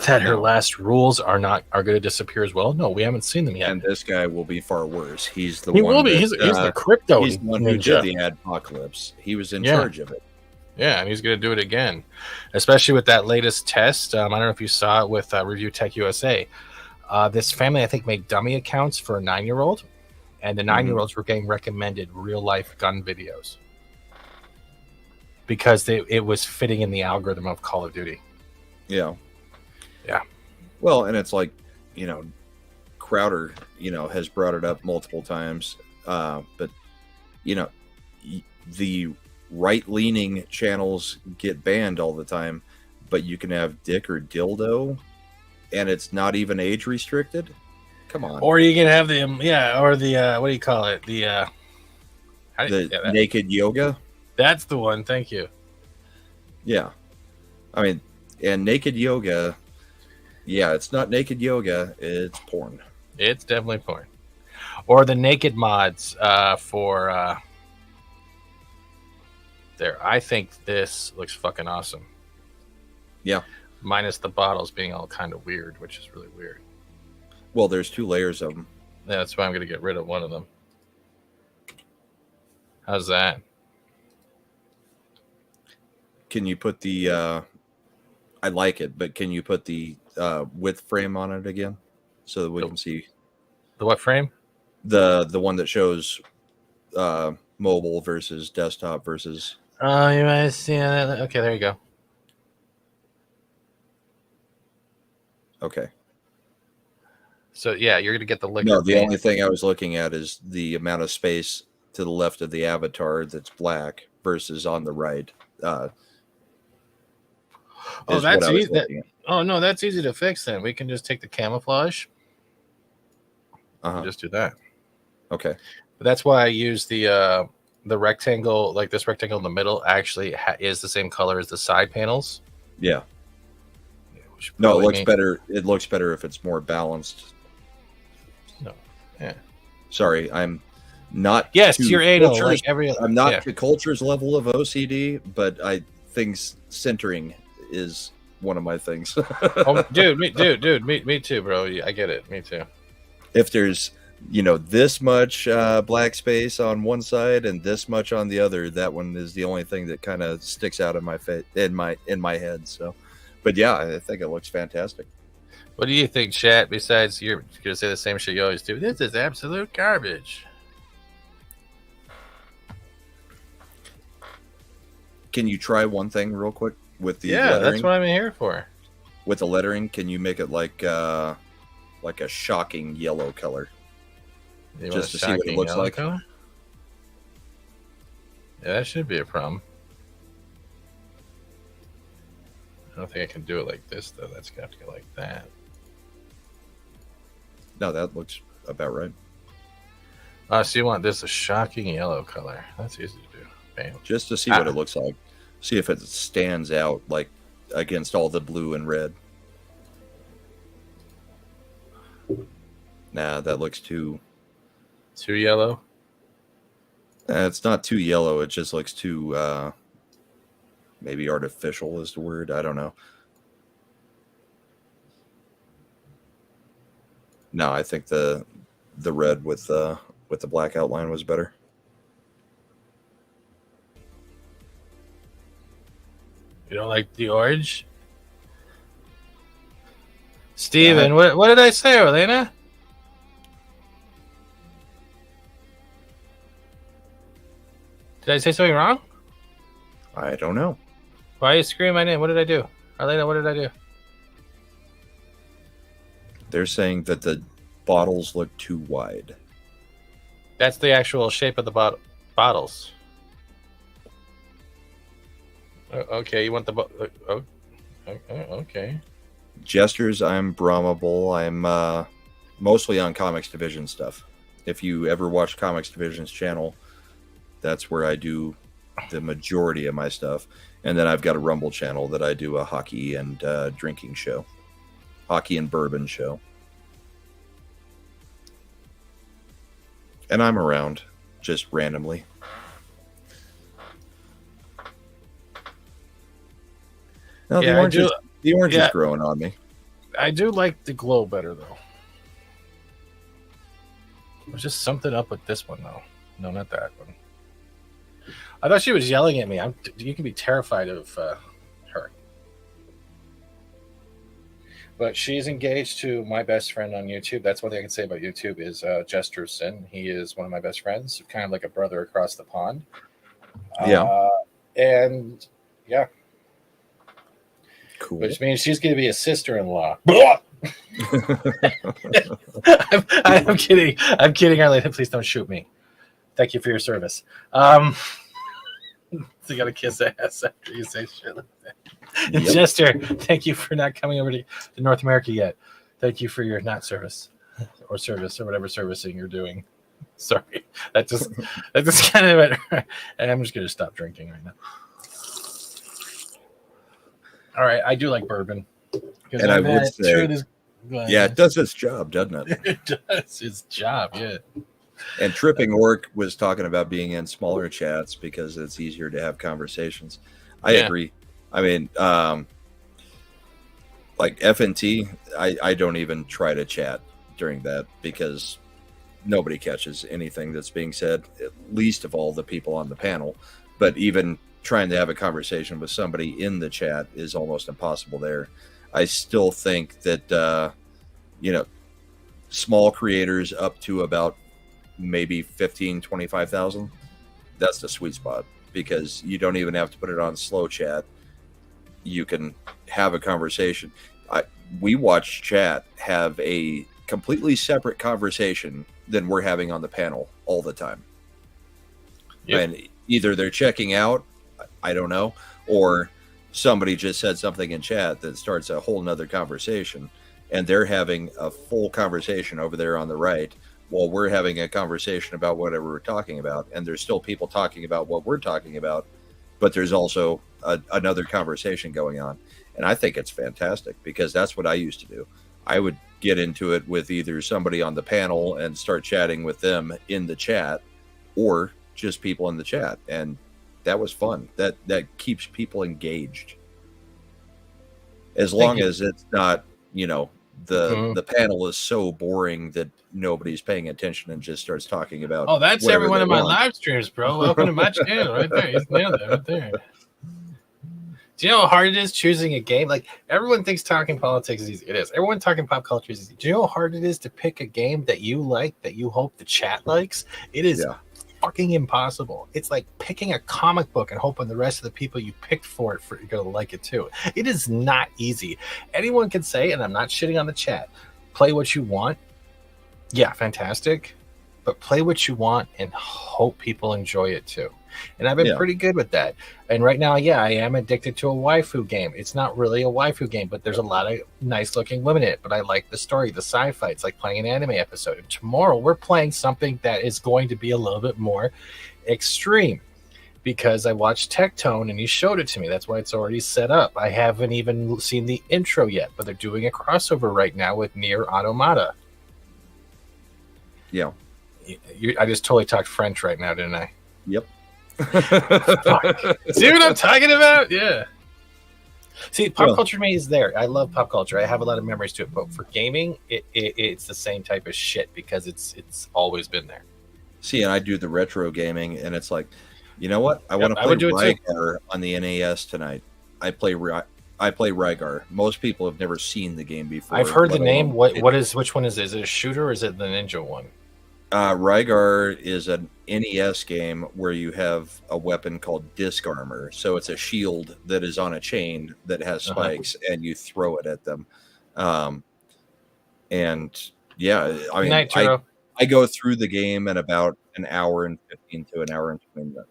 that her last rules are going to disappear as well? No, we haven't seen them yet. And this guy will be far worse. He's the he one. Will be. He's the crypto. He's the one who did the Adpocalypse. He was in charge of it. Yeah, and he's going to do it again, especially with that latest test. I don't know if you saw it with Review Tech USA. This family, I think, made dummy accounts for a 9-year-old, and the 9-year-olds were getting recommended real-life gun videos because it was fitting in the algorithm of Call of Duty. Yeah. Yeah. Well, and it's like, Crowder, has brought it up multiple times, but, the right-leaning channels get banned all the time, but you can have dick or dildo, and it's not even age restricted. Come on. Or you can have the or the what do you call it? The naked yoga. That's the one. Thank you. Yeah, I mean, and naked yoga. Yeah, it's not naked yoga. It's porn. It's definitely porn. Or the naked mods for. There, I think this looks fucking awesome. Yeah. Minus the bottles being all kind of weird, which is really weird. Well, there's 2 layers of them. Yeah, that's why I'm going to get rid of one of them. How's that? Can you put the... I like it, but can you put the width frame on it again? So that we can see... The what frame? The one that shows mobile versus desktop versus... Oh, you might see that. Okay, there you go. Okay. So, yeah, you're going to get the liquor. No, the only thing I was looking at is the amount of space to the left of the avatar that's black versus on the right. Oh, that's easy. Oh, no, that's easy to fix then. We can just take the camouflage and just do that. Okay. But that's why I use the rectangle, like this rectangle in the middle, actually is the same color as the side panels. Yeah. No, it looks better. It looks better if it's more balanced. No. Yeah. Sorry, I'm not. Yes, you're anal. Like I'm not to culture's level of OCD, but things centering is one of my things. Oh, dude, me too, bro. I get it. Me too. If there's this much black space on one side and this much on the other, that one is the only thing that kind of sticks out in my in my head. So, but yeah, I think it looks fantastic. What do you think, chat? Besides, you're gonna say the same shit you always do. This is absolute garbage. Can you try one thing real quick with the lettering? That's what I'm here for. With the lettering, can you make it like a shocking yellow color? Just to see what it looks like. Color? Yeah, that should be a problem. I don't think I can do it like this, though. That's going to have to go like that. No, that looks about right. So you want this a shocking yellow color. That's easy to do. Bam. Just to see what it looks like. See if it stands out like against all the blue and red. Nah, that looks too yellow. It's not too yellow. It just looks too maybe artificial is the word. I don't know. No, I think the red with the black outline was better. You don't like the orange? Steven, what did I say, Elena? Did I say something wrong? I don't know. Why are you screaming my name? What did I do? Arlena, what did I do? They're saying that the bottles look too wide. That's the actual shape of the bottles. Okay, you want the okay. Jesters, I'm Brahmable. I'm mostly on Comics Division stuff. If you ever watch Comics Division's channel, that's where I do the majority of my stuff. And then I've got a Rumble channel that I do a hockey and drinking show. Hockey and bourbon show. And I'm around just randomly. No, Yeah, the orange is growing on me. I do like the glow better, though. There's just something up with this one, though. No, not that one. I thought she was yelling at me. You can be terrified of her. But she's engaged to my best friend on YouTube. That's one thing I can say about YouTube is Jesterson. He is one of my best friends, kind of like a brother across the pond. And yeah. Cool. Which means she's going to be a sister-in-law. I'm kidding. I'm kidding, Arlene. Please don't shoot me. Thank you for your service. So you got to kiss ass after you say shit like that. Yep. Jester, thank you for not coming over to North America yet. Thank you for your not service or whatever servicing you're doing. Sorry. That just kind of it. And I'm just going to stop drinking right now. All right, I do like bourbon. And I would say, yeah, it does its job, doesn't it? It does its job, yeah. And Tripping Orc was talking about being in smaller chats because it's easier to have conversations. I agree. I mean, like FNT, I don't even try to chat during that because nobody catches anything that's being said, at least of all the people on the panel. But even trying to have a conversation with somebody in the chat is almost impossible there. I still think that, small creators up to about maybe 15, 25,000, that's the sweet spot because you don't even have to put it on slow chat. You can have a conversation. We watch chat have a completely separate conversation than we're having on the panel all the time. Yep. And either they're checking out, I don't know, or somebody just said something in chat that starts a whole nother conversation and they're having a full conversation over there on the right while we're having a conversation about whatever we're talking about. And there's still people talking about what we're talking about, but there's also another conversation going on. And I think it's fantastic because that's what I used to do. I would get into it with either somebody on the panel and start chatting with them in the chat or just people in the chat. And that was fun. That keeps people engaged. As long as it's not, the panel is so boring that nobody's paying attention and just starts talking about. Oh, that's every one of my live streams, bro. Welcome to my channel right there. He's nailed it right there. Do you know how hard it is choosing a game? Like, everyone thinks talking politics is easy. It is. Everyone talking pop culture is easy. Do you know how hard it is to pick a game that you like, that you hope the chat likes? It is fucking impossible. It's like picking a comic book and hoping the rest of the people you picked for it you're going to like it too. It is not easy. Anyone can say, and I'm not shitting on the chat, play what you want. Yeah, fantastic. But play what you want and hope people enjoy it too. And I've been pretty good with that. And right now, I am addicted to a waifu game. It's not really a waifu game, but there's a lot of nice looking women in it. But I like the story, the sci-fi. It's like playing an anime episode. And tomorrow we're playing something that is going to be a little bit more extreme because I watched Tectone and he showed it to me. That's why it's already set up. I haven't even seen the intro yet, but they're doing a crossover right now with Nier Automata. Yeah. I just totally talked French right now, didn't I? Yep. See what I'm talking about? Yeah. See, pop culture to me is there. I love pop culture. I have a lot of memories to it. But for gaming, it's the same type of shit because it's always been there. See, and I do the retro gaming, and it's like, you know what? I want to play Rygar on the NES tonight. I play Rygar. Most people have never seen the game before. I've heard the name. Which one is it? Is it a shooter or is it the ninja one? Rygar is an NES game where you have a weapon called disc armor. So it's a shield that is on a chain that has spikes, and you throw it at them. Um, and yeah, I mean, Night, Turo. I go through the game in about an hour and 15 to an hour and 20 minutes.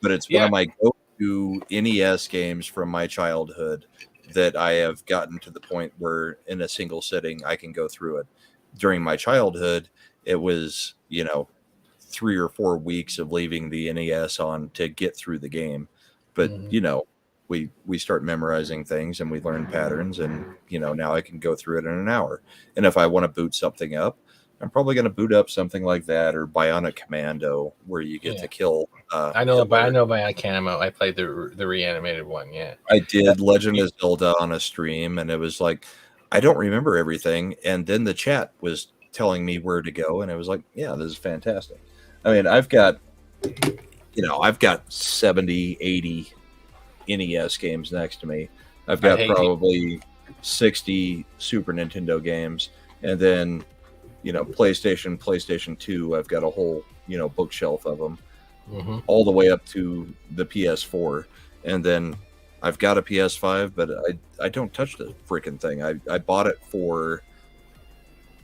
But it's one Yeah. of my go-to NES games from my childhood that I have gotten to the point where in a single sitting I can go through it. During my childhood, it was, 3 or 4 weeks of leaving the NES on to get through the game. But, we start memorizing things and we learn patterns, and, now I can go through it in an hour. And if I want to boot something up, I'm probably going to boot up something like that, or Bionic Commando, where you get to kill. I know Bionic Commando. I played the reanimated one. Yeah, I did Legend of Zelda on a stream, and it was like, I don't remember everything. And then the chat was telling me where to go, and it was like, yeah, this is fantastic. I mean, I've got 70, 80 NES games next to me. I've got probably 60 Super Nintendo games, and then PlayStation 2, I've got a whole bookshelf of them, all the way up to the PS4, and then I've got a PS5, but I don't touch the freaking thing. I bought it for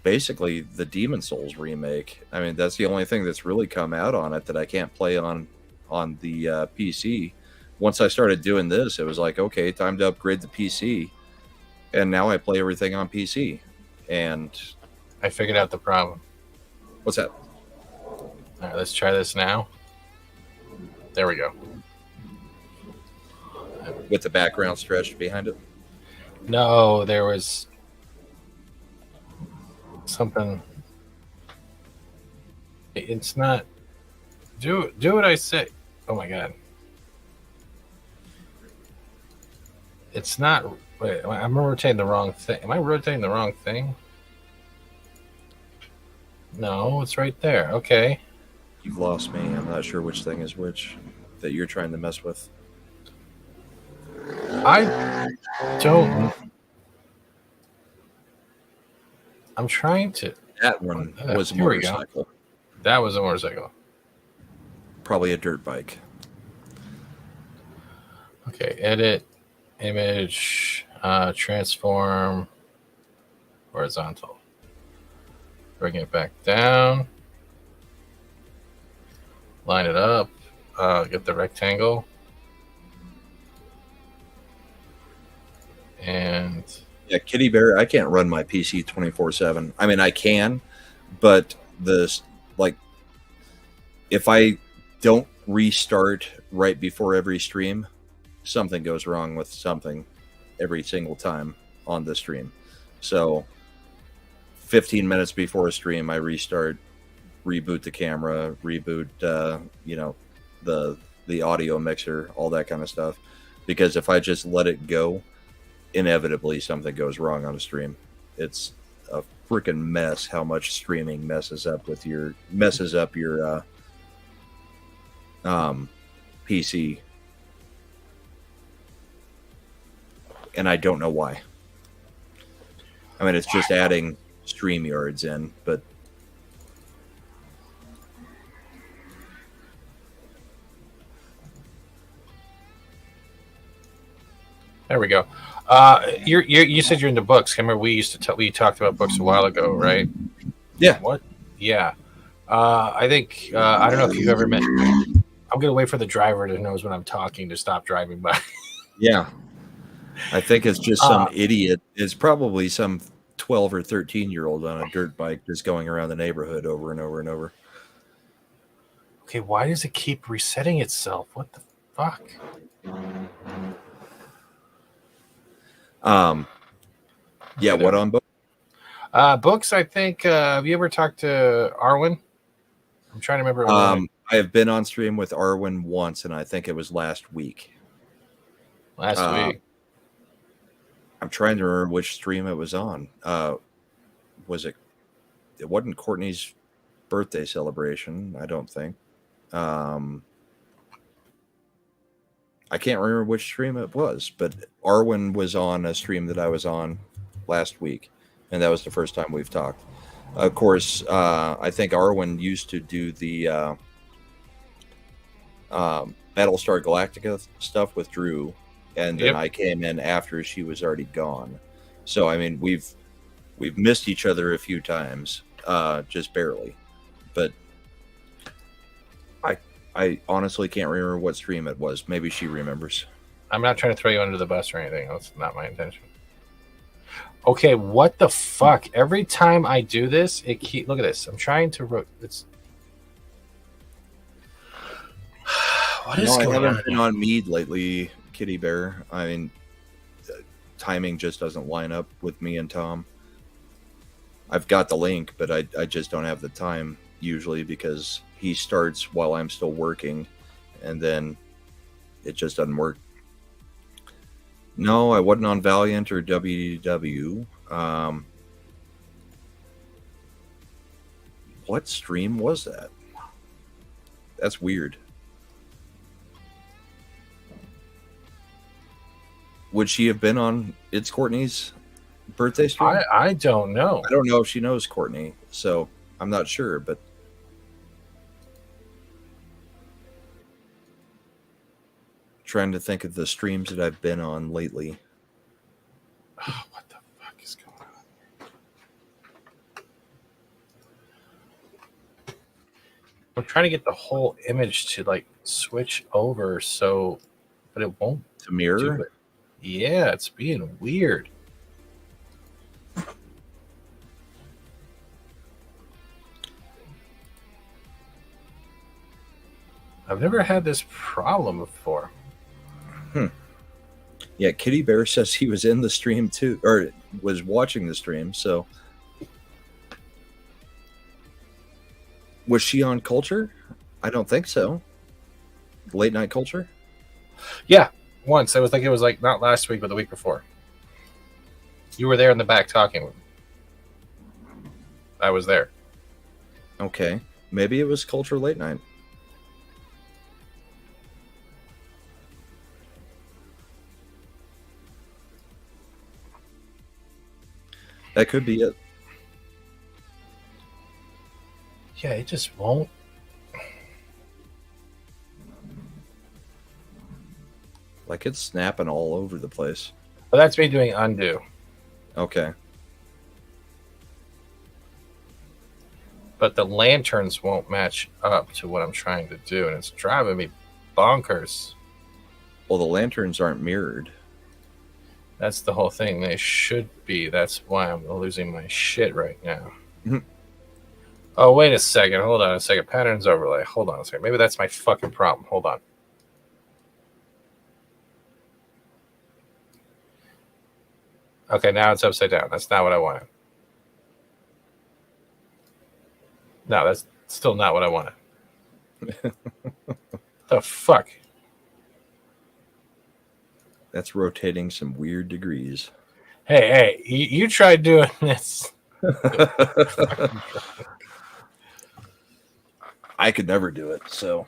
basically the Demon Souls remake. I mean, that's the only thing that's really come out on it that I can't play on the PC. Once I started doing this, it was like, okay, time to upgrade the PC, and now I play everything on PC. And I figured out the problem. What's that? All right, let's try this now. There we go. With the background stretched behind it? No, there was something. It's not. Do what I say. Oh my god. It's not. Wait, I'm rotating the wrong thing. Am I rotating the wrong thing? No, it's right there. Okay. You've lost me. I'm not sure which thing is which that you're trying to mess with. I don't. I'm trying to. That one was a motorcycle. That was a motorcycle. Probably a dirt bike. Okay, edit, image, transform, horizontal. Bring it back down. Line it up. Get the rectangle. And yeah, Kitty Bear, I can't run my PC 24/7. I mean, I can, but if I don't restart right before every stream, something goes wrong with something every single time on the stream. So 15 minutes before a stream, I restart, reboot the camera, reboot the audio mixer, all that kind of stuff. Because if I just let it go, inevitably something goes wrong on a stream. It's a freaking mess how much streaming messes up your PC, and I don't know why. I mean, it's just adding StreamYards in, but there we go. You said you're into books. Remember we talked about books a while ago, right? Yeah. What? Yeah. I think I don't know if you've ever met. I'm gonna wait for the driver to knows when I'm talking to stop driving by. Yeah. I think it's just some idiot. It's probably some 12 or 13-year-old on a dirt bike just going around the neighborhood over and over and over. Okay, why does it keep resetting itself? What the fuck? Yeah, what on books? Books, I think. Have you ever talked to Arwen? I'm trying to remember. I have been on stream with Arwen once, and I think it was last week. Last week. I'm trying to remember which stream it was on. Was it? It wasn't Courtney's birthday celebration, I don't think. I can't remember which stream it was, but Arwen was on a stream that I was on last week, and that was the first time we've talked. Of course, I think Arwen used to do the Battlestar Galactica stuff with Drew, and then Yep. I came in after she was already gone. So I mean, we've missed each other a few times, just barely. But I honestly can't remember what stream it was. Maybe she remembers. I'm not trying to throw you under the bus or anything. That's not my intention. Okay, what the fuck? Every time I do this, it keep. Look at this. I'm trying to. It's. What is I going haven't on? been on Mead lately, Kitty Bear. I mean, timing just doesn't line up with me and Tom. I've got the link, but I just don't have the time usually because he starts while I'm still working, and then it just doesn't work. No, I wasn't on Valiant or WW. What stream was that? That's weird. Would she have been on It's Courtney's birthday stream? I don't know. I don't know if she knows Courtney, so I'm not sure, but trying to think of the streams that I've been on lately. Oh, what the fuck is going on? I'm trying to get the whole image to like switch over, so, but it won't To mirror? do it. Yeah, it's being weird. I've never had this problem before. Yeah, Kitty Bear says he was in the stream too, or was watching the stream, so. Was she on Culture? I don't think so. Late Night Culture? Yeah, once. It was like not last week, but the week before. You were there in the back talking. I was there. Okay. Maybe it was Culture Late Night. That could be it. Yeah, it just won't. Like it's snapping all over the place. But that's me doing undo. Okay. But the lanterns won't match up to what I'm trying to do, and it's driving me bonkers. Well, the lanterns aren't mirrored. That's the whole thing. They should be. That's why I'm losing my shit right now. Mhm. Oh, wait a second. Hold on a second. Patterns overlay. Hold on a second. Maybe that's my fucking problem. Hold on. Okay, now it's upside down. That's not what I wanted. No, that's still not what I wanted. The fuck? That's rotating some weird degrees. Hey, you tried doing this. I could never do it, so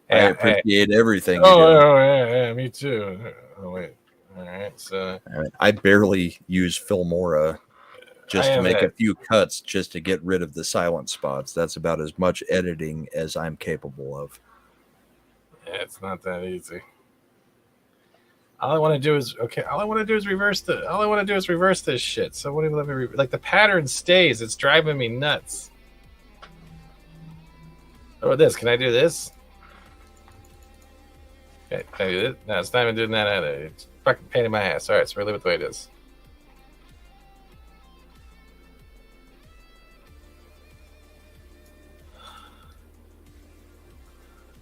I Hey, appreciate everything you Oh, do. yeah, me too. Oh, wait. All right, so I barely use Filmora just I to have make that. a few cuts just to get rid of the silent spots. That's about as much editing as I'm capable of. Yeah, it's not that easy. All I want to do is reverse this shit. So what do you let me like the pattern stays? It's driving me nuts. What about this? Can I do this? Okay, can I do this? No, it's not even doing that either. It's fucking pain in my ass. All right, so we'll leave it the way it is.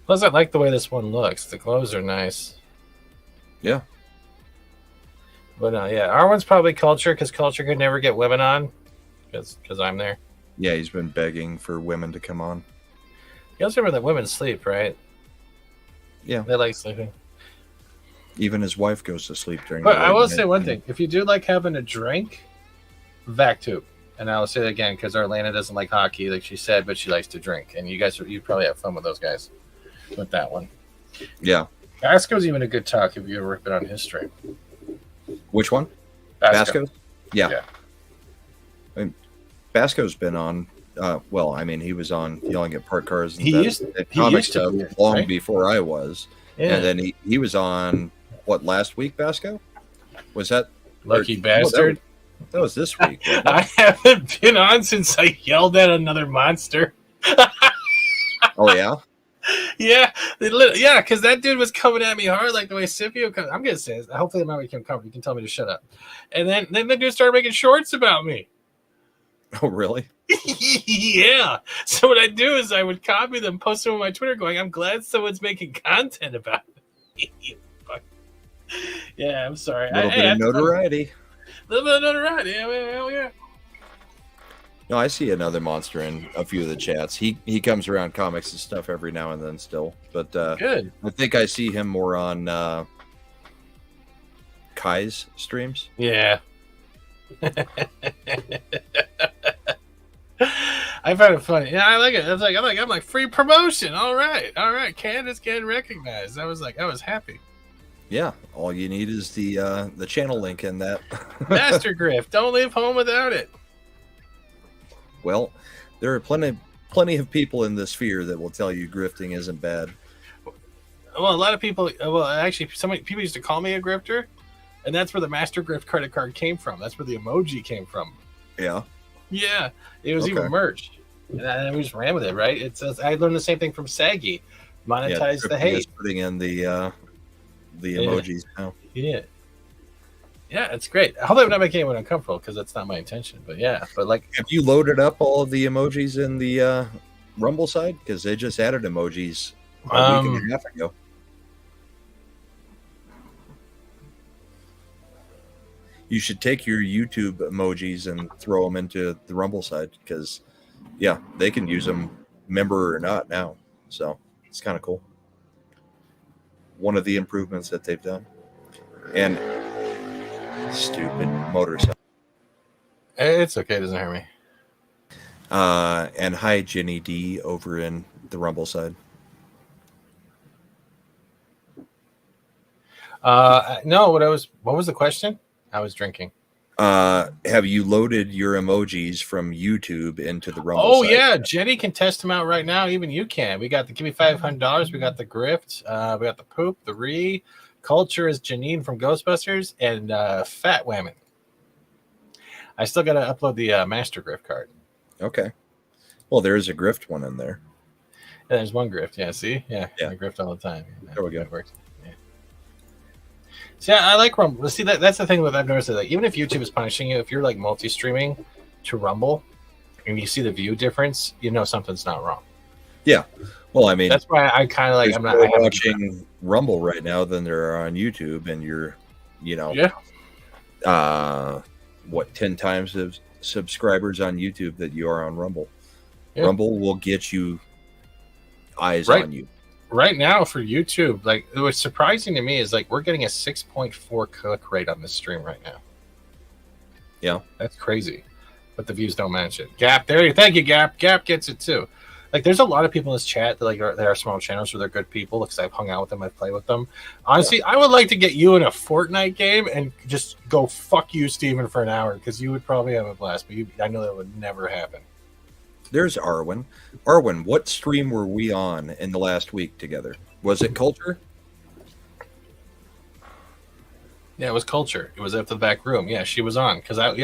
Plus, I like the way this one looks. The clothes are nice. Yeah. But yeah, our one's probably Culture because Culture could never get women on because I'm there. Yeah, he's been begging for women to come on. You also remember that women sleep, right? Yeah. They like sleeping. Even his wife goes to sleep during But the I will late say night. one thing. If you do like having a drink, vac tube. And I'll say that again because Orlana doesn't like hockey, like she said, but she likes to drink. And you probably have fun with those guys with that one. Yeah. Basco's even a good talk if you ever been on his stream. Which one? Basco. Basco? Yeah. Yeah. I mean, Basco's been on. Well, I mean, he was on Yelling at Park Cars and He used comic to stuff be, long right? before I was. Yeah. And then he was on what last week? Basco was that? Lucky or- bastard. That was this week. wasn't it? I haven't been on since I yelled at another monster. Oh yeah. Yeah, yeah, because that dude was coming at me hard like the way Scipio comes. I'm gonna say it. Hopefully, I'm not making him cover. You can tell me to shut up. And then the dude started making shorts about me. Oh really? Yeah. So what I do is I would copy them, post them on my Twitter, going, "I'm glad someone's making content about it." Yeah, I'm sorry. A little bit of notoriety. A little bit of notoriety. Yeah, hell yeah. No, I see another monster in a few of the chats. He comes around comics and stuff every now and then still, but Good. I think I see him more on Kai's streams. Yeah. I found it funny. Yeah, I like it. I'm like free promotion. All right. Candace getting recognized. I was happy. Yeah, all you need is the channel link in that. Master Grift. Don't leave home without it. Well, there are plenty of people in this sphere that will tell you grifting isn't bad. Well, a lot of people. Well, actually, so many people used to call me a grifter, and that's where the Master Grift credit card came from. That's where the emoji came from. Yeah. Yeah, it was Okay. even merch, and we just ran with it. Right? I learned the same thing from Saggy. Monetize the hate. Putting in the emojis now. Yeah. Yeah, it's great. I hope I'm not making anyone uncomfortable because that's not my intention. But yeah, like, Have you loaded up all of the emojis in the Rumble side? Because they just added emojis a week and a half ago. You should take your YouTube emojis and throw them into the Rumble side because, yeah, they can use them, member or not now. So it's kind of cool. One of the improvements that they've done. And stupid motorcycle. it's okay. It doesn't hurt me. And hi, Jenny D over in the Rumble side. No, what was the question? I was drinking. Have you loaded your emojis from YouTube into the Rumble? Oh side? yeah, Jenny can test them out right now. Even you can. We got the give me $500. We got the grift. We got the poop. The culture is Janine from Ghostbusters and Fat Women. I still got to upload the Master Grift card. Okay. Well, there is a grift one in there. And there's one grift. Yeah. See. Yeah. Yeah. I grift all the time. There we go. It works. Yeah. See, I like Rumble. See, that's the thing with I've noticed. That, like, even if YouTube is punishing you, if you're like multi-streaming to Rumble, and you see the view difference, you know something's not wrong. Yeah. Well, I mean, that's why I kind of like. I'm not watching Rumble right now than there are on YouTube, and you're, yeah. 10 times of subscribers on YouTube that you are on Rumble. Yeah. Rumble will get you eyes Right. on you. Right now for YouTube, like what's surprising to me is like we're getting a 6.4 click rate on this stream right now. Yeah, that's crazy, but the views don't match it. Gap, there you. Thank you, Gap. Gap gets it too. Like, there's a lot of people in this chat that like there are small channels where they're good people because I've hung out with them, I've played with them. Honestly, I would like to get you in a Fortnite game and just go fuck you, Steven, for an hour because you would probably have a blast. But I know that would never happen. There's Arwen. Arwen, what stream were we on in the last week together? Was it Culture? Yeah, it was Culture. It was at the back room. Yeah, she was on because I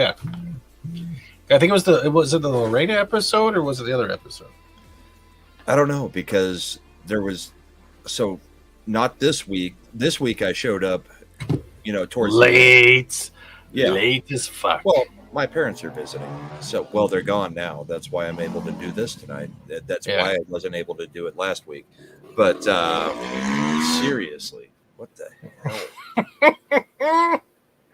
think it was it the Lorena episode or was it the other episode? I don't know because there was not this week. This week I showed up, towards late. Yeah, late as fuck. Well, my parents are visiting, so they're gone now. That's why I'm able to do this tonight. That's why I wasn't able to do it last week. But seriously, what the hell? I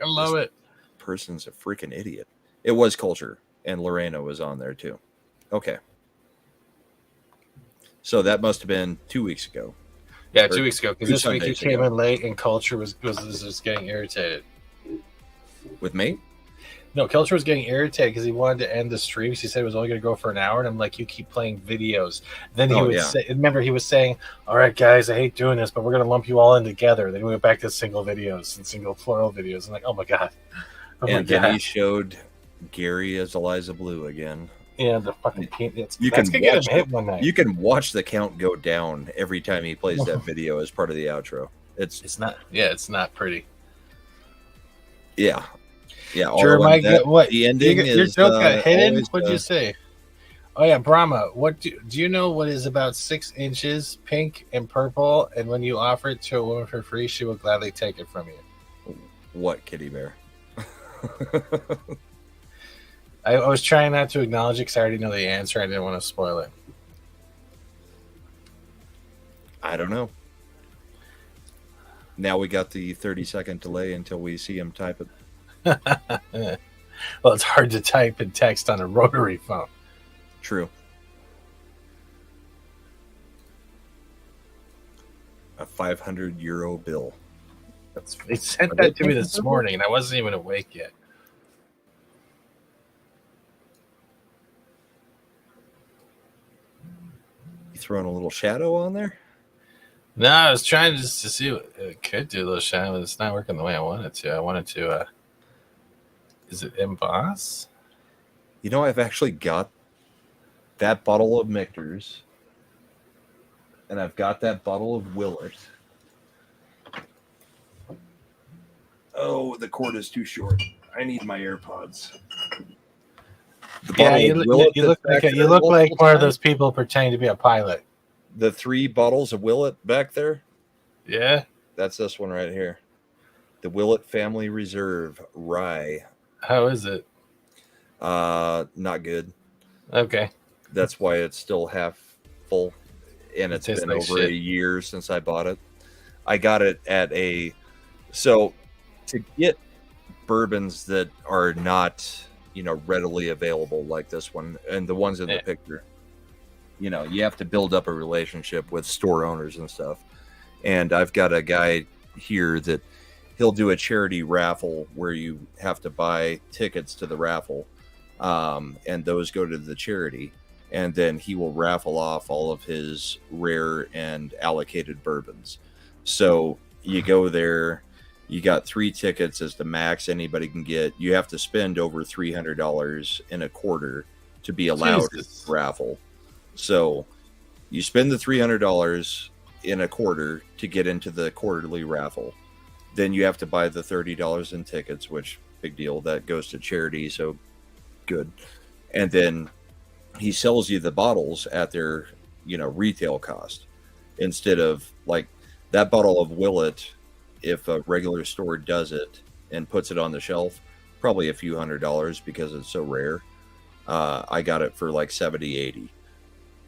love it. Person's a freaking idiot. It was Culture, and Lorena was on there too. Okay. So that must have been 2 weeks ago. Yeah, 2 weeks ago. Because this week you Sundays came ago. in late and Culture was just getting irritated. With me? No, Culture was getting irritated because he wanted to end the stream. He said it was only going to go for an hour, and I'm like, you keep playing videos. Then he would say, remember, he was saying, all right, guys, I hate doing this, but we're going to lump you all in together. Then we went back to single videos and single plural videos. I'm like, oh my God. Then he showed Gary as Eliza Blue again. Yeah, the fucking that's You gonna can get him watch hit one night. You can watch the count go down every time he plays that video as part of the outro. It's not pretty. Yeah. Sure, Mike. What the ending your is joke got hidden? always, What'd you say? Oh yeah, Brahma. What do you know? What is about 6 inches, pink and purple? And when you offer it to a woman for free, she will gladly take it from you. What, Kitty Bear? I was trying not to acknowledge it because I already know the answer. I didn't want to spoil it. I don't know. Now we got the 30-second delay until we see him type it. Well, it's hard to type and text on a rotary phone. True. A 500 euro bill. They sent that to me this morning, and I wasn't even awake yet. You throwing a little shadow on there? No, I was trying just to see what it could do a little shadow, but it's not working the way I wanted to. I wanted to. Is it emboss? You know, I've actually got that bottle of Michter's, and I've got that bottle of Willett. Oh, the cord is too short. I need my AirPods. Yeah, you look like one of those people pretending to be a pilot. The 3 bottles of Willett back there? Yeah. That's this one right here. The Willett Family Reserve Rye. How is it? Not good. Okay. That's why it's still half full. And it's been like over shit. a year since I bought it. I got it at a... So, to get bourbons that are not, readily available like this one, and the ones in the picture, you have to build up a relationship with store owners and stuff. And I've got a guy here that he'll do a charity raffle where you have to buy tickets to the raffle, and those go to the charity, and then he will raffle off all of his rare and allocated bourbons. So you go there, you got 3 tickets as the max anybody can get. You have to spend over $300 in a quarter to be allowed to raffle. So you spend the $300 in a quarter to get into the quarterly raffle. Then you have to buy the $30 in tickets, which big deal. That goes to charity, so good. And then he sells you the bottles at their, retail cost. Instead of like that bottle of Willett, if a regular store does it and puts it on the shelf, probably a few $100s because it's so rare. I got it for like 70, 80.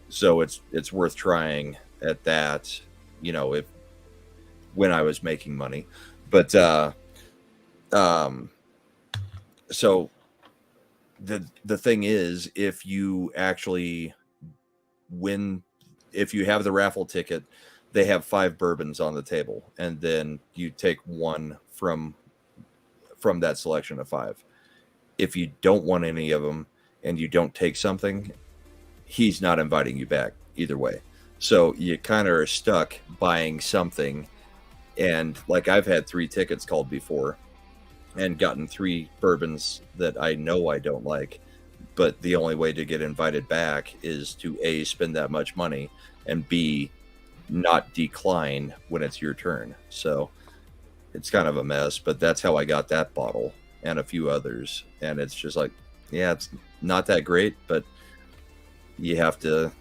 So it's worth trying at that, if when I was making money. But so the thing is, if you actually win, if you have the raffle ticket, they have 5 bourbons on the table, and then you take one from that selection of 5. If you don't want any of them and you don't take something, he's not inviting you back either way. So you kind of are stuck buying something. And like I've had 3 tickets called before and gotten 3 bourbons that I know I don't like, but the only way to get invited back is to A, spend that much money, and B, not decline when it's your turn. So it's kind of a mess, but that's how I got that bottle and a few others. And it's just like, yeah, it's not that great, but you have to,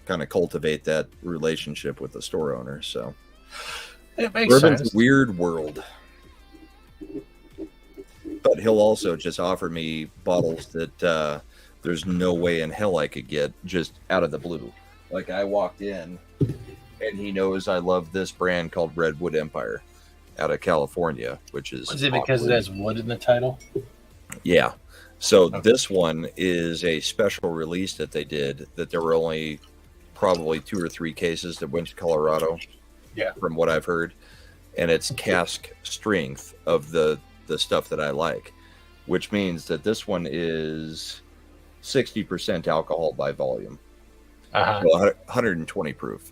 kind of cultivate that relationship with the store owner. So it makes bourbon's sense. a weird world. But he'll also just offer me bottles that there's no way in hell I could get just out of the blue. Like I walked in and he knows I love this brand called Redwood Empire out of California, which is... Is it because it has wood in the title? Yeah. So this one is a special release that they did, that there were only probably 2 or 3 cases that went to Colorado. Yeah. From what I've heard. And it's cask strength of the stuff that I like, which means that this one is 60% alcohol by volume. So 120 proof.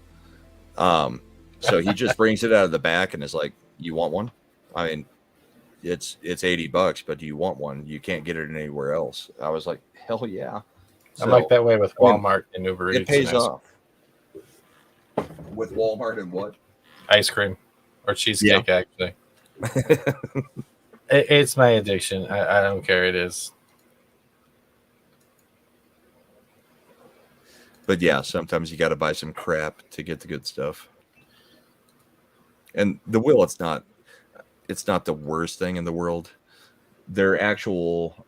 So he just brings it out of the back and is like, you want one? I mean, it's $80, but do you want one? You can't get it anywhere else. I was like, hell yeah. I'm like that way with I mean, Walmart and Uber Eats. It pays off. With Walmart and what? Ice cream or cheesecake, actually. It's my addiction. I don't care. It is. But yeah, sometimes you got to buy some crap to get the good stuff. And the will, it's not the worst thing in the world. Their actual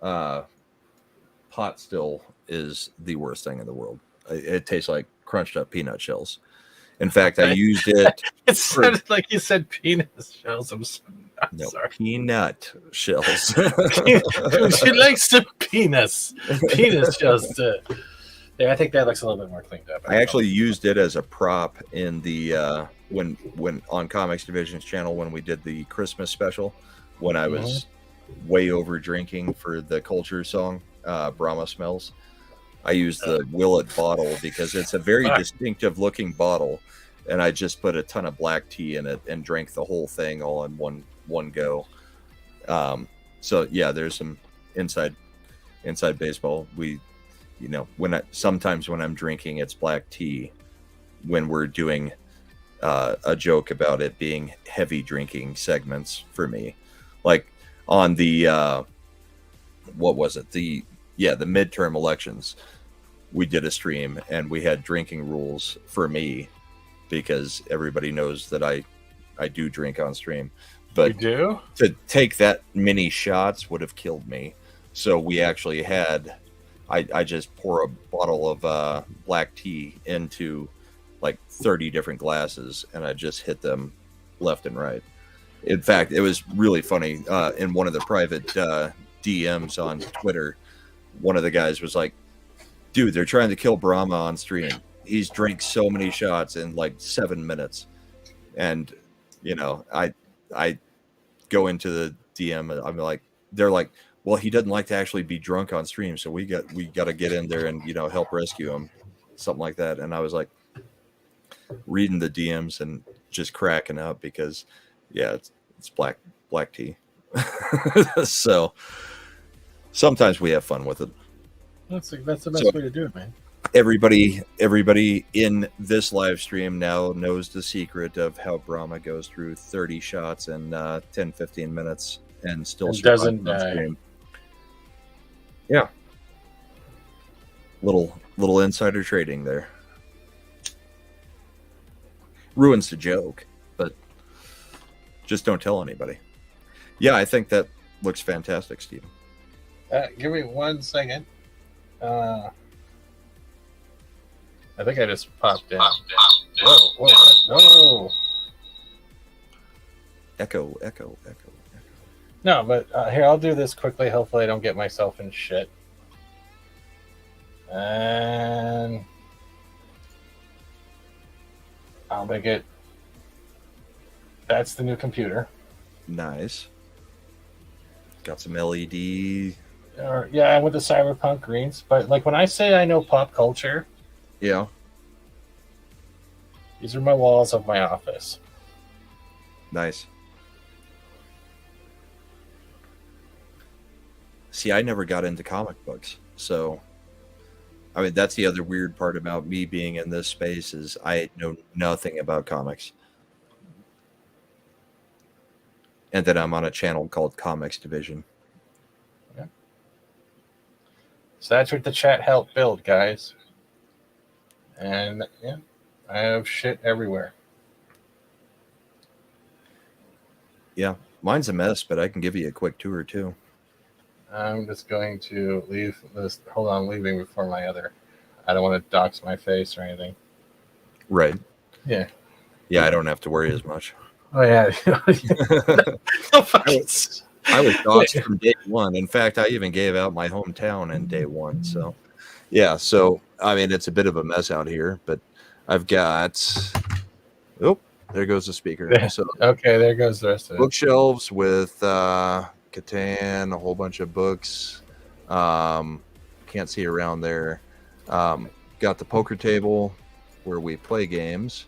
pot still is the worst thing in the world. It tastes like crunched up peanut shells. In fact, I used it. It sounded like you said peanut shells. I'm sorry. Peanut shells. Would you like some peanuts? Peanut shells. Yeah, I think that looks a little bit more cleaned up. I actually used it as a prop in the when on Comics Division's channel when we did the Christmas special, when I was way over drinking for the Culture song, Brahma Smells. I used the Willet bottle because it's a very distinctive looking bottle, and I just put a ton of black tea in it and drank the whole thing all in one go. So yeah, there's some inside baseball. Sometimes when I'm drinking, it's black tea. When we're doing a joke about it being heavy drinking segments for me, like on the what was it? The midterm elections, we did a stream and we had drinking rules for me because everybody knows that I do drink on stream. But you do? To take that many shots would have killed me. So we actually had, I just pour a bottle of black tea into like 30 different glasses and I just hit them left and right. In fact, it was really funny. In one of the private DMs on Twitter, one of the guys was like, dude, they're trying to kill Brahma on stream. He's drank so many shots in like 7 minutes. And, I go into the DM and I'm like, they're like, well, he doesn't like to actually be drunk on stream. So we got to get in there and, help rescue him. Something like that. And I was like reading the DMs and just cracking up because it's black tea. So sometimes we have fun with it. That's the best way to do it, man. Everybody in this live stream now knows the secret of how Brahma goes through 30 shots in 10-15 minutes and still doesn't die. Yeah. Little insider trading there. Ruins the joke, but just don't tell anybody. Yeah, I think that looks fantastic, Steven. Give me 1 second. I think I just popped in. Whoa. Echo. No, but here, I'll do this quickly. Hopefully I don't get myself in shit. And I'll make it. That's the new computer. Nice. Got some LED. Yeah, with the cyberpunk greens. But like when I say I know pop culture, yeah, these are my walls of my office. Nice. See, I never got into comic books, so I mean that's the other weird part about me being in this space is I know nothing about comics. And then I'm on a channel called Comics Division. Yeah. So that's what the chat helped build, guys. And yeah, I have shit everywhere. Yeah, mine's a mess, but I can give you a quick tour too. I'm just going to leave this. Hold on, leaving before my other. I don't want to dox my face or anything. Right. Yeah. Yeah, I don't have to worry as much. Oh yeah. I was doxxed from day one. In fact, I even gave out my hometown in day one. So, yeah. So, I mean, it's a bit of a mess out here, but I've got. Oh, there goes the speaker. So, okay, there goes the rest of it. Bookshelves with Catan, a whole bunch of books. Can't see around there. Got the poker table where we play games.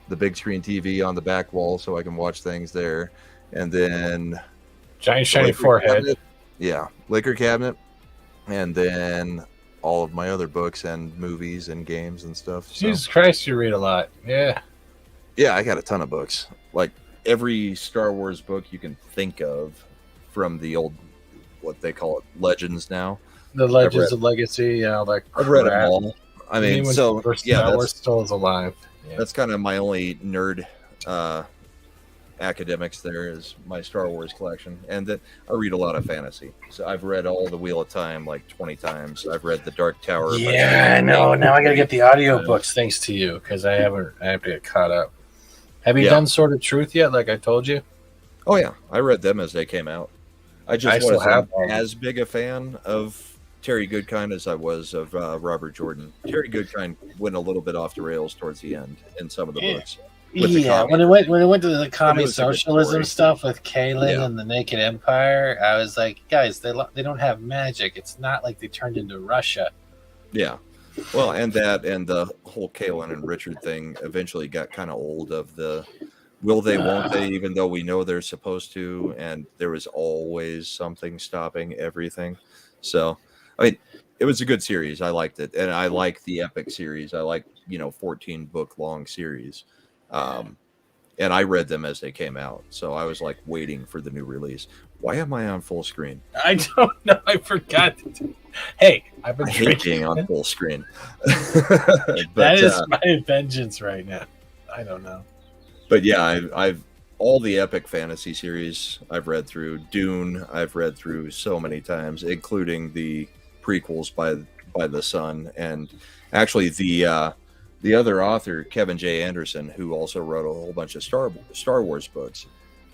The big screen TV on the back wall so I can watch things there. And then Giant shiny liquor forehead. cabinet. Yeah, liquor cabinet, and then all of my other books and movies and games and stuff. So. Jesus Christ, you read a lot. Yeah. Yeah, I got a ton of books. Like every Star Wars book you can think of from the old, what they call it, Legends now. The Legends of Legacy, yeah, all that crap. I've read them all. I mean, so yeah, Star Wars still is alive. Yeah. That's kind of my only nerd academics there is my Star Wars collection, and that I read a lot of fantasy. So I've read all the Wheel of Time like 20 times. I've read the Dark Tower. Yeah, I know. Now I gotta get the audiobooks thanks to you because I have to get caught up. Have you done Sword of Truth yet? Like I told you. Oh yeah, I read them as they came out. I wasn't as big a fan of Terry Goodkind as I was of Robert Jordan. Terry Goodkind went a little bit off the rails towards the end in some of the books. Yeah, when it went to the commie socialism stuff with Kaling and the Naked Empire, I was like, guys, they don't have magic. It's not like they turned into Russia. Yeah. Well, and the whole Kaelin and Richard thing eventually got kind of old of the will they, won't they, even though we know they're supposed to, and there was always something stopping everything. So, I mean, it was a good series. I liked it. And I like the Epic series. I like, 14 book long series. And I read them as they came out. So I was like waiting for the new release. Why am I on full screen? I don't know. I forgot. Hey, I've been drinking on full screen. That is my vengeance right now. I don't know. But yeah, I've all the epic fantasy series I've read through. Dune I've read through so many times, including the prequels by the Sun, and actually the other author, Kevin J. Anderson, who also wrote a whole bunch of Star Wars books.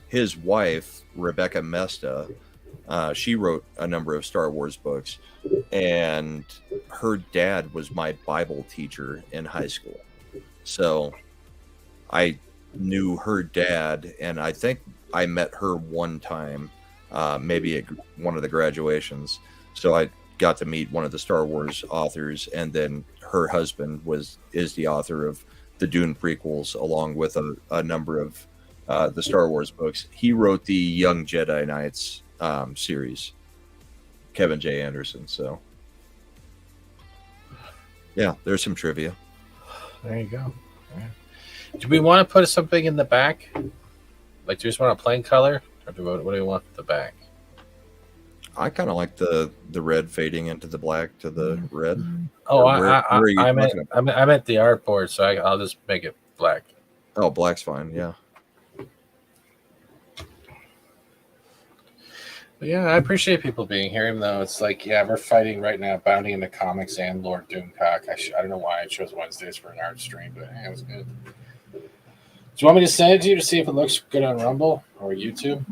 His wife, Rebecca Mesta, she wrote a number of Star Wars books, and her dad was my Bible teacher in high school. So I knew her dad, and I think I met her one time, maybe at one of the graduations. So I got to meet one of the Star Wars authors, and then her husband is the author of the Dune prequels, along with a number of the Star Wars books. He wrote the Young Jedi Knights series, Kevin J. Anderson. So yeah, there's some trivia. There you go. Right. Do we want to put something in the back? Like, do you just want a plain color, or what do we want at the back? I kind of like the red fading into the black to the red. Oh, I meant the artboard, so I'll just make it black. Oh, black's fine. Yeah. But yeah, I appreciate people being here, even though it's like, we're fighting right now, bounding into comics and Lord Doomcock. I don't know why I chose Wednesdays for an art stream, but it was good. Do you want me to send it to you to see if it looks good on Rumble or YouTube?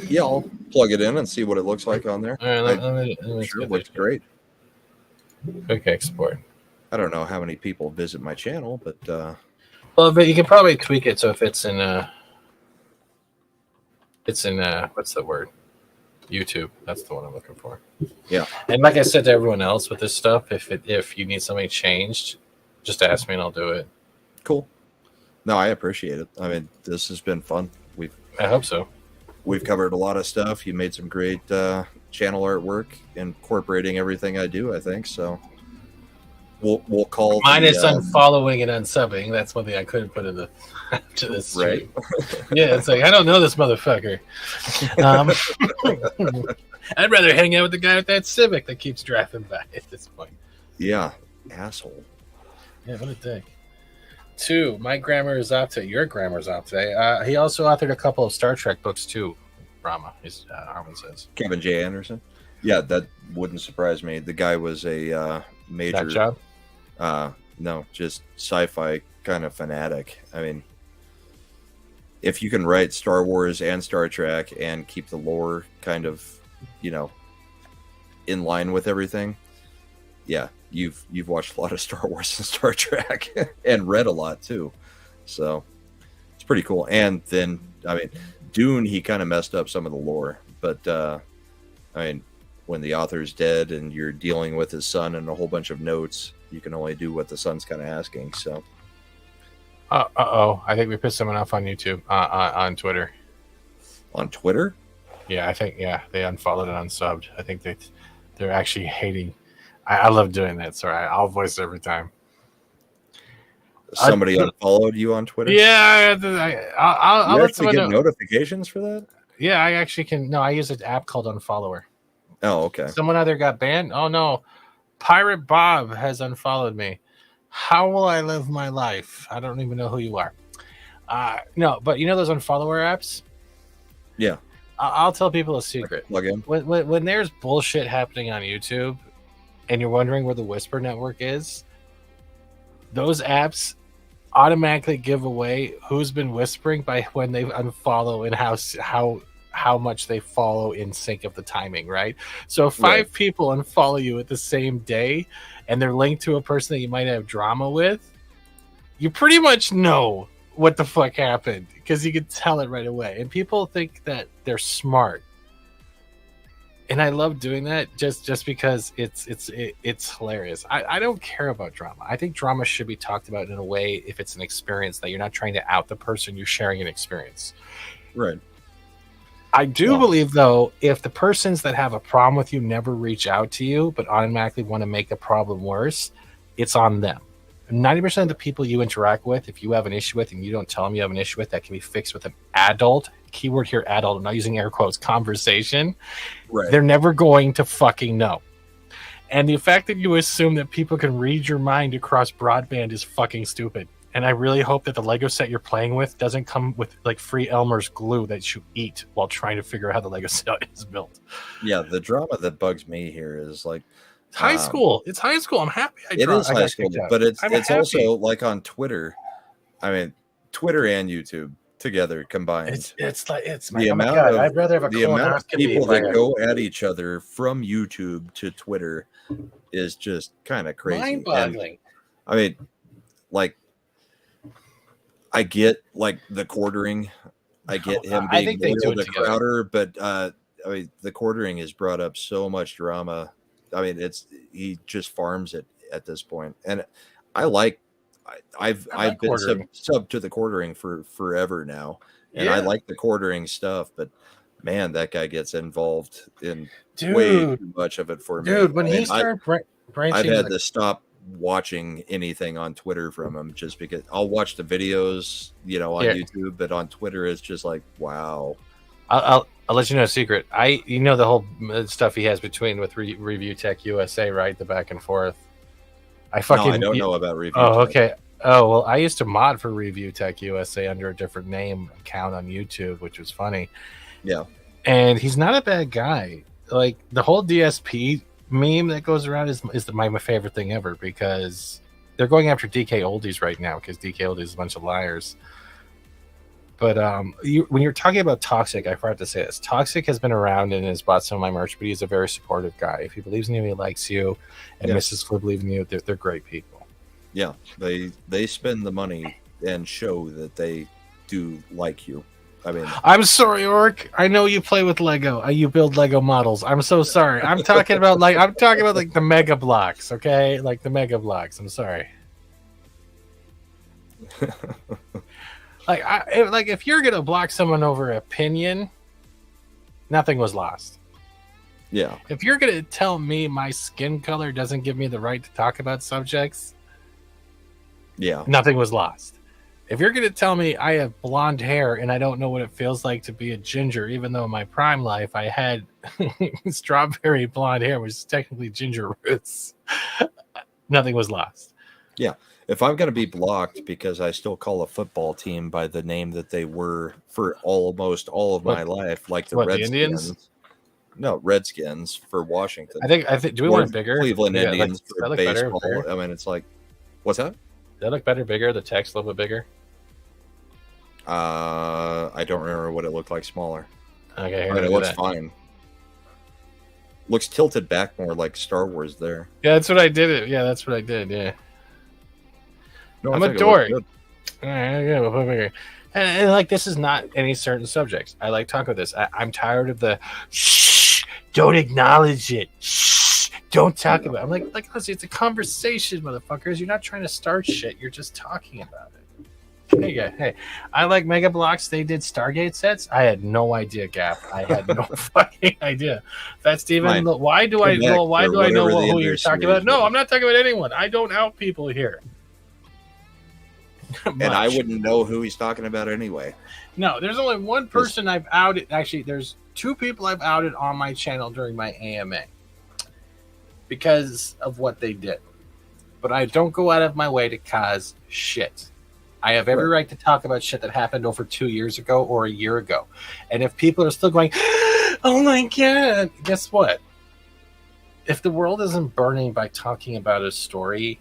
Yeah, I'll plug it in and see what it looks like on there. All right, let me sure it looks great. Quick export. I don't know how many people visit my channel, but but you can probably tweak it so if it's in what's the word? YouTube. That's the one I'm looking for. Yeah. And like I said to everyone else with this stuff, if you need something changed, just ask me and I'll do it. Cool. No, I appreciate it. I mean, this has been fun. I hope so. We've covered a lot of stuff. You made some great channel artwork, incorporating everything I do, I think. So we'll call minus unfollowing and unsubbing. That's one thing I couldn't put in the to this stream. Right. Yeah, it's like I don't know this motherfucker. I'd rather hang out with the guy with that Civic that keeps driving by at this point. Yeah, asshole. Yeah, what a dick. 2, my grammar is off today. Your grammar is off today. He also authored a couple of Star Trek books too. Brahma, Armin says. Kevin J. Anderson. Yeah, that wouldn't surprise me. The guy was a major. That job? No, just sci-fi kind of fanatic. I mean, if you can write Star Wars and Star Trek and keep the lore kind of, in line with everything, yeah, you've watched a lot of Star Wars and Star Trek and read a lot too. So it's pretty cool. And then, I mean, Dune, he kind of messed up some of the lore, but I mean, when the author's dead and you're dealing with his son and a whole bunch of notes, you can only do what the son's kind of asking. So, I think we pissed someone off on YouTube, on Twitter. On Twitter? Yeah, I think they unfollowed and unsubbed. I think they're actually hating. I love doing that. Sorry, I'll voice it every time. Somebody unfollowed you on Twitter? Yeah, I'll You let actually someone get know. notifications for that? Yeah, I actually can. No, I use an app called Unfollower. Oh, okay. Someone either got banned. Oh no, Pirate Bob has unfollowed me. How will I live my life? I don't even know who you are. No, but you know those unfollower apps? Yeah. I'll tell people a secret. Plug in. When there's bullshit happening on YouTube, and you're wondering where the Whisper Network is, those apps automatically give away who's been whispering by when they unfollow and how much they follow in sync of the timing, right? So if 5 people unfollow you at the same day and they're linked to a person that you might have drama with, you pretty much know what the fuck happened because you can tell it right away. And people think that they're smart. And I love doing that just because it's hilarious. I don't care about drama. I think drama should be talked about in a way if it's an experience that you're not trying to out the person, you're sharing an experience. Right. I do believe, though, if the persons that have a problem with you never reach out to you but automatically want to make the problem worse, it's on them. 90% of the people you interact with, if you have an issue with and you don't tell them you have an issue with, that can be fixed with an adult, keyword here adult, I'm not using air quotes, conversation. Right. They're never going to fucking know. And the fact that you assume that people can read your mind across broadband is fucking stupid. And I really hope that the Lego set you're playing with doesn't come with like free Elmer's glue that you eat while trying to figure out how the Lego set is built. Yeah, the drama that bugs me here is like high school. It's high school. I'm happy. It is high school, but it's also like on Twitter. I mean, Twitter and YouTube together combined. It's like it's the amount of I'd rather have the amount of people that go at each other from YouTube to Twitter is just kind of crazy. Mind-boggling. And, I mean, like, I get like the quartering. I get him being loyal to Crowder, but I mean, the quartering has brought up so much drama. I mean, he just farms it at this point, and I've been sub to the quartering for forever now, and I like the quartering stuff, but man, that guy gets involved in way too much of it for me. Dude, when he started branching, I've had to stop watching anything on Twitter from him just because I'll watch the videos, on YouTube, but on Twitter it's just like, wow. I'll let you know a secret. The whole stuff he has with Review Tech USA, right? The back and forth. I don't know about Review. Oh, okay. Oh, well, I used to mod for Review Tech USA under a different name account on YouTube, which was funny. Yeah. And he's not a bad guy. Like the whole DSP meme that goes around is my favorite thing ever because they're going after DK Oldies right now because DK Oldies is a bunch of liars. But when you're talking about Toxic, I forgot to say this. Toxic has been around and has bought some of my merch, but he's a very supportive guy. If he believes in you, he likes you, and Mrs. Flip believes in you. They're great people. Yeah, they spend the money and show that they do like you. I mean, I'm sorry, Orc. I know you play with Lego. You build Lego models. I'm so sorry. I'm talking about like the Mega Blocks, okay? Like the Mega Blocks. I'm sorry. Like if you're gonna block someone over opinion, nothing was lost. Yeah. If you're gonna tell me my skin color doesn't give me the right to talk about subjects, nothing was lost. If you're gonna tell me I have blonde hair and I don't know what it feels like to be a ginger, even though in my prime life I had strawberry blonde hair, which is technically ginger roots, nothing was lost. Yeah. If I'm going to be blocked because I still call a football team by the name that they were for almost all of my life, like the Redskins. The Indians? No, Redskins for Washington. I think. Do we want it bigger? Cleveland Indians for baseball. Better? I mean, it's like, what's that? Does that look better, bigger? The text a little bit bigger? I don't remember what it looked like smaller. Okay, it looks fine. Looks tilted back more like Star Wars there. Yeah, that's what I did. That's what I did. Yeah. No, I'm a dork. All right, we'll put it bigger. And like, this is not any certain subjects. I like talking about this. I'm tired of the shh, don't acknowledge it. Shh, don't talk about it. I'm like, listen, it's a conversation, motherfuckers. You're not trying to start shit. You're just talking about it. Hey, yeah, hey, I like Mega Blocks. They did Stargate sets. I had no idea, Gap. I had no fucking idea. That's Steven. Fine. Why do I Connect know? Why or do I know whatever the who you're other talking series about? No, was. I'm not talking about anyone. I don't out people here. And I wouldn't know who he's talking about anyway. No, there's only one person I've outed. Actually, there's two people I've outed on my channel during my AMA because of what they did. But I don't go out of my way to cause shit. I have every right to talk about shit that happened over 2 years ago or a year ago. And if people are still going, oh my God, guess what? If the world isn't burning by talking about a story,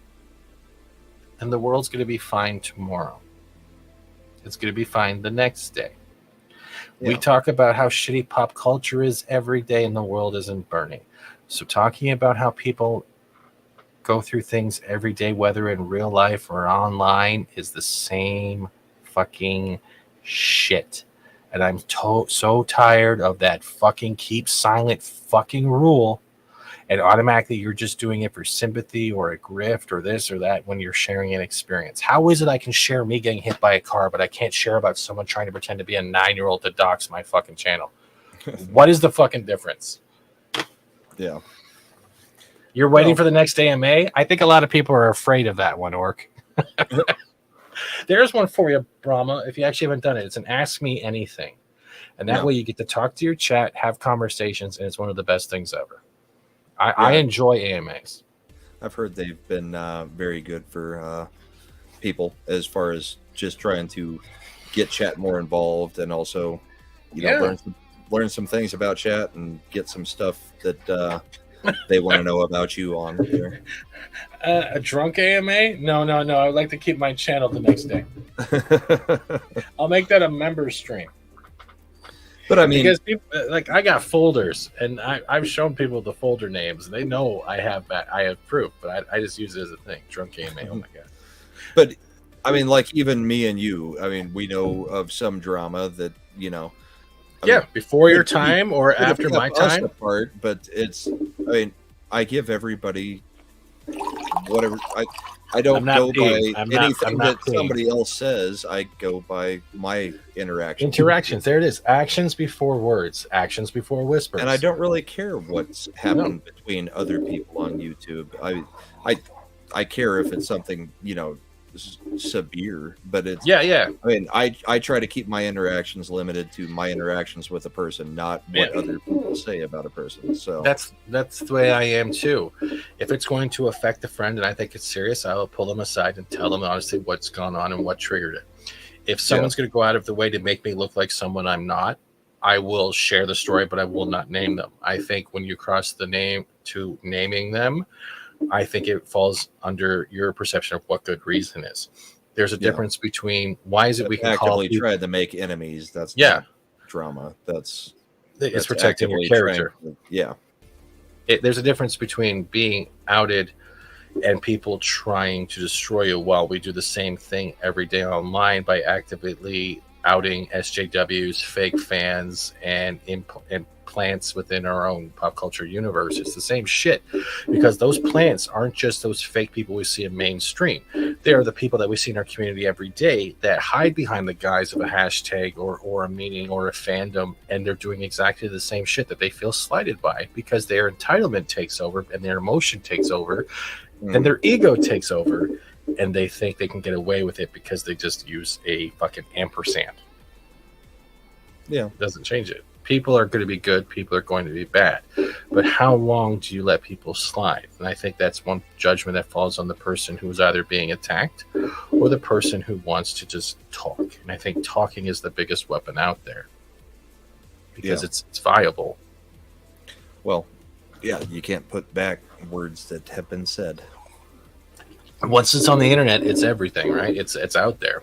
then the world's going to be fine tomorrow. It's going to be fine the next day. Yeah. We talk about how shitty pop culture is every day and the world isn't burning. So talking about how people go through things every day, whether in real life or online, is the same fucking shit. And I'm so tired of that fucking keep silent fucking rule. And automatically you're just doing it for sympathy or a grift or this or that when you're sharing an experience. How is it I can share me getting hit by a car, but I can't share about someone trying to pretend to be a 9-year-old to dox my fucking channel? What is the fucking difference? Yeah. You're waiting for the next AMA? I think a lot of people are afraid of that one, Orc. There's one for you, Brahma. If you actually haven't done it, it's an Ask Me Anything. And that way you get to talk to your chat, have conversations, and it's one of the best things ever. I enjoy AMAs. I've heard they've been very good for people as far as just trying to get chat more involved and also, you know, learn some things about chat and get some stuff that they want to know about you on there. A drunk AMA? No. I would like to keep my channel the next day. I'll make that a member stream. But I mean, because people, like, I got folders, and I've shown people the folder names. They know I have proof, but I just use it as a thing. Drunk AMA. Oh my God. But I mean, like, even me and you, I mean, we know of some drama that, you know. I mean, before your time or after my time. Apart, but it's, I mean, I give everybody whatever. I don't go by anything that somebody else says. I go by my interactions. There it is. Actions before words. Actions before whispers. And I don't really care what's happened between other people on YouTube. I care if it's something, you know, severe, but it's I mean, I try to keep my interactions limited to my interactions with a person, not what other people say about a person. So that's the way I am too. If it's going to affect a friend and I think it's serious, I will pull them aside and tell them honestly what's gone on and what triggered it. If someone's going to go out of the way to make me look like someone I'm not, I will share the story, but I will not name them. I think when you cross the name to naming them, I think it falls under your perception of what good reason is. There's a difference between why is it we can call people try to make enemies. That's not drama. That's protecting your character. There's a difference between being outed and people trying to destroy you while we do the same thing every day online by actively outing SJWs, fake fans, and plants within our own pop culture universe. It's the same shit, because those plants aren't just those fake people we see in mainstream. They are the people that we see in our community every day that hide behind the guise of a hashtag or a meaning or a fandom, and they're doing exactly the same shit that they feel slighted by because their entitlement takes over and their emotion takes over and their ego takes over, and they think they can get away with it because they just use a fucking ampersand. It doesn't change it. People are going to be good. People are going to be bad. But how long do you let people slide? And I think that's one judgment that falls on the person who is either being attacked or the person who wants to just talk. And I think talking is the biggest weapon out there because it's viable. Well, you can't put back words that have been said. Once it's on the internet, it's everything, right? It's out there.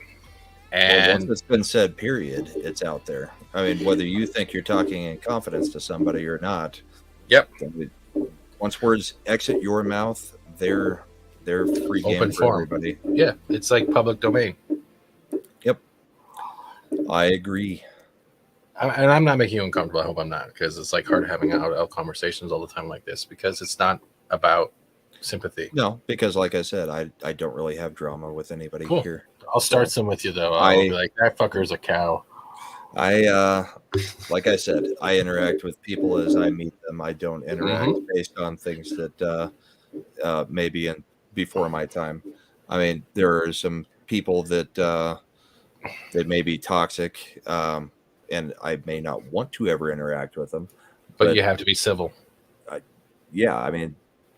And once it's been said, period, it's out there. I mean, whether you think you're talking in confidence to somebody or not. Once words exit your mouth, they're free game for everybody. Yeah, it's like public domain. Yep, I agree. And I'm not making you uncomfortable. I hope I'm not, because it's like hard having out conversations all the time like this because it's not about sympathy. No, because like I said, I don't really have drama with anybody here. I'll start some with you though. I'll be like, that fucker's a cow. Like I said, I interact with people as I meet them. I don't interact based on things that maybe before my time. I mean, there are some people that that may be toxic, and I may not want to ever interact with them. But you have to be civil. Yeah, I mean,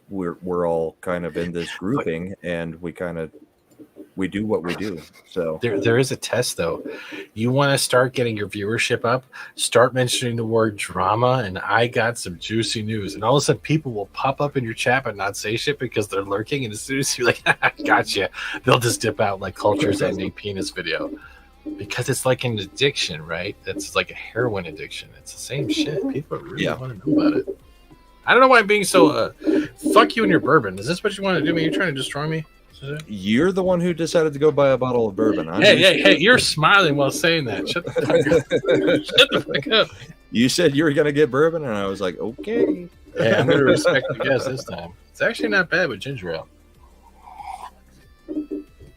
we're all kind of in this grouping, and we do what we do. So there is a test though. You want to start getting your viewership up, start mentioning the word drama, and I got some juicy news. And all of a sudden people will pop up in your chat but not say shit because they're lurking, and as soon as you're like, gotcha, they'll just dip out like Culture's ending penis video. Because it's like an addiction, right? That's like a heroin addiction. It's the same shit. People really want to know about it. I don't know why I'm being so fuck you and your bourbon. Is this what you want to do? You're trying to destroy me? You're the one who decided to go buy a bottle of bourbon. Hey, you're smiling while saying that. Shut the fuck up. Shut the fuck up. You said you were going to get bourbon, and I was like, okay. Hey, I'm going to respect the guess this time. It's actually not bad with ginger ale.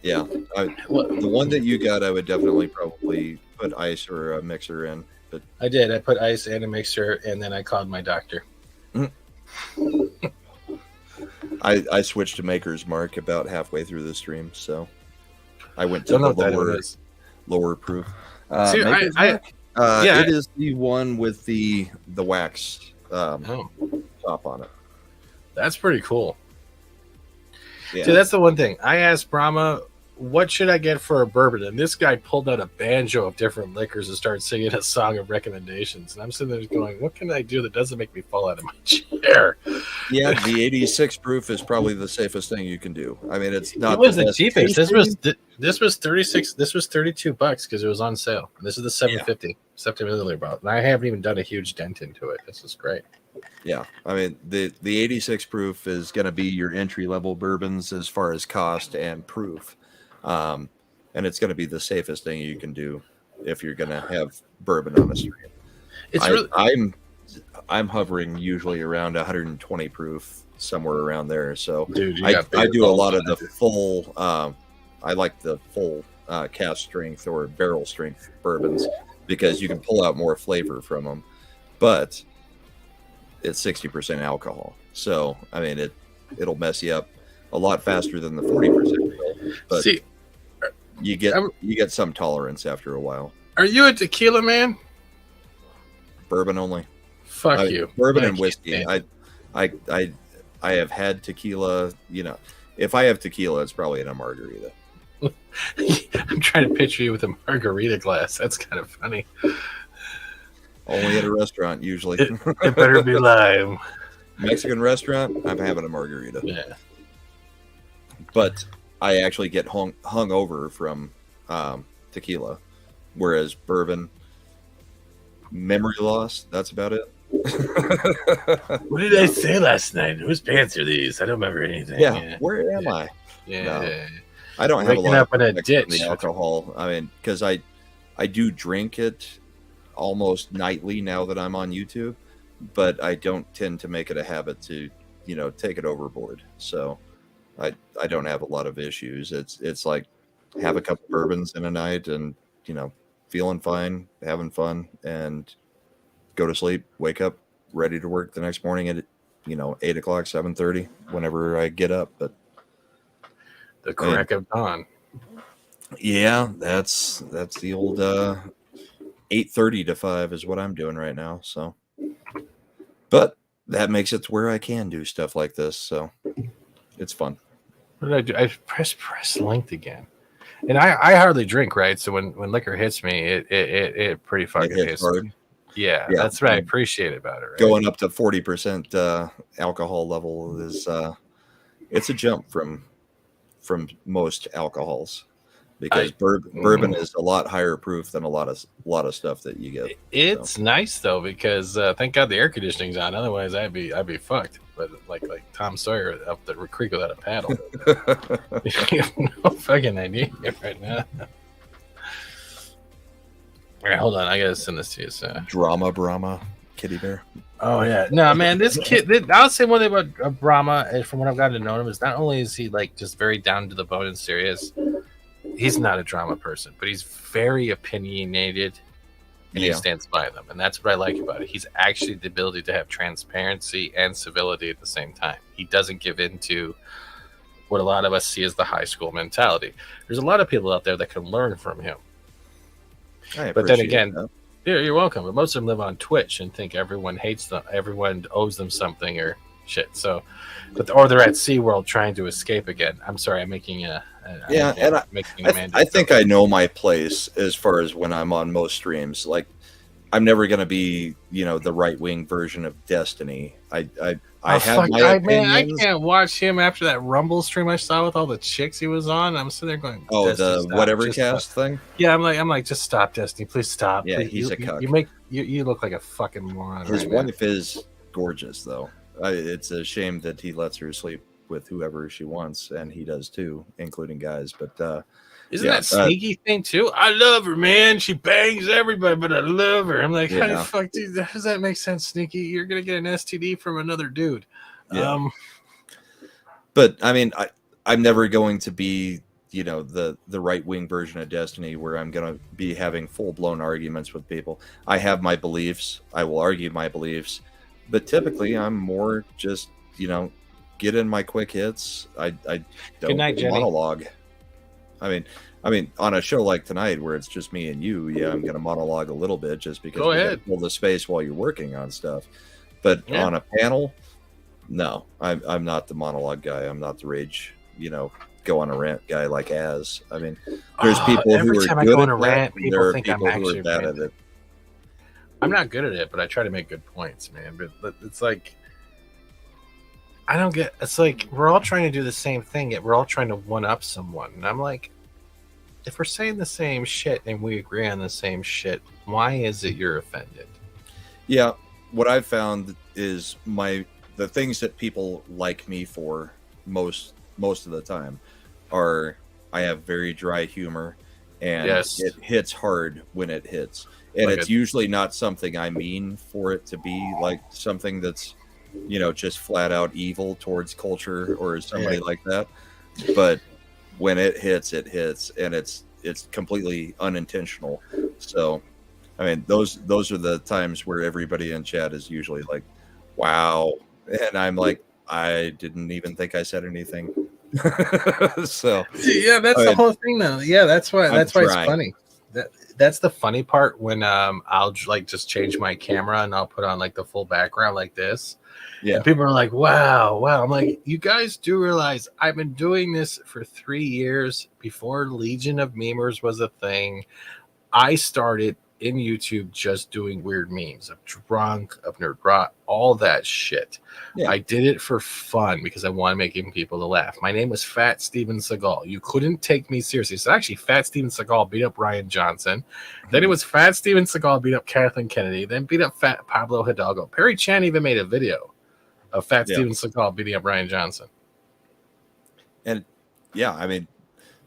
Yeah. The one that you got, I would definitely probably put ice or a mixer in. But I did. I put ice and a mixer, and then I called my doctor. I switched to Maker's Mark about halfway through the stream, so I went to the lower proof. See, it is the one with the wax top on it. That's pretty cool. Yeah. See, that's the one thing. I asked Brahma, what should I get for a bourbon? And this guy pulled out a banjo of different liquors and started singing a song of recommendations. And I'm sitting there going, what can I do that doesn't make me fall out of my chair? Yeah, the 86 proof is probably the safest thing you can do. I mean, it's not. It was the cheapest. This was 36. This was $32 because it was on sale. This is the 750 milliliter bottle, and I haven't even done a huge dent into it. This is great. Yeah, I mean the 86 proof is going to be your entry level bourbons as far as cost and proof, and it's going to be the safest thing you can do if you're going to have bourbon on a stream. I'm hovering usually around 120 proof, somewhere around there. So dude, I do a lot of the full. I like the full cask strength or barrel strength bourbons because you can pull out more flavor from them, but it's 60% alcohol. So I mean, it'll mess you up a lot faster than the 40%. But see, you get some tolerance after a while. Are you a tequila man? Bourbon only. Fuck you. Bourbon and whiskey. I have had tequila. You know, if I have tequila, it's probably in a margarita. I'm trying to picture you with a margarita glass. That's kind of funny. Only at a restaurant, usually. It better be lime. Mexican restaurant, I'm having a margarita. Yeah. But I actually get hung over from tequila, whereas bourbon, memory loss, that's about it. What did I say last night? Whose pants are these? I don't remember anything. Yeah. Where am I? Yeah. No. I don't have a lot up in a of ditch. the alcohol. I mean, because I do drink it almost nightly now that I'm on YouTube, but I don't tend to make it a habit to, take it overboard. So I don't have a lot of issues. It's like have a couple bourbons in a night and, feeling fine, having fun, and go to sleep, wake up ready to work the next morning at 8 o'clock, 7:30, whenever I get up. But the crack of dawn. Yeah, that's the old 8:30 to 5 is what I'm doing right now. So, but that makes it to where I can do stuff like this. So it's fun. What did I do? I press length again. And I hardly drink, right? So when liquor hits me, it pretty fucking hits hard. Yeah, that's what I appreciate about it. Right? Going up to 40% alcohol level is it's a jump from most alcohols, because bourbon is a lot higher proof than a lot of stuff that you get. It's nice though, because thank God the air conditioning's on. Otherwise, I'd be fucked. But like Tom Sawyer up the creek without a paddle. You have no fucking idea right now. All right, hold on. I gotta send this to you. So. Brahma, kitty bear. Oh yeah, no man. This kid. I'll say one thing about Brahma, from what I've gotten to know him, is not only is he like just very down to the bone and serious, he's not a drama person, but he's very opinionated, and he stands by them, and that's what I like about it. He's actually the ability to have transparency and civility at the same time. He doesn't give in to what a lot of us see as the high school mentality. There's a lot of people out there that can learn from him. But then again, you're welcome. But most of them live on Twitch and think everyone hates them, everyone owes them something or shit. So, or they're at SeaWorld trying to escape again. I'm sorry, I'm making I think I know my place as far as when I'm on most streams. Like, I'm never going to be, the right wing version of Destiny. I have my opinions. Man, I can't watch him after that Rumble stream I saw with all the chicks he was on. I'm sitting there going, "Oh, the whatever cast thing." Yeah, I'm like, just stop, Destiny, please stop. Yeah, please. he's a cuck. You look like a fucking moron. His wife is gorgeous, though. It's a shame that he lets her sleep with whoever she wants, and he does too, including guys. But isn't that sneaky thing too? I love her, man. She bangs everybody, but I love her. I'm like, how the fuck does that make sense, Sneaky? You're gonna get an STD from another dude. Yeah. But I mean, I'm never going to be, the right wing version of Destiny where I'm gonna be having full blown arguments with people. I have my beliefs. I will argue my beliefs, but typically I'm more just, get in my quick hits. I don't monologue. I mean, on a show like tonight where it's just me and you, I'm going to monologue a little bit just because we got to fill the space while you're working on stuff. But on a panel, no, I'm not the monologue guy. I'm not the rage, go on a rant guy like Az. I mean, there's people who are good at rant, and there are people who are bad at it. I'm not good at it, but I try to make good points, man. But it's like, I don't get. It's like we're all trying to do the same thing, yet we're all trying to one up someone. And I'm like, if we're saying the same shit and we agree on the same shit, why is it you're offended? Yeah, what I've found is the things that people like me for most of the time are I have very dry humor, and it hits hard when it hits, and it's usually not something I mean for it to be like something that's just flat out evil towards culture or somebody like that. But when it hits, and it's completely unintentional. So, I mean, those are the times where everybody in chat is usually like, "Wow," and I'm like, "I didn't even think I said anything." So, yeah, that's the whole thing, though. Yeah, that's why it's funny. That's the funny part when I'll like just change my camera and I'll put on like the full background like this. Yeah, and people are like, wow. I'm like, you guys do realize I've been doing this for 3 years before Legion of Memers was a thing. I started in YouTube just doing weird memes of drunk, of nerd rot, all that shit. Yeah. I did it for fun because I want to make people to laugh. My name was FAT-STEVENSEAGAL. You couldn't take me seriously. So actually, FAT-STEVENSEAGAL beat up Ryan Johnson. Then it was FAT-STEVENSEAGAL beat up Kathleen Kennedy. Then beat up Fat Pablo Hidalgo. Perry Chan even made a video of FAT-STEVENSEAGAL beating up Ryan Johnson. And yeah, I mean,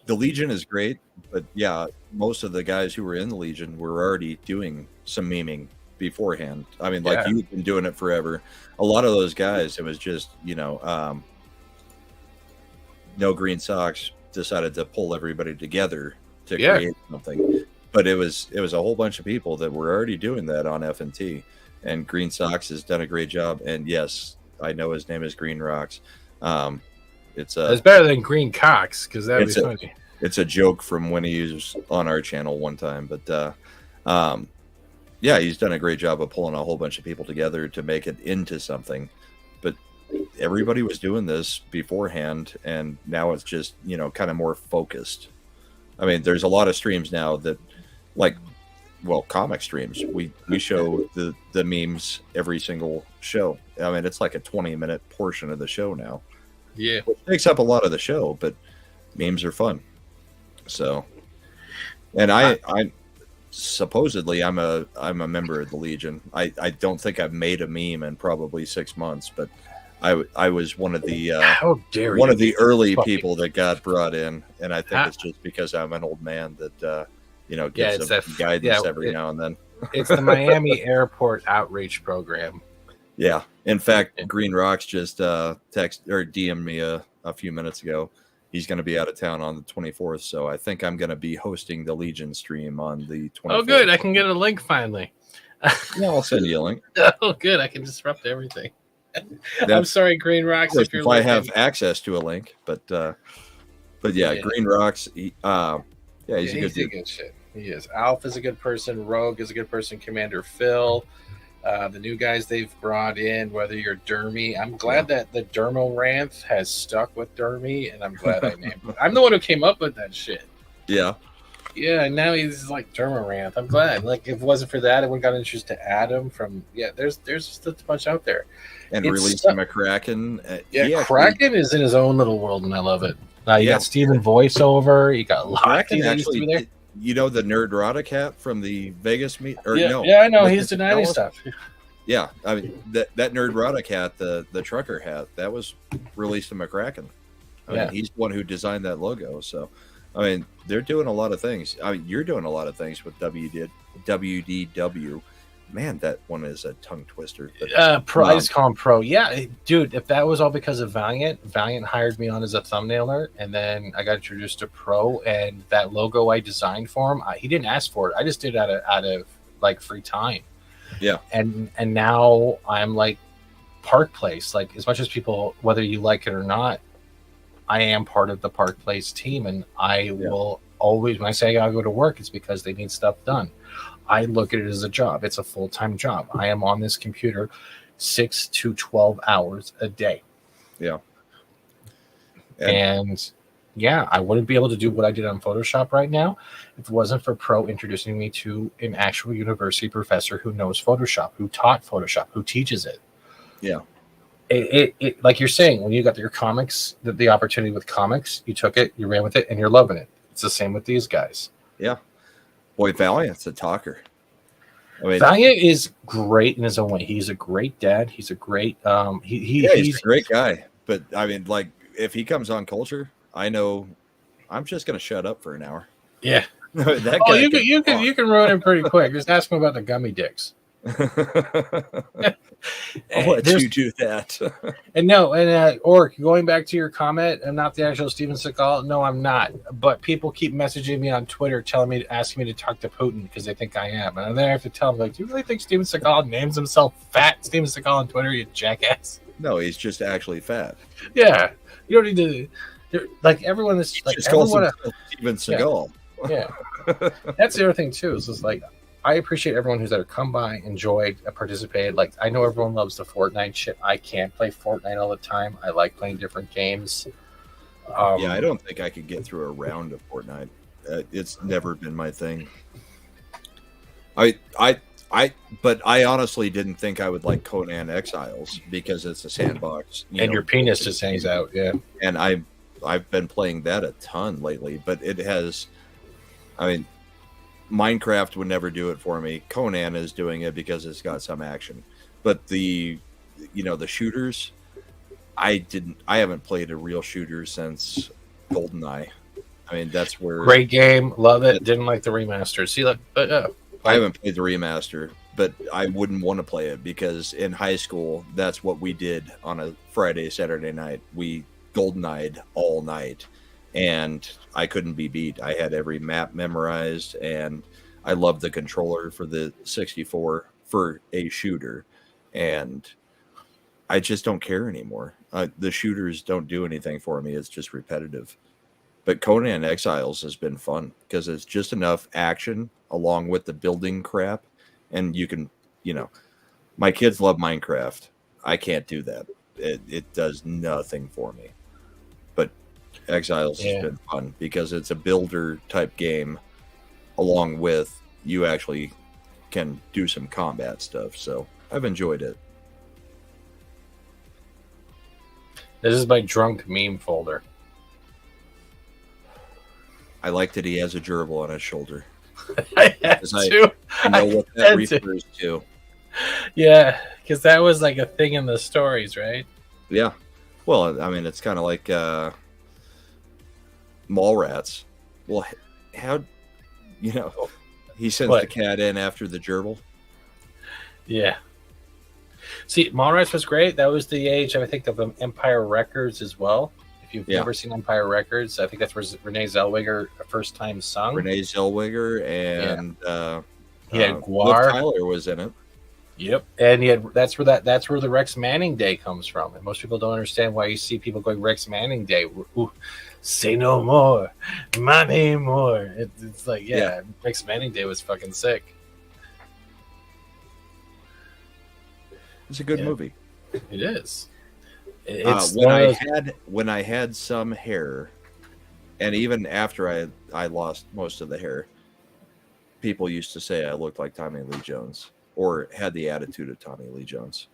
the Legion is great, but yeah, most of the guys who were in the Legion were already doing some memeing beforehand. I mean, like you've been doing it forever. A lot of those guys, it was just, No Green Socks decided to pull everybody together to create something. But it was a whole bunch of people that were already doing that on FNT, and Green Socks has done a great job. And yes, I know his name is Green Rocks. It's better than Green Cox because that'd be funny. It's a joke from when he was on our channel one time, but yeah, he's done a great job of pulling a whole bunch of people together to make it into something. But everybody was doing this beforehand, and now it's just kind of more focused. I mean, there's a lot of streams now that, like, comic streams. We show the memes every single show. I mean, it's like a 20-minute portion of the show now. Yeah, it takes up a lot of the show, but memes are fun. So, and I supposedly I'm a member of the Legion. I don't think I've made a meme in probably 6 months, but I was one of the one of the early people that got brought in, and I think it's just because I'm an old man that gives some guidance every now and then. It's the Miami Airport Outreach Program. Yeah. In fact, Green Rocks just text or DM'd me a few minutes ago, he's going to be out of town on the 24th. So I think I'm going to be hosting the Legion stream on the 24th. Oh, good. I can get a link finally. Yeah, I'll send you a link. Oh, good. I can disrupt everything. I'm sorry, Green Rocks. If I have access to a link, but yeah, Green Rocks. He's a good dude. Good shit. He is. Alf is a good person. Rogue is a good person. Commander Phil. The new guys they've brought in, whether you're Dermy. I'm glad that the Dermoranth has stuck with Dermy, and I'm glad I named him. I'm the one who came up with that shit. Yeah. Yeah, and now he's like Dermoranth. I'm glad. Like, if it wasn't for that, I would have got introduced to Adam from. Yeah, there's just a bunch out there. And releasing McCracken. Kraken is in his own little world, and I love it. You got Steven voiceover. You got Lockie that used to be there. You know the Nerdrotic hat from the Vegas meet? Or no? Yeah, I know. He's denying stuff. Yeah, I mean that Nerdrotic hat, the trucker hat, that was released in McCracken. I mean, he's the one who designed that logo. So, I mean, they're doing a lot of things. I mean, you're doing a lot of things with WDW. Man, that one is a tongue twister. Pro. I just call him Pro. Yeah, dude. If that was all because of Valiant hired me on as a thumbnailer, and then I got introduced to Pro, and that logo I designed for him, he didn't ask for it. I just did it out of like free time. Yeah. And now I'm like Park Place. Like, as much as people, whether you like it or not, I am part of the Park Place team, and I will always, when I say I'll go to work, it's because they need stuff done. I look at it as a job. It's a full-time job. I am on this computer 6 to 12 hours a day. Yeah. And I wouldn't be able to do what I did on Photoshop right now if it wasn't for Pro introducing me to an actual university professor who knows Photoshop, who taught Photoshop, who teaches it. Yeah. It like you're saying, when you got your comics, the opportunity with comics, you took it, you ran with it, and you're loving it. It's the same with these guys. Yeah. Boy, Valiant's a talker. I mean, Valiant is great in his own way. He's a great dad. He's a great he's a great guy. But I mean, like, if he comes on Culture, I know I'm just gonna shut up for an hour. Yeah. That guy you can ruin him pretty quick. Just ask him about the gummy dicks. I'll let you do that. Orc, going back to your comment, I'm not the actual Steven Seagal. No, I'm not. But people keep messaging me on Twitter, asking me to talk to Putin because they think I am. And then I have to tell them, like, do you really think Steven Seagal names himself Fat Steven Seagal on Twitter, you jackass? No, he's just actually fat. Yeah. You don't need to, like, everyone is like, just calls himself Steven Seagal. Yeah. That's the other thing, too, is just like, I appreciate everyone who's ever come by, enjoyed, participated. Like, I know everyone loves the Fortnite shit. I can't play Fortnite all the time. I like playing different games. I don't think I could get through a round of Fortnite. It's never been my thing. But I honestly didn't think I would like Conan Exiles because it's a sandbox. Your penis just hangs out, yeah. And I've been playing that a ton lately, but it has. I mean, Minecraft would never do it for me. Conan is doing it because it's got some action. But the shooters, I haven't played a real shooter since GoldenEye. I mean, that's where great game, love it. Didn't like the remaster. See, I haven't played the remaster, but I wouldn't want to play it because in high school, that's what we did on a Friday, Saturday night. We GoldenEyed all night. And I couldn't be beat. I had every map memorized, and I loved the controller for the 64 for a shooter. And I just don't care anymore. The shooters don't do anything for me. It's just repetitive. But Conan Exiles has been fun because it's just enough action along with the building crap. And you can, my kids love Minecraft. I can't do that. It does nothing for me. Exiles has been fun because it's a builder type game along with you actually can do some combat stuff. So I've enjoyed it. This is my drunk meme folder. I like that he has a gerbil on his shoulder. I had to. I know what that refers to. Yeah, because that was like a thing in the stories, right? Yeah. Well, I mean, it's kind of like mall rats. Well, how, he sends the cat in after the gerbil. Yeah. See, Mallrats was great. That was the age, I think, of Empire Records as well. If you've never seen Empire Records, I think that's where Renee Zellweger first time sung. Renee Zellweger and he had Liv Guar. Tyler was in it. Yep, and that's where the Rex Manning Day comes from, and most people don't understand why you see people going Rex Manning Day. Ooh, say no more, my name more. It's like Rex Manning Day was fucking sick. It's a good movie. It is. It's when I had some hair, and even after I lost most of the hair, people used to say I looked like Tommy Lee Jones. Or had the attitude of Tommy Lee Jones,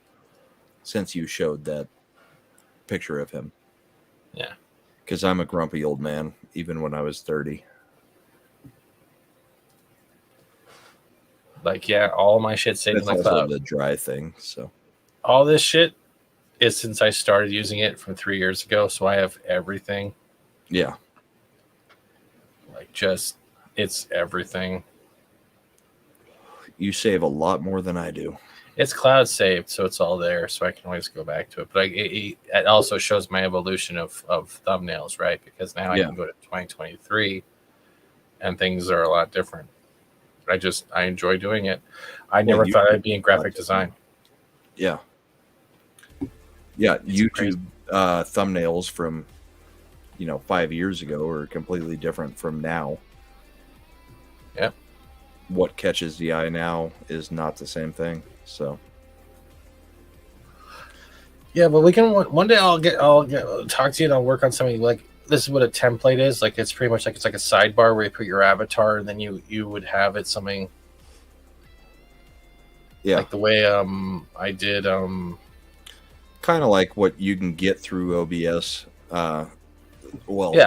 since you showed that picture of him. Yeah. Because I'm a grumpy old man, even when I was 30. Like, all my shit saved in my cloud. The dry thing, so. All this shit is since I started using it from 3 years ago, so I have everything. Yeah. Like, it's everything. You save a lot more than I do. It's cloud saved, so it's all there, so I can always go back to it. But it also shows my evolution of thumbnails, right? Because now I can go to 2023, and things are a lot different. I enjoy doing it. I never thought I'd be in graphic design. Yeah. Yeah, it's YouTube thumbnails from 5 years ago are completely different from now. Yep. What catches the eye now is not the same thing. So, yeah, but we can one day. I'll talk to you and I'll work on something like this. Is what a template is like. It's pretty much like it's like a sidebar where you put your avatar and then you would have it something. Yeah, like the way I did kind of like what you can get through OBS. I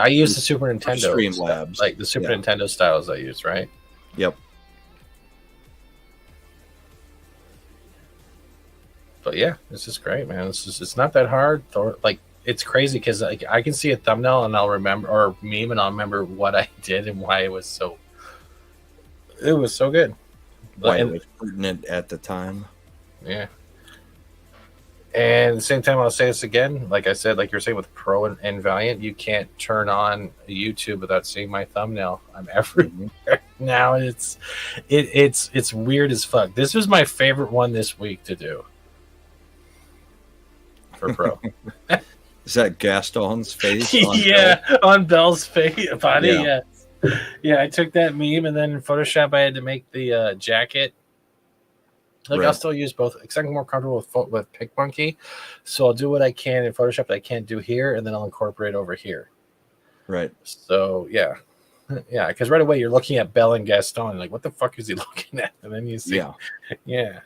use the Super Nintendo Streamlabs, like the Super Nintendo styles I use, right? Yep. But yeah, this is great, man. It's not that hard. Like, it's crazy because like I can see a thumbnail and I'll remember, or meme, and I'll remember what I did and why it was so good. Why it was pertinent at the time. Yeah. And at the same time, I'll say this again. Like I said, like you're saying with Pro and Valiant, you can't turn on YouTube without seeing my thumbnail. I'm everywhere now. It's weird as fuck. This was my favorite one this week to do. For Pro. Is that Gaston's face? On Belle's face body. Yeah. I took that meme and then in Photoshop I had to make the jacket. Like I'll still use both because I'm more comfortable with PicMonkey, so I'll do what I can in Photoshop that I can't do here, and then I'll incorporate over here. Right. So yeah, because right away you're looking at Belle and Gaston, like what the fuck is he looking at? And then you see, yeah.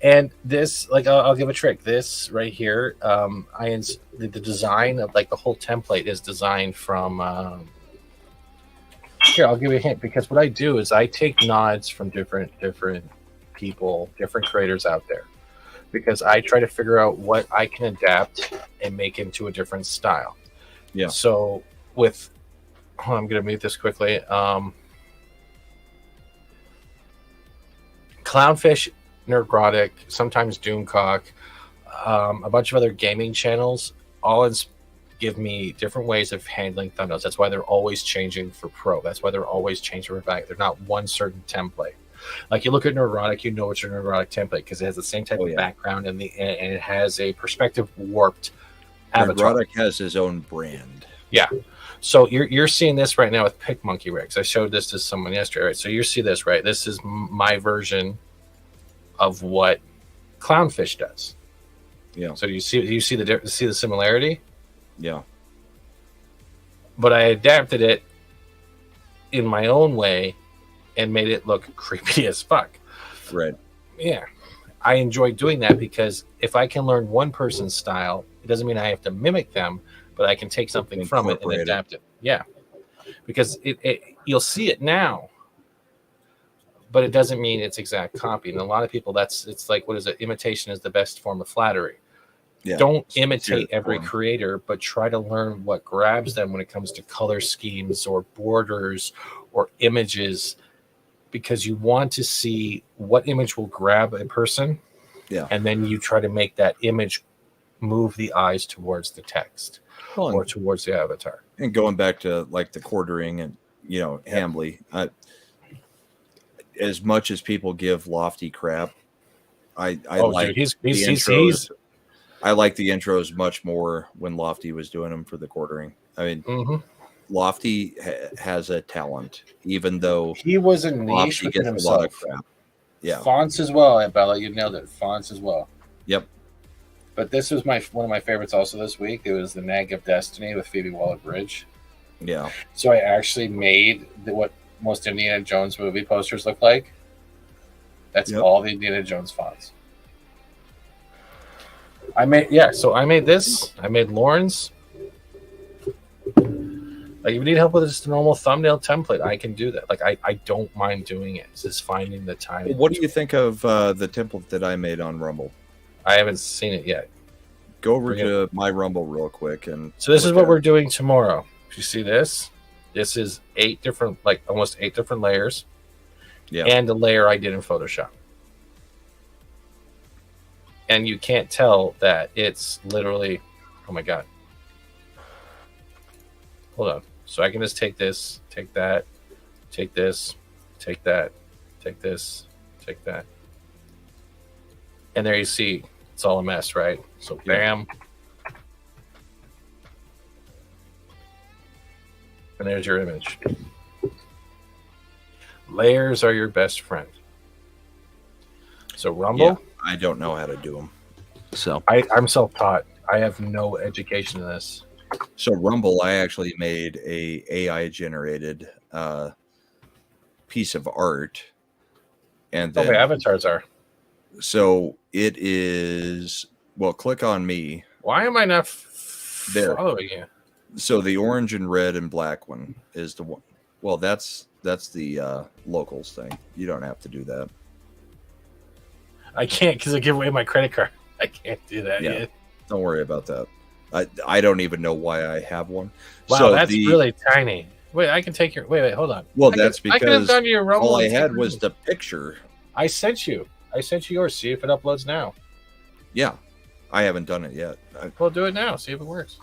And this, like, I'll give a trick. This right here, the design of like the whole template is designed from. Here, I'll give you a hint because what I do is I take nods from different people, different creators out there, because I try to figure out what I can adapt and make into a different style. Yeah. So I'm going to mute this quickly. Clownfish, Nerdrotic, sometimes Doomcock, a bunch of other gaming channels, all give me different ways of handling thumbnails. That's why they're always changing for Pro. That's why they're always changing for back. They're not one certain template. Like you look at Nerdrotic, you know it's your Nerdrotic template because it has the same type of background and it has a perspective warped avatar. Nerdrotic has his own brand. Yeah. So you're seeing this right now with PicMonkey Rex. I showed this to someone yesterday, right? So you see this, right? This is my version of what Clownfish does. Yeah. So you see the similarity? Yeah. But I adapted it in my own way and made it look creepy as fuck. Right. Yeah. I enjoy doing that because if I can learn one person's style, it doesn't mean I have to mimic them, but I can take something from it and adapt it. Yeah. Because you'll see it now, but it doesn't mean it's exact copy. And a lot of people, it's like, what is it? Imitation is the best form of flattery. Yeah. Don't imitate every creator, but try to learn what grabs them when it comes to color schemes or borders or images, because you want to see what image will grab a person. Yeah. And then you try to make that image move the eyes towards the text. or towards the avatar. And going back to like the quartering and Hambly, as much as people give Lofty crap, I like dude, the intros. I like the intros much more when Lofty was doing them for the quartering. I mean, Lofty has a talent, even though he was a niche Lofty within gets himself. a lot of crap. Yeah, Fonts as well, Bella. You nailed it. Fonts as well. Yep. But this was one of my favorites also this week. It was the Nag of Destiny with Phoebe Waller-Bridge. Yeah. So I actually made what most Indiana Jones movie posters look like. That's all the Indiana Jones fonts. I made this. I made Lauren's. Like, if you need help with just a normal thumbnail template, I can do that. Like, I don't mind doing it. It's just finding the time. What do you think of the template that I made on Rumble? I haven't seen it yet. Go over to my Rumble real quick. So this is what we're doing tomorrow. You see this? This is almost 8 different layers. Yeah. And a layer I did in Photoshop. And you can't tell that it's literally, oh my God. Hold on. So I can just take this, take that, take this, take that, take this, take that. And there you see, it's all a mess, right? So bam. And there's your image. Layers are your best friend. So Rumble. Yeah, I don't know how to do them. So I'm self-taught. I have no education in this. So Rumble, I actually made a AI generated piece of art, and then avatars are. So it is. Well, click on me. Why am I not there following you? So the orange and red and black one is the one. Well, that's the locals thing. You don't have to do that. I can't because I give away my credit card. I can't do that yet. Don't worry about that. I don't even know why I have one. Wow, so that's really tiny. Wait, I can take your. Wait, hold on. Well, that's because I could have done your Rumble. All I had was the picture. I sent you yours. See if it uploads now. Yeah, I haven't done it yet. Well, do it now. See if it works.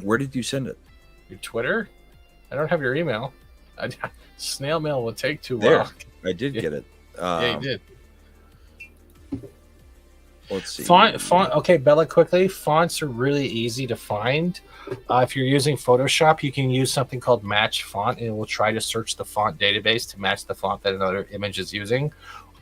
Where did you send it? Your Twitter? I don't have your email. Snail mail will take too there. long. I did get it. Yeah, you did. Let's see. Font. Okay, Bella, quickly. Fonts are really easy to find. If you're using Photoshop, you can use something called Match Font, and it will try to search the font database to match the font that another image is using.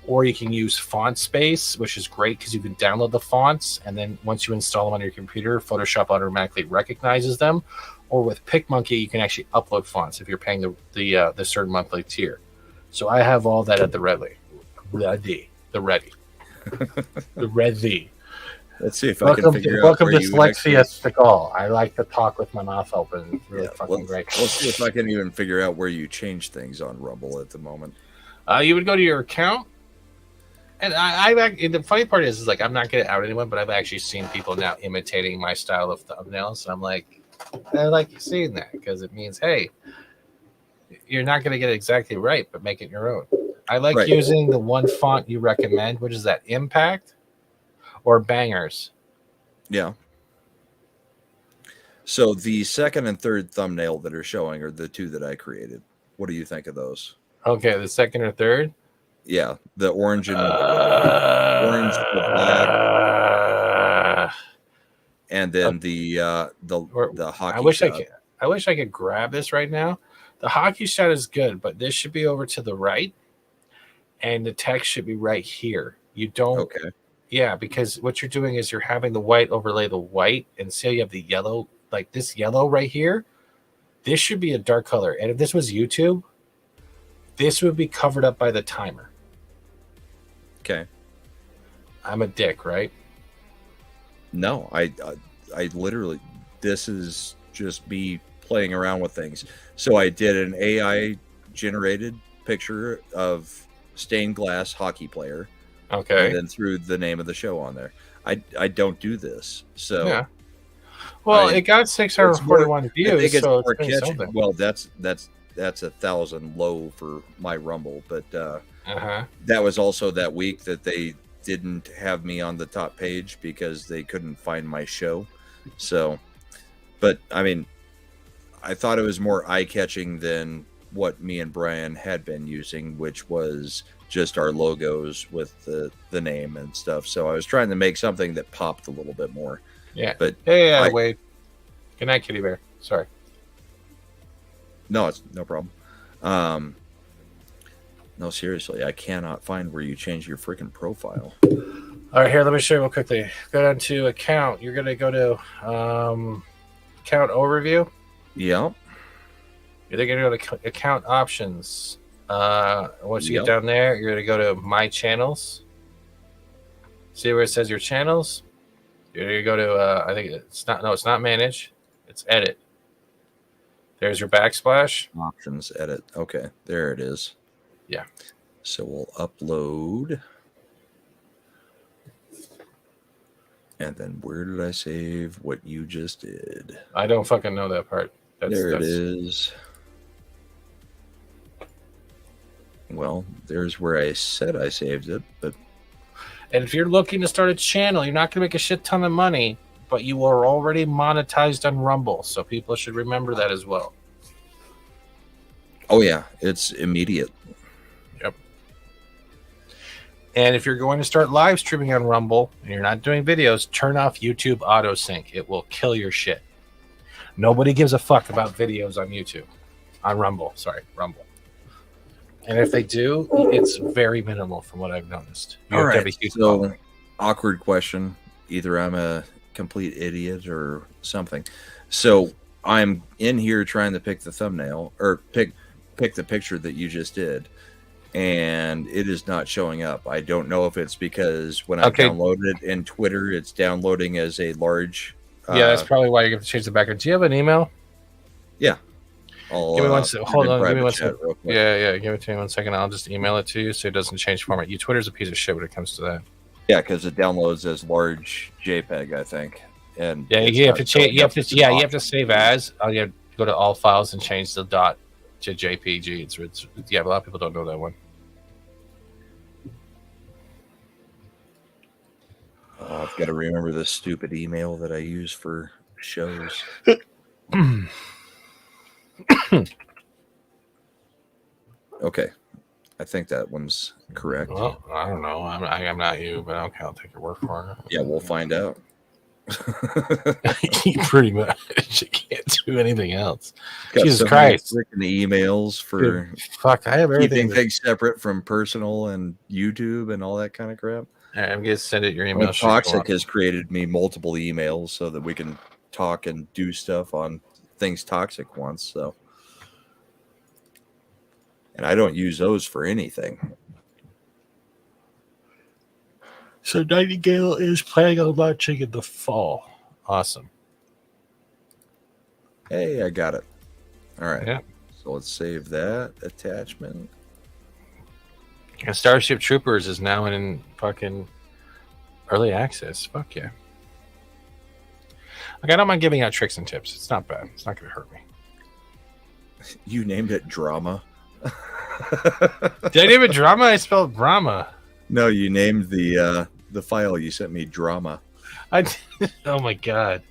Or you can use Font Space, which is great because you can download the fonts, and then once you install them on your computer, Photoshop automatically recognizes them. Or with PicMonkey, you can actually upload fonts if you're paying the certain monthly tier. So I have all that at the ready. The ready. Let's see if I can figure out. Welcome to Dyslexia. I like to talk with my mouth open. It's really fucking great. Let's see if I can even figure out where you change things on Rumble at the moment. You would go to your account, and the funny part is like I'm not going to out anyone, but I've actually seen people now imitating my style of thumbnails. And I'm like, I like seeing that because it means, hey, you're not going to get it exactly right, but make it your own. I like using the one font you recommend, which is that Impact or Bangers. Yeah. So the second and third thumbnail that are showing are the two that I created. What do you think of those? Okay, the second or third? Yeah, the orange and orange, the black, and then the hockey. I wish I could grab this right now. The hockey shot is good, but this should be over to the right, and the text should be right here. You don't. Okay. Yeah, because what you're doing is you're having the white overlay the white, and say you have the yellow, like this yellow right here. This should be a dark color, and if this was YouTube, this would be covered up by the timer. Okay. I'm a dick, right? No, I literally, this is just me playing around with things. So I did an AI generated picture of stained glass hockey player. Okay. And then threw the name of the show on there. I don't do this. So yeah. Well, it got 641 views. I think it's so more it's catchy. Well, that's 1,000 low for my Rumble, but that was also that week that they didn't have me on the top page because they couldn't find my show. So But I mean, I thought it was more eye-catching than what me and Brian had been using, which was just our logos with the name and stuff. So I was trying to make something that popped a little bit more. Yeah. But Hey, Wade. Good night, Kitty Bear. Sorry. No, it's no problem. No, seriously, I cannot find where you change your freaking profile. All right, here, let me show you real quickly. Go down to account. You're going to go to account overview. Yeah. You're going to go to account options. Once you get down there, you're going to go to my channels. See where it says your channels? You're going to go to, I think it's not manage. It's edit. There's your backsplash. Options, edit. Okay, there it is. Yeah. So we'll upload. And then where did I save what you just did? I don't fucking know that part. It is. Well, there's where I said I saved it, but. And if you're looking to start a channel, you're not going to make a shit ton of money, but you are already monetized on Rumble, so people should remember that as well. Oh yeah, it's immediate. Yep. And if you're going to start live streaming on Rumble and you're not doing videos, turn off YouTube auto sync. It will kill your shit. Nobody gives a fuck about videos on YouTube. On Rumble. Sorry, Rumble. And if they do, it's very minimal from what I've noticed. All right, so awkward question. Either I'm a complete idiot or something. So I'm in here trying to pick the thumbnail or pick the picture that you just did, and it is not showing up. I don't know if it's because when I download it in Twitter, it's downloading as a large. Yeah, that's probably why you have to change the background. Do you have an email? Yeah. Give me one second. Hold on. Give me one second. Yeah. Give it to me 1 second. I'll just email it to you so it doesn't change format. Twitter's a piece of shit when it comes to that. Yeah, because it downloads as large JPEG, I think. And yeah, you have to change. You have to save as. You have to go to all files and change the dot to JPG. It's a lot of people don't know that one. Oh, I've got to remember this stupid email that I use for shows. Okay, I think that one's correct. Well, I don't know. I'm not you, but okay, I'll take your word for it. Yeah, we'll find out. You pretty much you can't do anything else. Jesus so Christ! Freaking emails for fuck. I have everything. Keeping things separate from personal and YouTube and all that kind of crap. Right, I'm gonna send it your email. Toxic has created me multiple emails so that we can talk and do stuff on things Toxic wants. So, and I don't use those for anything. So Nightingale is planning on launching in the fall. Awesome. Hey, I got it. All right. Yeah. So let's save that attachment. And Starship Troopers is now in fucking early access. Fuck yeah. Like, I don't mind giving out tricks and tips. It's not bad. It's not going to hurt me. You named it Drama. Did I name it Drama? I spelled Brahma. No, you named the file you sent me Drama. Oh my god.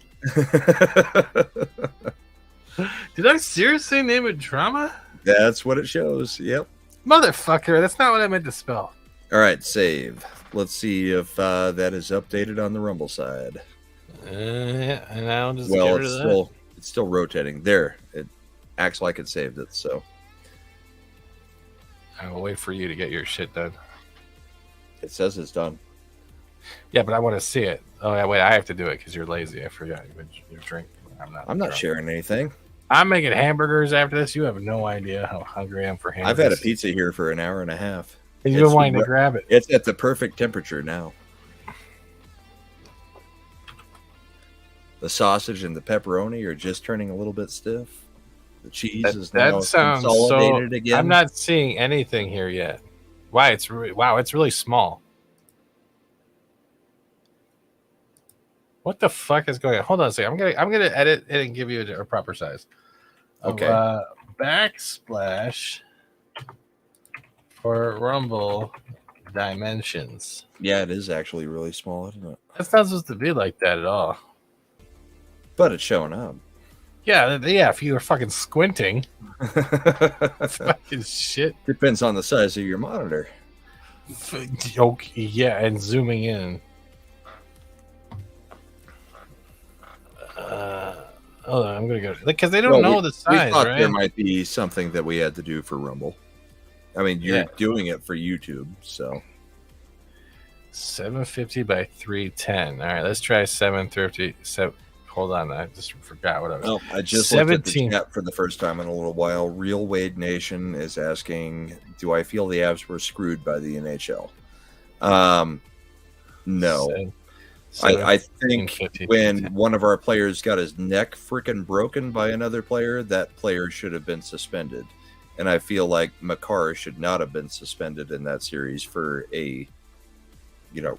Did I seriously name it Drama? That's what it shows. Yep. Motherfucker, that's not what I meant to spell. All right, save. Let's see if that is updated on the Rumble side. Yeah, and I'll just well, it's still rotating. There, it acts like it saved it. So I will wait for you to get your shit done. It says it's done. Yeah, but I want to see it. Oh yeah, wait, I have to do it because you're lazy. I forgot you're drinking. I'm not sharing anything. I'm making hamburgers after this. You have no idea how hungry I am for hamburgers. I've had a pizza here for an hour and a half. And you've been wanting to grab it. It's at the perfect temperature now. The sausage and the pepperoni are just turning a little bit stiff. The cheese is now consolidated again. I'm not seeing anything here yet. Wow, it's really small. What the fuck is going on? Hold on a second. I'm gonna edit it and give you a proper size. Okay. Backsplash for Rumble dimensions. Yeah, it is actually really small, isn't it? That's not supposed to be like that at all. But it's showing up. Yeah, if you were fucking squinting, that's fucking shit. Depends on the size of your monitor. Okay, yeah, and zooming in. Hold on, I'm gonna go because they don't know the size, we thought right? there might be something that we had to do for Rumble. I mean, you're doing it for YouTube, so 750 by 310. All right, let's try 750. Hold on, I just forgot what I was. Oh, I just 17. Looked at the chat for the first time in a little while. Real Wade Nation is asking, "Do I feel the Avs were screwed by the NHL?" No. I think when one of our players got his neck freaking broken by another player, that player should have been suspended. And I feel like Makar should not have been suspended in that series for a,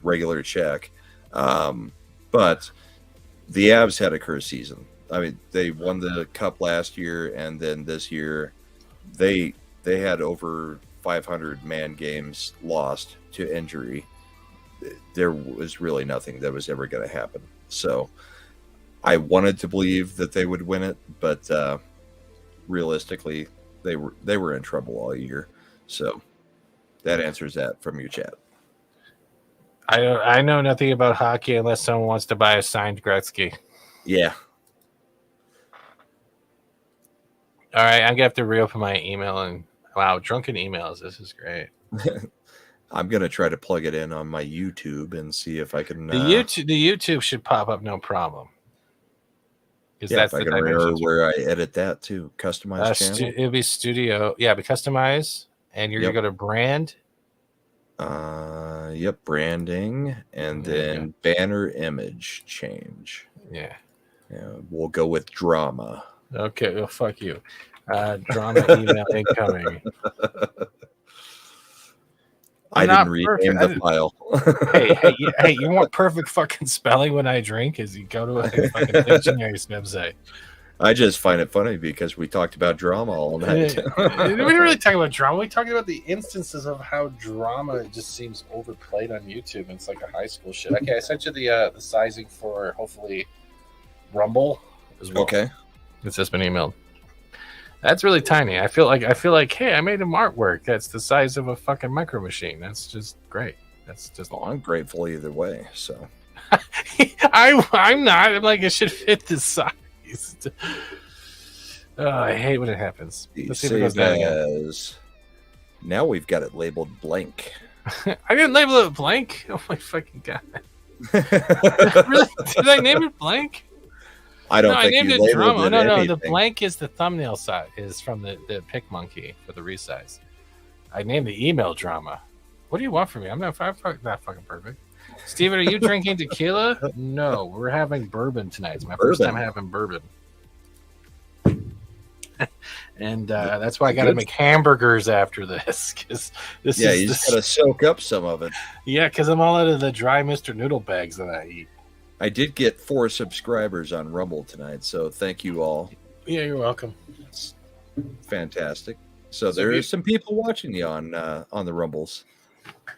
regular check. But the Avs had a cursed season. I mean, they won the cup last year, and then this year they had over 500 man games lost to injury. There was really nothing that was ever going to happen. So I wanted to believe that they would win it, but realistically, they were in trouble all year. So that answers that from your chat. I know nothing about hockey unless someone wants to buy a signed Gretzky. Yeah. All right, I'm gonna have to reopen my email and wow, drunken emails. This is great. I'm gonna try to plug it in on my YouTube and see if I can. The YouTube should pop up no problem. Yeah, that's if I can remember where I edit that too. Customize channel. It'll be studio. Yeah, but customize, and you're gonna go to brand. Yep, branding, and then banner image change. Yeah, we'll go with drama. Okay, well, fuck you. Drama email incoming. I didn't rename the file. hey, you want perfect fucking spelling when I drink? Is you go to a fucking dictionary website. I just find it funny because we talked about drama all night. We didn't really talk about drama. We talked about the instances of how drama just seems overplayed on YouTube. It's like a high school shit. Okay, I sent you the sizing for hopefully Rumble as well. Okay, it's just been emailed. That's really tiny. I feel like, hey, I made him artwork. That's the size of a fucking micro machine. That's just great. That's just. Well, I'm grateful either way. So, I'm not. I'm like, it should fit the size. Oh, I hate when it happens. Let's see if it goes down again. Now we've got it labeled blank. I didn't label it blank. Oh my fucking god! Really? Did I name it blank? I don't think I named you it drama. No, anything. the blank is the thumbnail side is from the Pick Monkey for the resize. I named the email drama. What do you want from me? I'm not fucking perfect. Steven, are you drinking tequila? No, we're having bourbon tonight. It's my first time having bourbon. And that's why I got to make hamburgers after this. Cause you just got to soak up some of it. Yeah, because I'm all out of the dry Mr. Noodle bags that I eat. I did get 4 subscribers on Rumble tonight, so thank you all. Yeah, you're welcome. It's fantastic. So there are some people watching you on the Rumbles.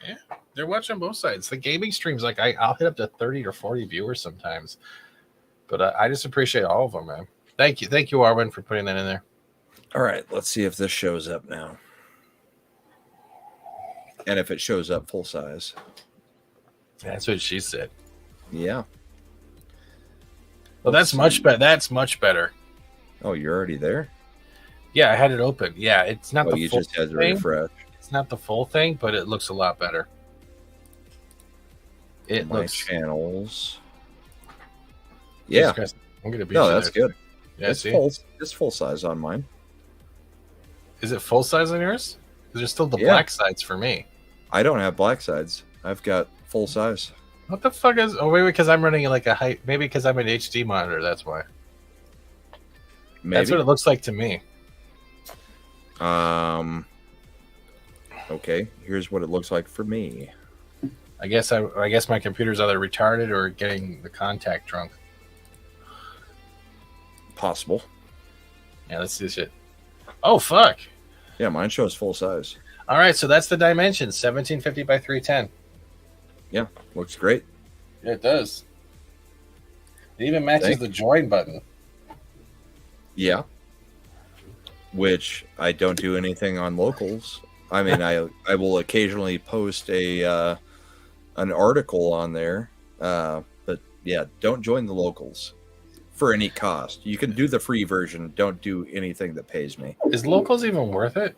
Yeah, they're watching both sides. The gaming streams, like I'll hit up to 30 or 40 viewers sometimes, but I just appreciate all of them, man. Thank you, Arwen, for putting that in there. All right, let's see if this shows up now, and if it shows up full size. That's what she said. Yeah. Well, that's much better. That's much better. Oh, you're already there? Yeah, I had it open. Yeah, it's not the you full just had to thing. refresh. It's not the full thing, but it looks a lot better. It My looks channels. Yeah. I'm gonna be. No, that's good. Yeah, it's full size on mine. Is it full size on yours? Because there's still the black sides for me. I don't have black sides. I've got full size. What the fuck is? Oh, maybe because I'm running like a height. Maybe because I'm an HD monitor. That's why. Maybe. That's what it looks like to me. Okay. Here's what it looks like for me. I guess my computer's either retarded or getting the contact drunk. Possible. Yeah, let's see this shit. Oh fuck. Yeah, mine shows full size. All right, so that's the dimensions: 1750 by 310. Yeah, looks great. Yeah, it does. It even matches the join button. Yeah. Which I don't do anything on locals. I mean, I will occasionally post an article on there, but yeah, don't join the locals for any cost. You can do the free version. Don't do anything that pays me. Is locals even worth it?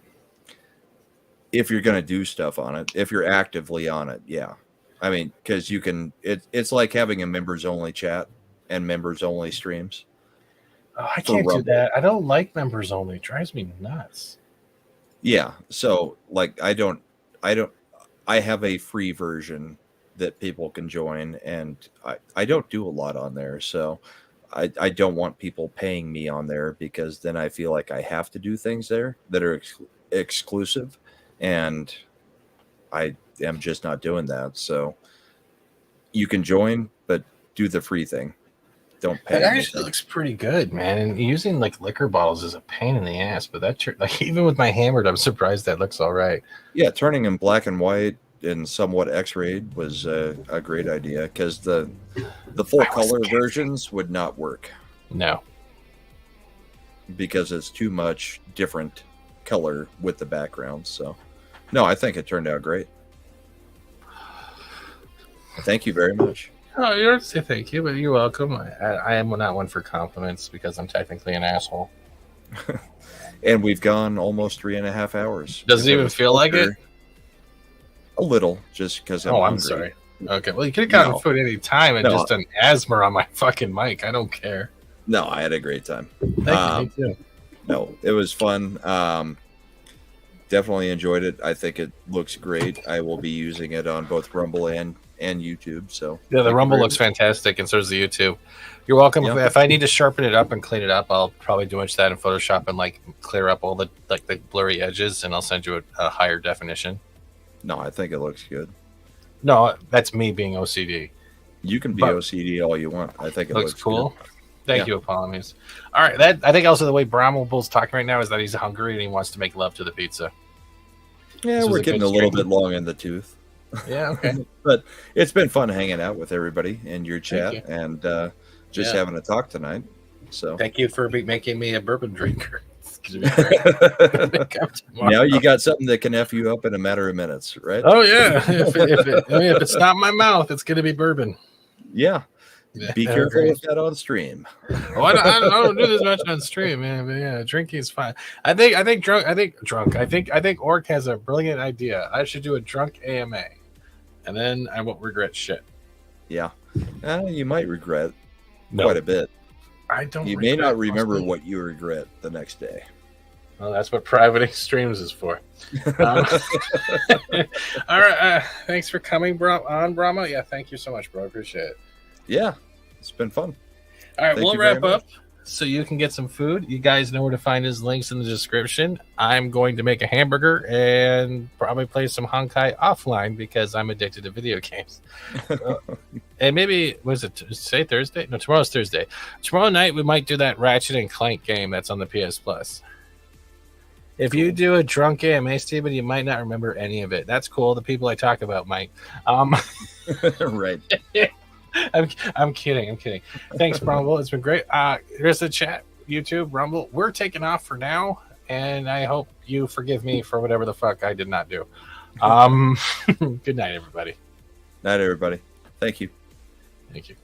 If you're going to do stuff on it, if you're actively on it, yeah. I mean, because you can. It's like having a members only chat and members only streams. Oh, I can't do that. I don't like members only. It drives me nuts. Yeah. So like I have a free version that people can join, and I don't do a lot on there. So I don't want people paying me on there, because then I feel like I have to do things there that are exclusive, and I am just not doing that. So you can join, but do the free thing. Don't pay. It actually looks pretty good, man. And using like liquor bottles is a pain in the ass, but that like even with my hammered, I'm surprised that looks all right. Yeah, turning in black and white and somewhat X-rayed was a great idea, because the full color versions would not work. No, because it's too much different color with the background. So, no, I think it turned out great. Thank you very much. oh, you don't say thank you, but you're welcome. I am not one for compliments because I'm technically an asshole. And we've gone almost 3.5 hours. Does it even feel like it? A little, just because I'm hungry. Sorry. Okay, well, you could have gotten food any time and just done asthma on my fucking mic. I don't care. No, I had a great time. Thank you. Me too. No, it was fun. Definitely enjoyed it. I think it looks great. I will be using it on both Rumble and YouTube. So yeah, the Rumble looks fantastic, and so does the YouTube. You're welcome. Yep. If I need to sharpen it up and clean it up, I'll probably do much of that in Photoshop and like clear up all the blurry edges, and I'll send you a higher definition. No, I think it looks good. No, that's me being OCD. You can be OCD all you want. I think it looks cool. Good. Thank you, Apollomies. All right, that I think also the way Bramwell's talking right now is that he's hungry and he wants to make love to the pizza. Yeah, we're getting a little bit long in the tooth. Yeah, okay. But it's been fun hanging out with everybody in your chat and just having a talk tonight. So thank you for making me a bourbon drinker. Now you got something that can F you up in a matter of minutes, right? Oh yeah. If it's not my mouth, it's gonna be bourbon. Yeah. Be careful with that on stream. Oh, I don't do this much on stream, man. But yeah, drinking is fine. I think Orc has a brilliant idea. I should do a drunk AMA, and then I won't regret shit. Yeah, you might regret quite a bit. I don't. You may not remember what you regret the next day. Well, that's what private streams is for. All right. Thanks for coming, Brahma. Yeah, thank you so much, bro. I appreciate it. Yeah, it's been fun. All right, we'll wrap up so you can get some food. You guys know where to find his links in the description. I'm going to make a hamburger and probably play some Honkai offline because I'm addicted to video games. And maybe, was it say Thursday? No, tomorrow's Thursday. Tomorrow night we might do that Ratchet and Clank game that's on the PS Plus. If you do a drunk AMA, Steven, you might not remember any of it. That's cool. The people I talk about might. Right. I'm kidding. Thanks, Rumble. It's been great. Here's the chat, YouTube, Rumble. We're taking off for now, and I hope you forgive me for whatever the fuck I did not do. Good night, everybody. Night, everybody. Thank you. Thank you.